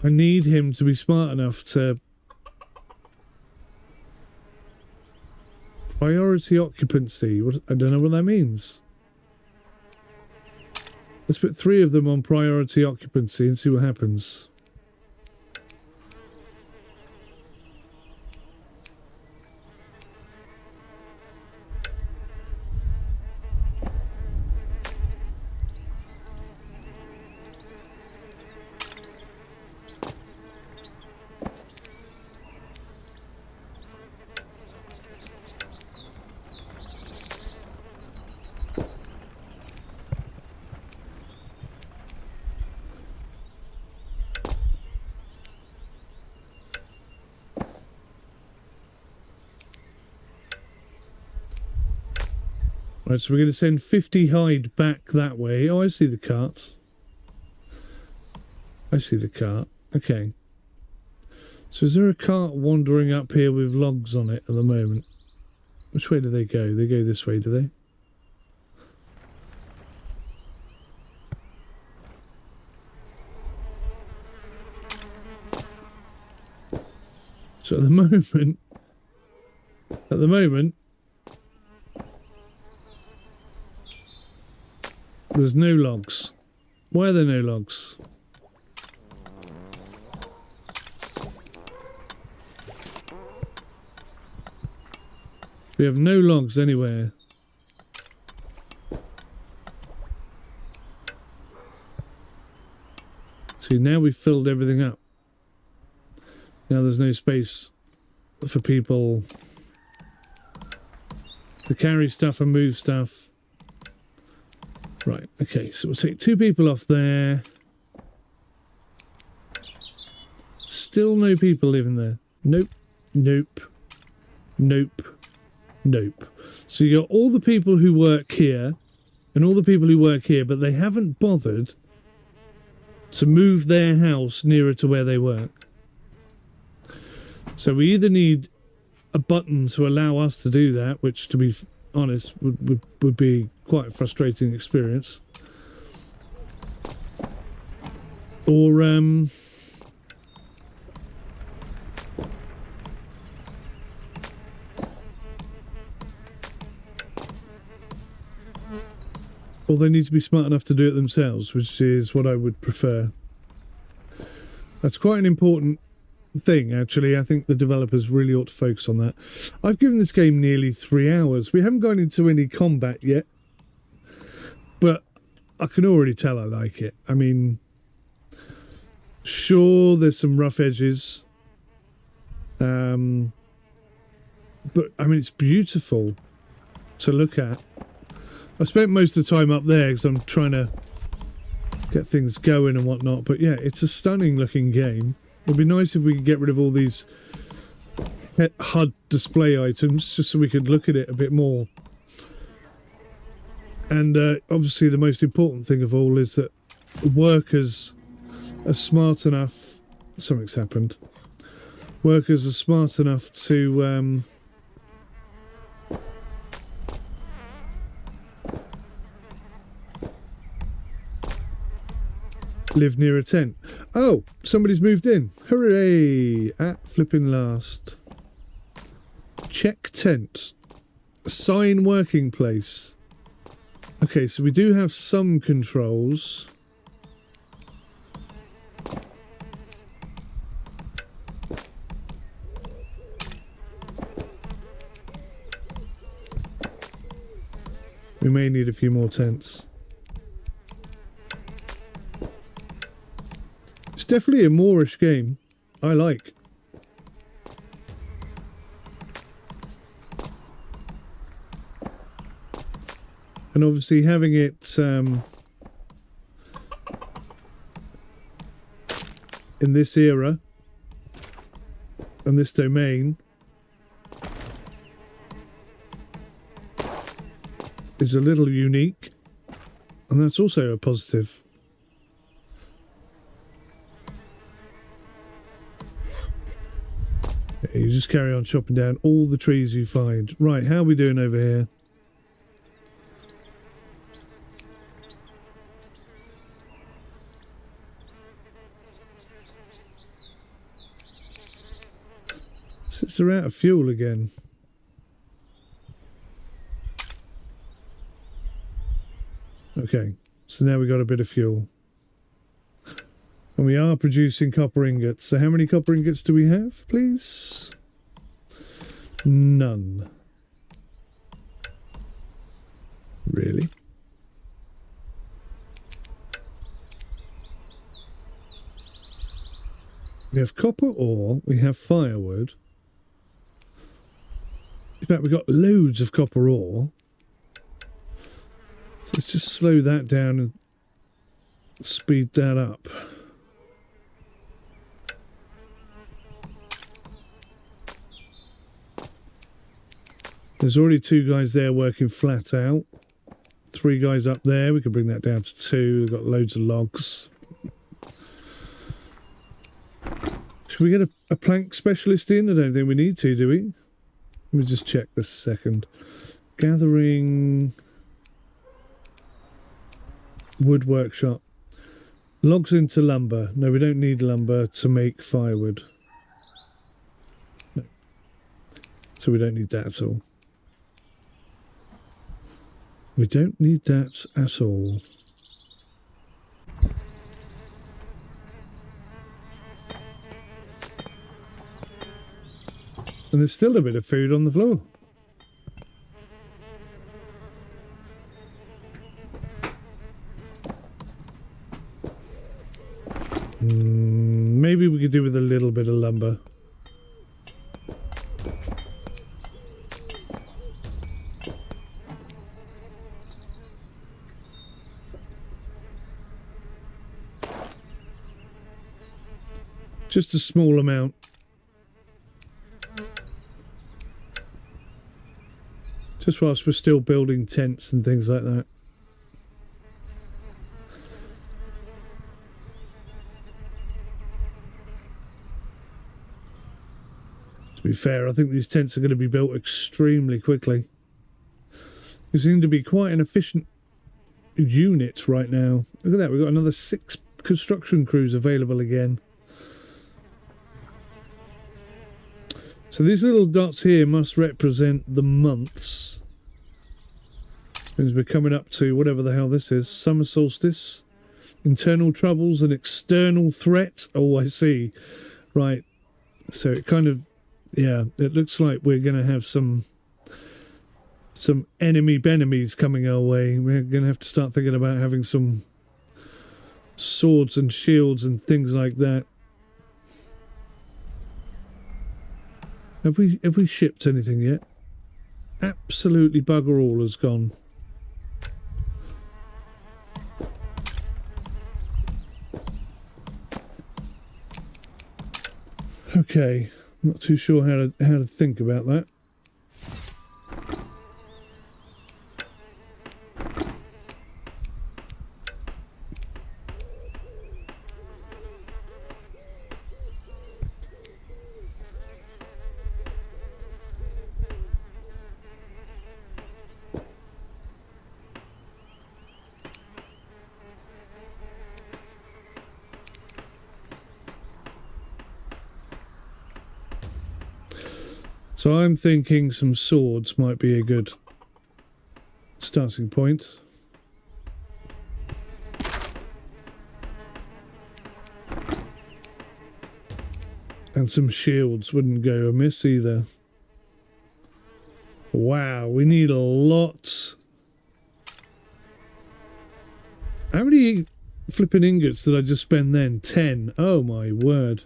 S1: I need him to be smart enough to... Priority occupancy. I don't know what that means. Let's put 3 of them on priority occupancy and see what happens. Right, so we're going to send 50 hide back that way. Oh, I see the cart. I see the cart. Okay. So is there a cart wandering up here with logs on it at the moment? Which way do they go? They go this way, do they? So at the moment, there's no logs. Why are there no logs? We have no logs anywhere. See, now we've filled everything up. Now there's no space for people to carry stuff and move stuff. Right, okay, so we'll take 2 people off there. Still no people living there. Nope, nope, nope, nope. So you got all the people who work here and all the people who work here, but they haven't bothered to move their house nearer to where they work. So we either need a button to allow us to do that, which, to be honest, would be quite a frustrating experience. Or they need to be smart enough to do it themselves, which is what I would prefer. That's quite an important thing, actually. I think the developers really ought to focus on that. I've given this game nearly 3 hours. We haven't gone into any combat yet, but I can already tell I like it. I mean, sure, there's some rough edges, but I mean, it's beautiful to look at. I spent most of the time up there because I'm trying to get things going and whatnot, but yeah, it's a stunning looking game. It would be nice if we could get rid of all these HUD display items just so we could look at it a bit more. And obviously the most important thing of all is that workers are smart enough. Something's happened. Workers are smart enough to live near a tent. Oh, somebody's moved in. Hooray! At flipping last. Check tent. Assign working place. Okay, so we do have some controls. We may need a few more tents. It's definitely a Moorish game. I like. And obviously having it in this era and this domain is a little unique, and that's also a positive. Yeah, you just carry on chopping down all the trees you find. Right, how are we doing over here? Since they're out of fuel again. Okay, so now we got a bit of fuel. And we are producing copper ingots. So how many copper ingots do we have, please? None. Really? We have copper ore, we have firewood. In fact, we've got loads of copper ore. So let's just slow that down and speed that up. There's already 2 guys there working flat out. 3 guys up there. We can bring that down to 2. We've got loads of logs. Should we get a plank specialist in? I don't think we need to, do we? Let me just check this second. Gathering... wood workshop. Logs into lumber. No, we don't need lumber to make firewood. No. So we don't need that at all. We don't need that at all. And there's still a bit of food on the floor. Maybe we could do with a little bit of lumber. Just a small amount. Just whilst we're still building tents and things like that. To be fair, I think these tents are going to be built extremely quickly. They seem to be quite an efficient unit right now. Look at that, we've got another 6 construction crews available again. So these little dots here must represent the months. Means we're coming up to whatever the hell this is. Summer solstice, internal troubles, and external threat. Oh, I see. Right. So it kind of, yeah, it looks like we're going to have some enemy benemies coming our way. We're going to have to start thinking about having some swords and shields and things like that. Have we shipped anything yet? Absolutely bugger all has gone. Okay, not too sure how to think about that. So I'm thinking some swords might be a good starting point. And some shields wouldn't go amiss either. Wow, we need a lot. How many flipping ingots did I just spend then? 10. Oh my word.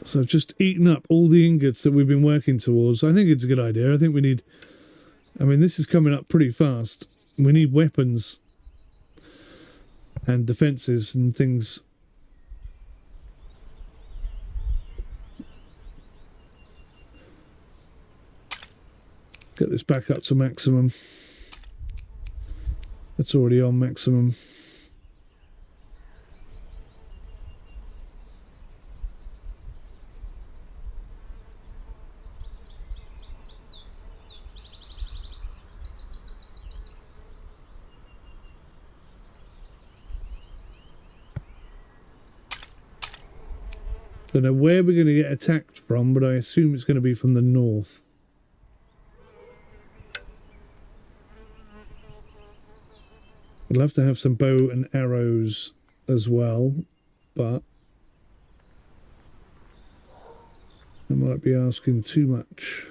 S1: So I've just eaten up all the ingots that we've been working towards. I think it's a good idea. I think we need... I mean, this is coming up pretty fast. We need weapons and defences and things. Get this back up to maximum. It's already on maximum. Don't know where we're going to get attacked from, but I assume it's going to be from the north. I'd love to have some bow and arrows as well, but I might be asking too much.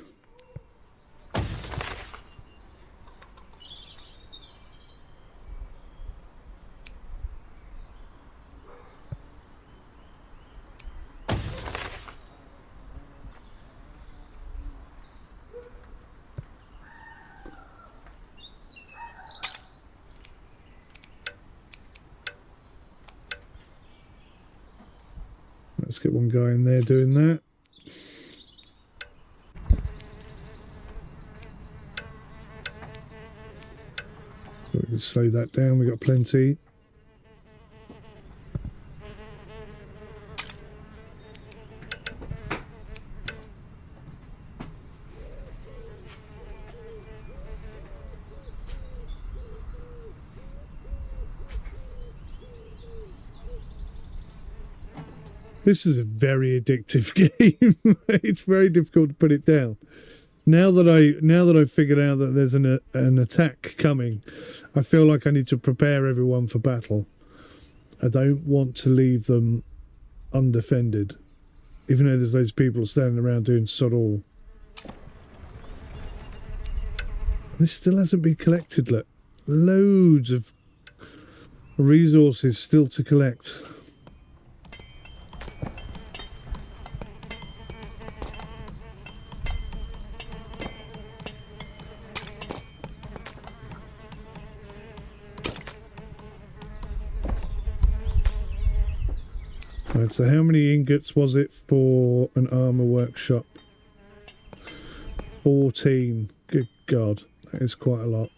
S1: Let's get one guy in there doing that. We can slow that down, we've got plenty. This is a very addictive game. It's very difficult to put it down. Now that I've figured out that there's an attack coming, I feel like I need to prepare everyone for battle. I don't want to leave them undefended, even though there's loads of people standing around doing sod all. This still hasn't been collected. Look, loads of resources still to collect. Right, so how many ingots was it for an armour workshop? 14. Good God, that is quite a lot.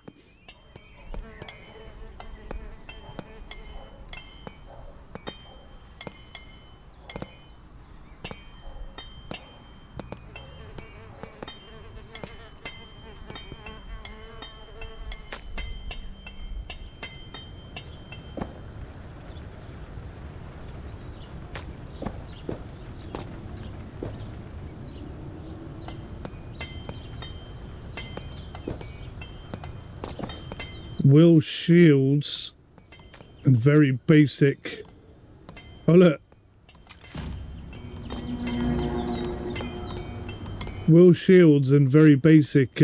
S1: Will shields and very basic. Oh look, will shields and very basic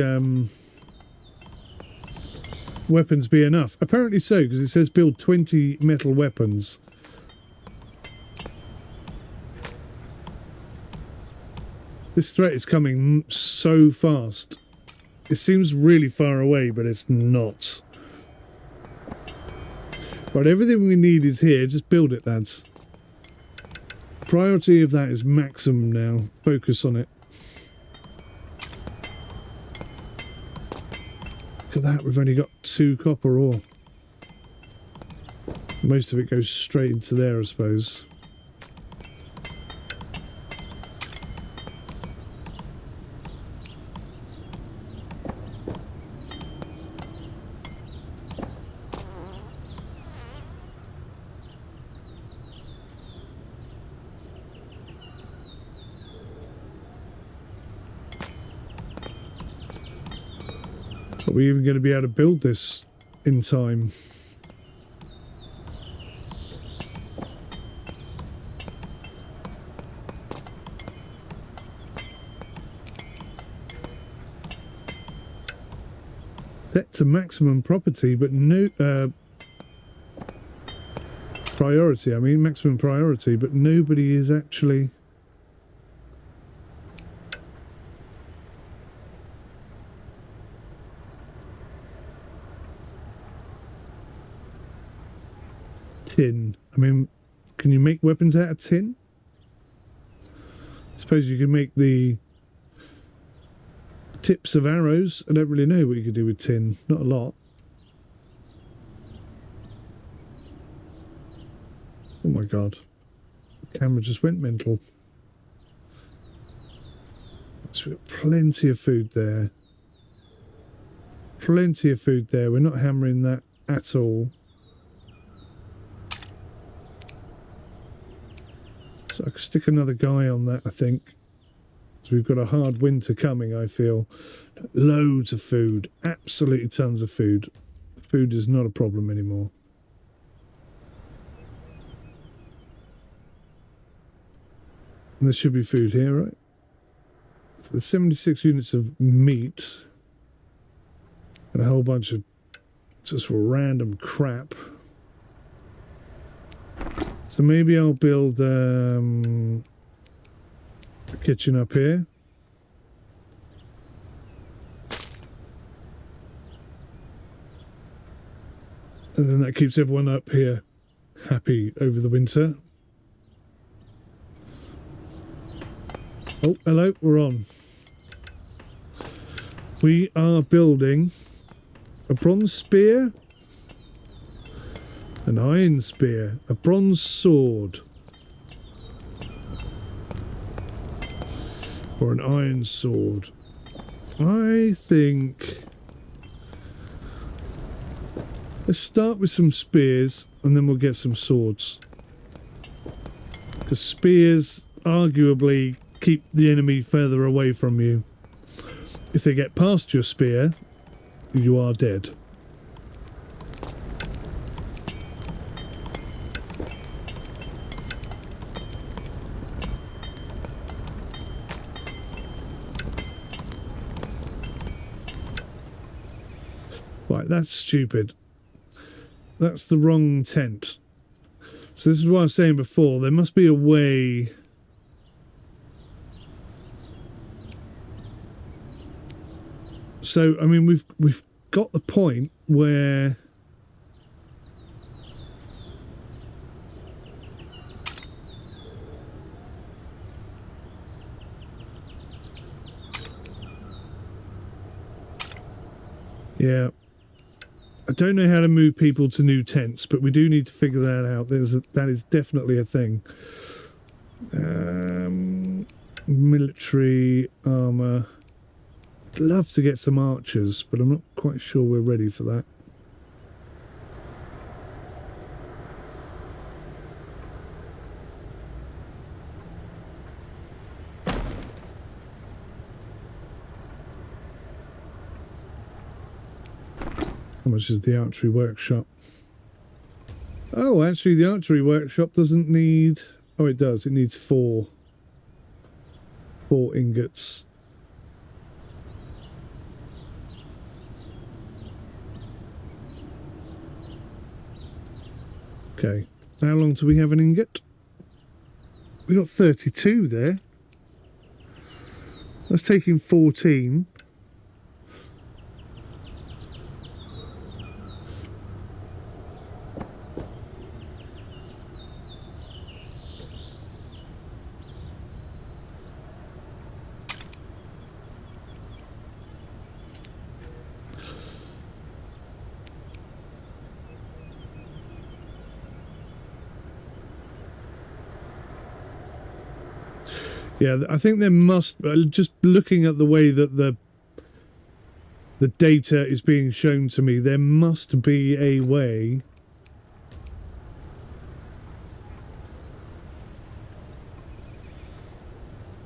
S1: weapons be enough? Apparently so, because it says build 20 metal weapons. This threat is coming so fast. It seems really far away, but it's not. Right, everything we need is here. Just build it, lads. Priority of that is maximum now. Focus on it. Look at that. We've only got 2 copper ore. Most of it goes straight into there, I suppose. Are we even going to be able to build this in time? Set to maximum property, but no priority. I mean, maximum priority, but nobody is actually. Tin. I mean, can you make weapons out of tin? I suppose you can make the tips of arrows. I don't really know what you could do with tin. Not a lot. Oh my god. The camera just went mental. So we've got plenty of food there. Plenty of food there. We're not hammering that at all. So I could stick another guy on that, I think. So we've got a hard winter coming, I feel. Loads of food. Absolutely tons of food. Food is not a problem anymore. And there should be food here, right? So there's 76 units of meat. And a whole bunch of just random crap. So maybe I'll build a kitchen up here. And then that keeps everyone up here happy over the winter. Oh, hello, we're on. We are building a bronze spear, an iron spear, a bronze sword, or an iron sword. I think let's start with some spears and then we'll get some swords. Because spears arguably keep the enemy further away from you. If they get past your spear, you are dead. Right, that's stupid. That's the wrong tent. So this is what I was saying before. There must be a way. So I mean, we've got the point where yeah. I don't know how to move people to new tents, but we do need to figure that out. That is definitely a thing. Military armor. I'd love to get some archers, but I'm not quite sure we're ready for that. How much is the archery workshop? Oh, actually the archery workshop doesn't need... Oh, it does. It needs 4 ingots. Okay. How long do we have an ingot? We got 32 there. That's taking 14. Yeah, I think there must, just looking at the way that the data is being shown to me, there must be a way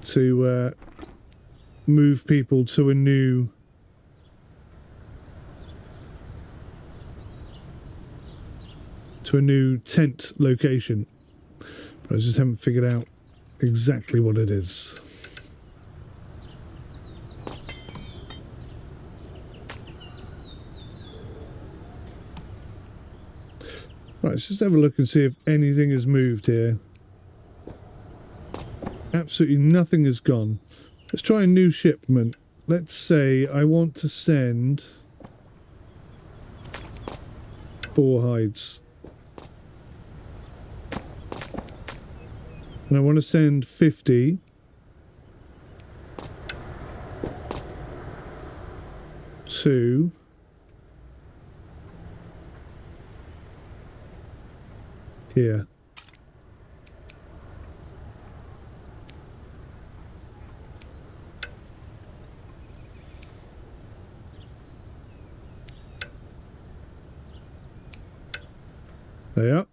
S1: to move people to a new to a new tent location. But I just haven't figured out exactly what it is. Right, let's just have a look and see if anything has moved here. Absolutely nothing has gone. Let's try a new shipment. Let's say I want to send 4 hides. And I want to send 50 to here. There you are.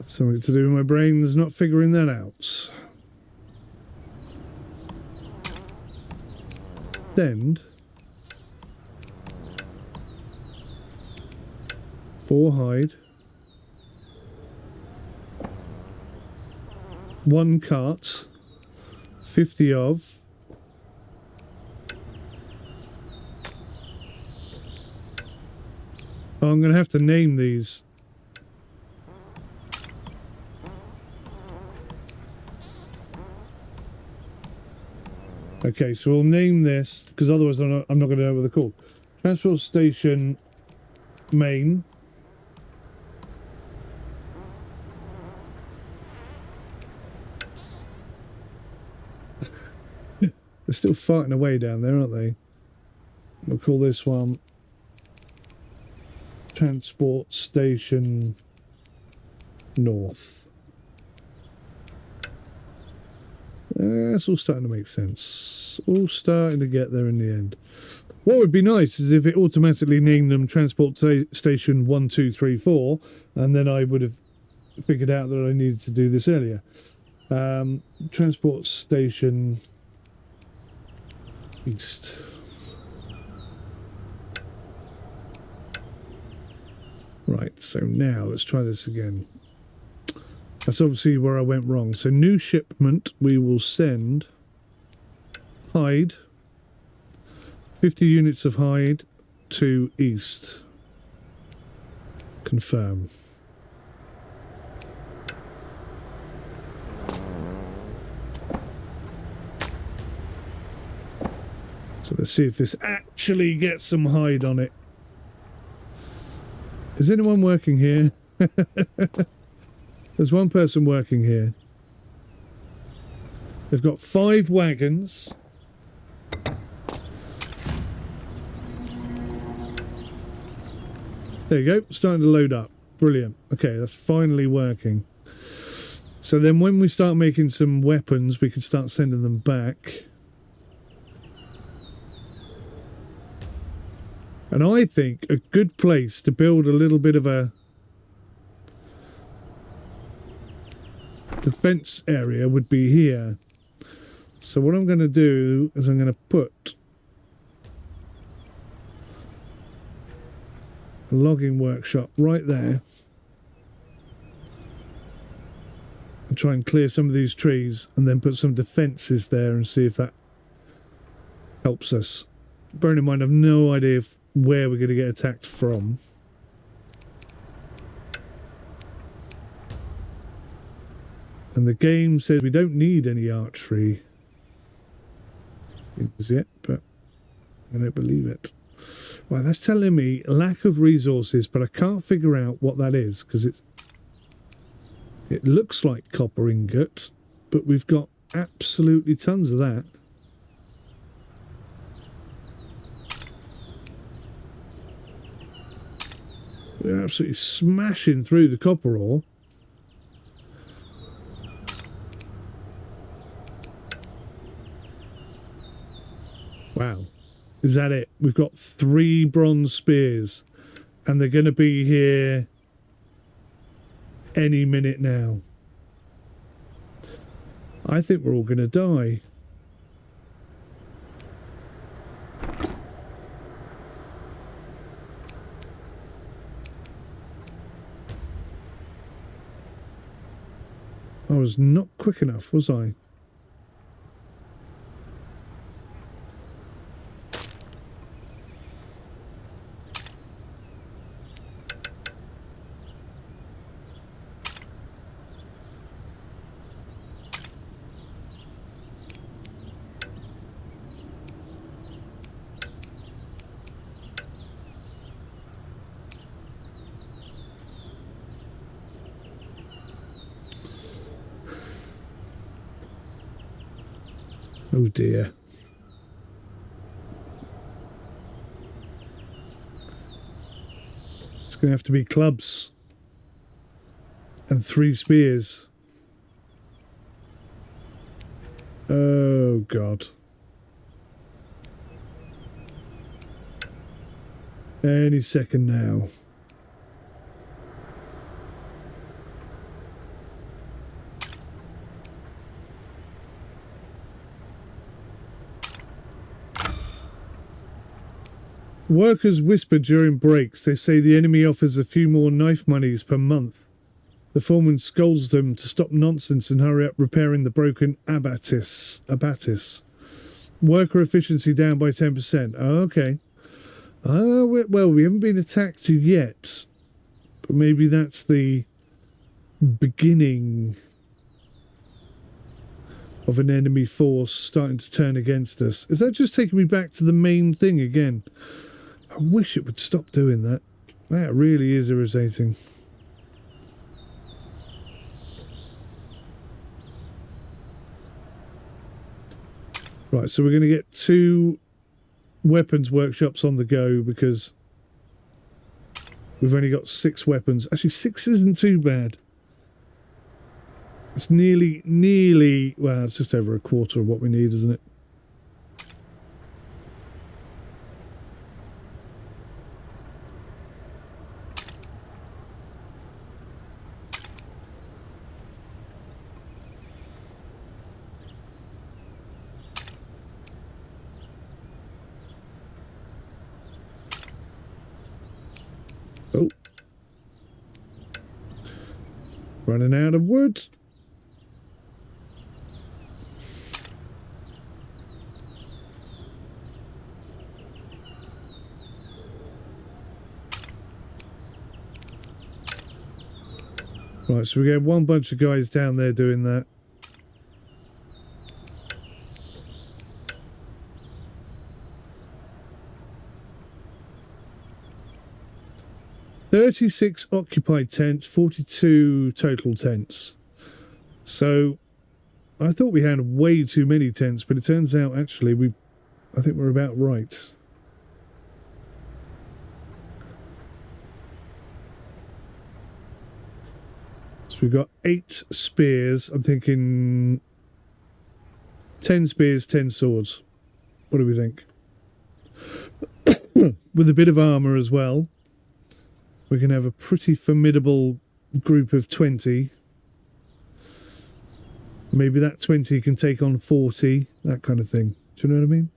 S1: Something to do with my brain's not figuring that out. Send 4 hide, 1 cart, 50 of. Oh, I'm going to have to name these. Okay, so we'll name this, because otherwise I'm not going to know what they're called. Transport Station Main. They're still fighting away down there, aren't they? We'll call this one Transport Station North. It's all starting to make sense. All starting to get there in the end. What would be nice is if it automatically named them Transport Station 1, 2, 3, 4, and then I would have figured out that I needed to do this earlier. Transport Station East. Right, so now let's try this again. That's obviously where I went wrong. So new shipment, we will send hide, 50 units of hide to east. Confirm. So let's see if this actually gets some hide on it. Is anyone working here? There's one person working here. They've got 5 wagons. There you go, starting to load up. Brilliant. Okay, that's finally working. So then when we start making some weapons, we can start sending them back. And I think a good place to build a little bit of a defense area would be here. So what I'm going to do is I'm going to put a logging workshop right there and try and clear some of these trees and then put some defenses there and see if that helps us. Bearing in mind I've no idea where we're going to get attacked from. And the game says we don't need any archery yet, but I don't believe it. Well, that's telling me lack of resources, but I can't figure out what that is because it looks like copper ingot, but we've got absolutely tons of that. We're absolutely smashing through the copper ore. Wow. Is that it? We've got 3 bronze spears and they're going to be here any minute now. I think we're all going to die. I was not quick enough, was I? Oh dear. It's going to have to be clubs and 3 spears. Oh God. Any second now. Workers whisper during breaks. They say the enemy offers a few more knife monies per month. The foreman scolds them to stop nonsense and hurry up repairing the broken abattis. Worker efficiency down by 10%. Oh, okay. Well, we haven't been attacked yet. But maybe that's the beginning of an enemy force starting to turn against us. Is that just taking me back to the main thing again? I wish it would stop doing that. That really is irritating. Right, so we're going to get 2 weapons workshops on the go because we've only got 6 weapons. Actually, 6 isn't too bad. It's nearly, well, it's just over a quarter of what we need, isn't it? Oh. Running out of wood. Right, so we get one bunch of guys down there doing that. "36 occupied tents, 42 total tents." So I thought we had way too many tents, but it turns out actually I think we're about right. So we've got 8 spears. I'm thinking 10 spears, 10 swords. What do we think? With a bit of armour as well. We can have a pretty formidable group of 20. Maybe that 20 can take on 40, that kind of thing. Do you know what I mean?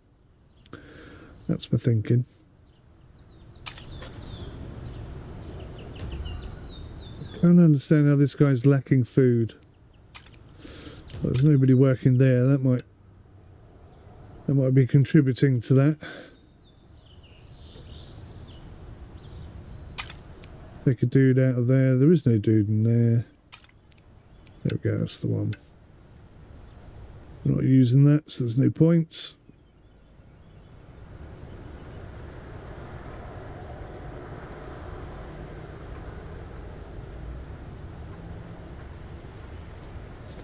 S1: That's my thinking. I can't understand how this guy's lacking food. Well, there's nobody working there. That might be contributing to that. Take a dude out of there. There is no dude in there. There we go, that's the one. Not using that, so there's no point.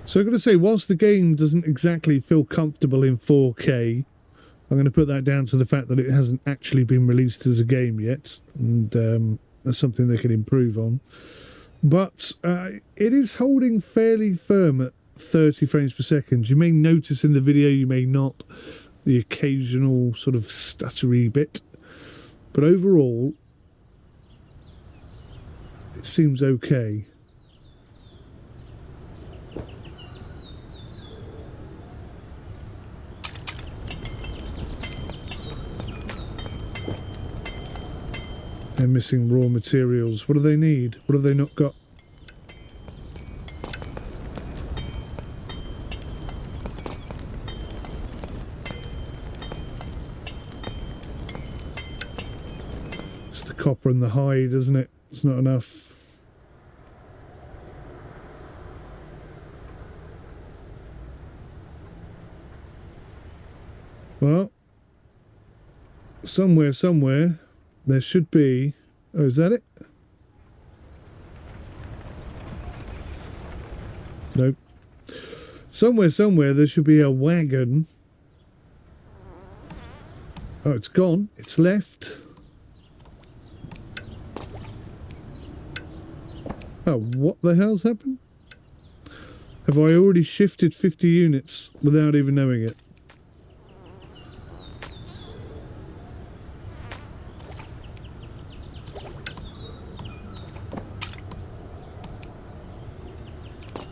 S1: So I've got to say, whilst the game doesn't exactly feel comfortable in 4K, I'm going to put that down to the fact that it hasn't actually been released as a game yet, and that's something they can improve on. But it is holding fairly firm at 30 frames per second. You may notice in the video, you may not, the occasional sort of stuttery bit. But overall, it seems okay. They're missing raw materials. What do they need? What have they not got? copper and the hide, isn't it? It's not enough. Well, somewhere, there should be... Oh, is that it? Nope. Somewhere, there should be a wagon. Oh, it's gone. It's left. Oh, what the hell's happened? Have I already shifted 50 units without even knowing it?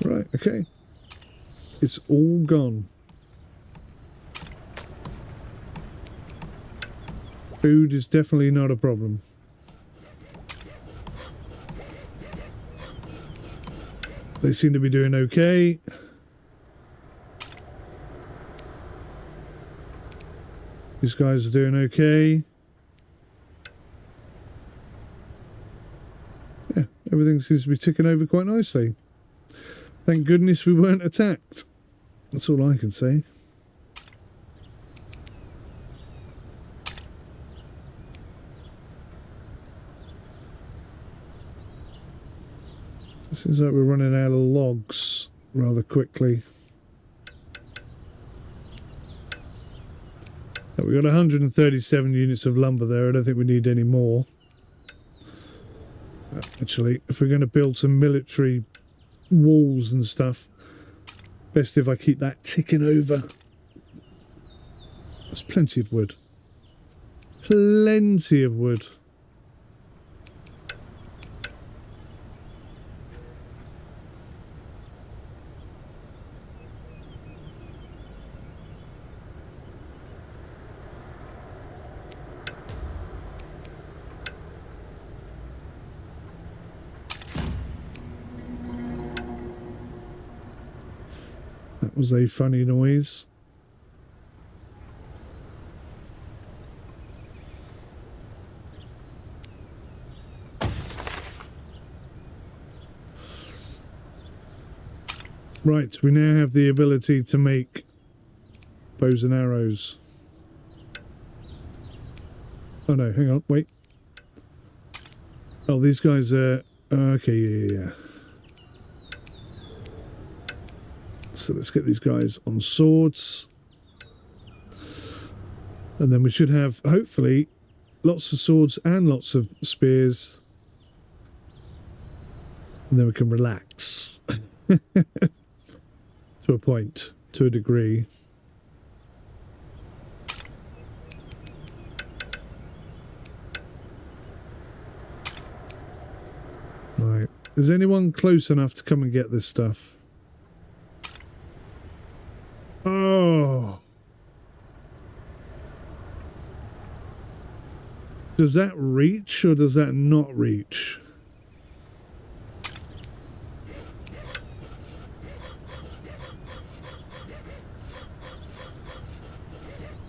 S1: Right, okay. It's all gone. Food is definitely not a problem. They seem to be doing okay. These guys are doing okay. Yeah, everything seems to be ticking over quite nicely. Thank goodness we weren't attacked. That's all I can say. It seems like we're running out of logs rather quickly. We've got 137 units of lumber there. I don't think we need any more. Actually, if we're going to build some military walls and stuff, best if I keep that ticking over. There's plenty of wood. Plenty of wood. That was a funny noise. Right, we now have the ability to make bows and arrows. Oh no, hang on, wait. Oh, these guys are... okay, yeah. So let's get these guys on swords. And then we should have, hopefully, lots of swords and lots of spears. And then we can relax. To a point, to a degree. Right. Is anyone close enough to come and get this stuff? Oh. Does that reach or does that not reach?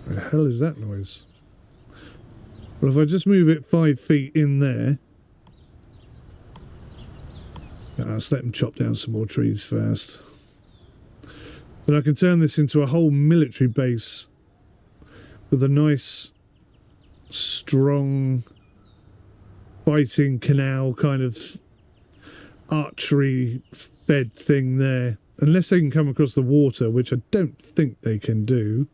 S1: What the hell is that noise? Well, if I just move it 5 feet in there. Let's let them chop down some more trees first. But I can turn this into a whole military base with a nice, strong, fighting canal kind of archery fed thing there. Unless they can come across the water, which I don't think they can do,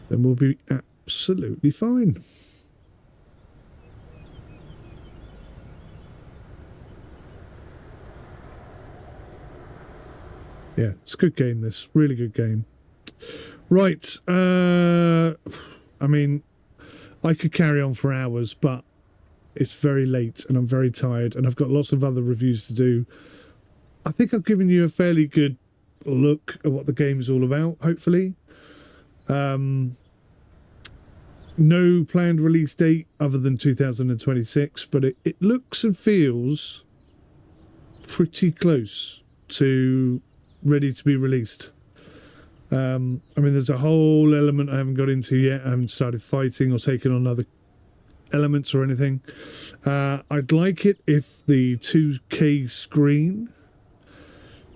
S1: then we'll be absolutely fine. Yeah, it's a good game, this. Really good game. Right. I mean, I could carry on for hours, but it's very late and I'm very tired and I've got lots of other reviews to do. I think I've given you a fairly good look at what the game's all about, hopefully. No planned release date other than 2026, but it looks and feels pretty close to ready to be released. I mean, there's a whole element I haven't got into yet. I haven't started fighting or taking on other elements or anything. I'd like it if the 2K screen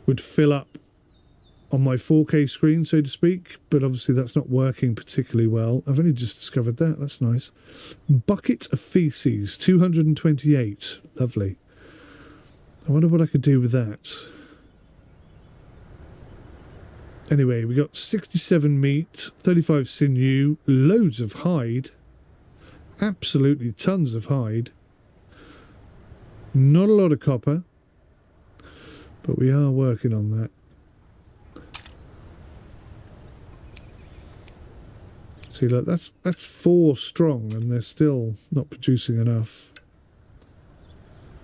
S1: would fill up on my 4K screen, so to speak, but obviously that's not working particularly well. I've only just discovered that. That's nice. Bucket of feces, 228. Lovely. I wonder what I could do with that. Anyway, we got 67 meat, 35 sinew, loads of hide. Absolutely tons of hide. Not a lot of copper, but we are working on that. See, look, that's 4 strong, and they're still not producing enough.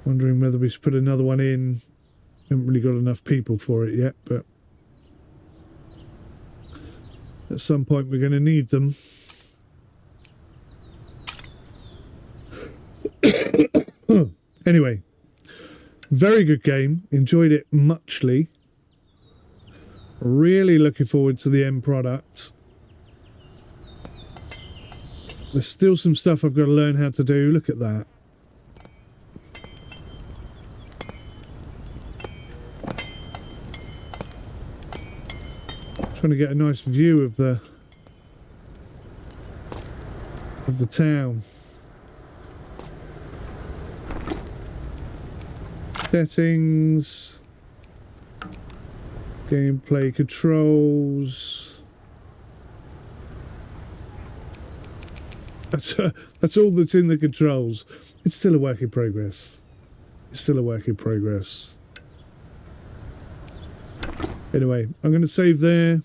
S1: Wondering whether we should put another one in. Haven't really got enough people for it yet, but at some point we're going to need them. Anyway, very good game. Enjoyed it muchly. Really looking forward to the end product. There's still some stuff I've got to learn how to do. Look at that. Trying to get a nice view of the town. Settings, gameplay controls. That's all that's in the controls. It's still a work in progress. It's still a work in progress. Anyway, I'm going to save there.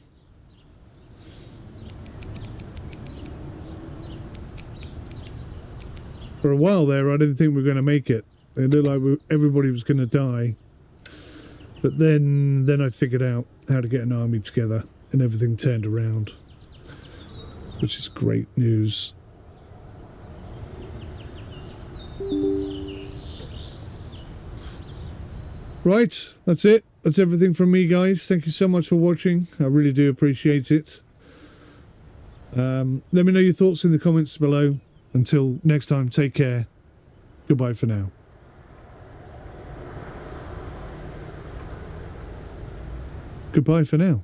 S1: For a while there, I didn't think we were going to make it. It looked like everybody was going to die. But then I figured out how to get an army together, and everything turned around, which is great news. Right, that's it. That's everything from me, guys. Thank you so much for watching. I really do appreciate it. Let me know your thoughts in the comments below. Until next time, take care. Goodbye for now. Goodbye for now.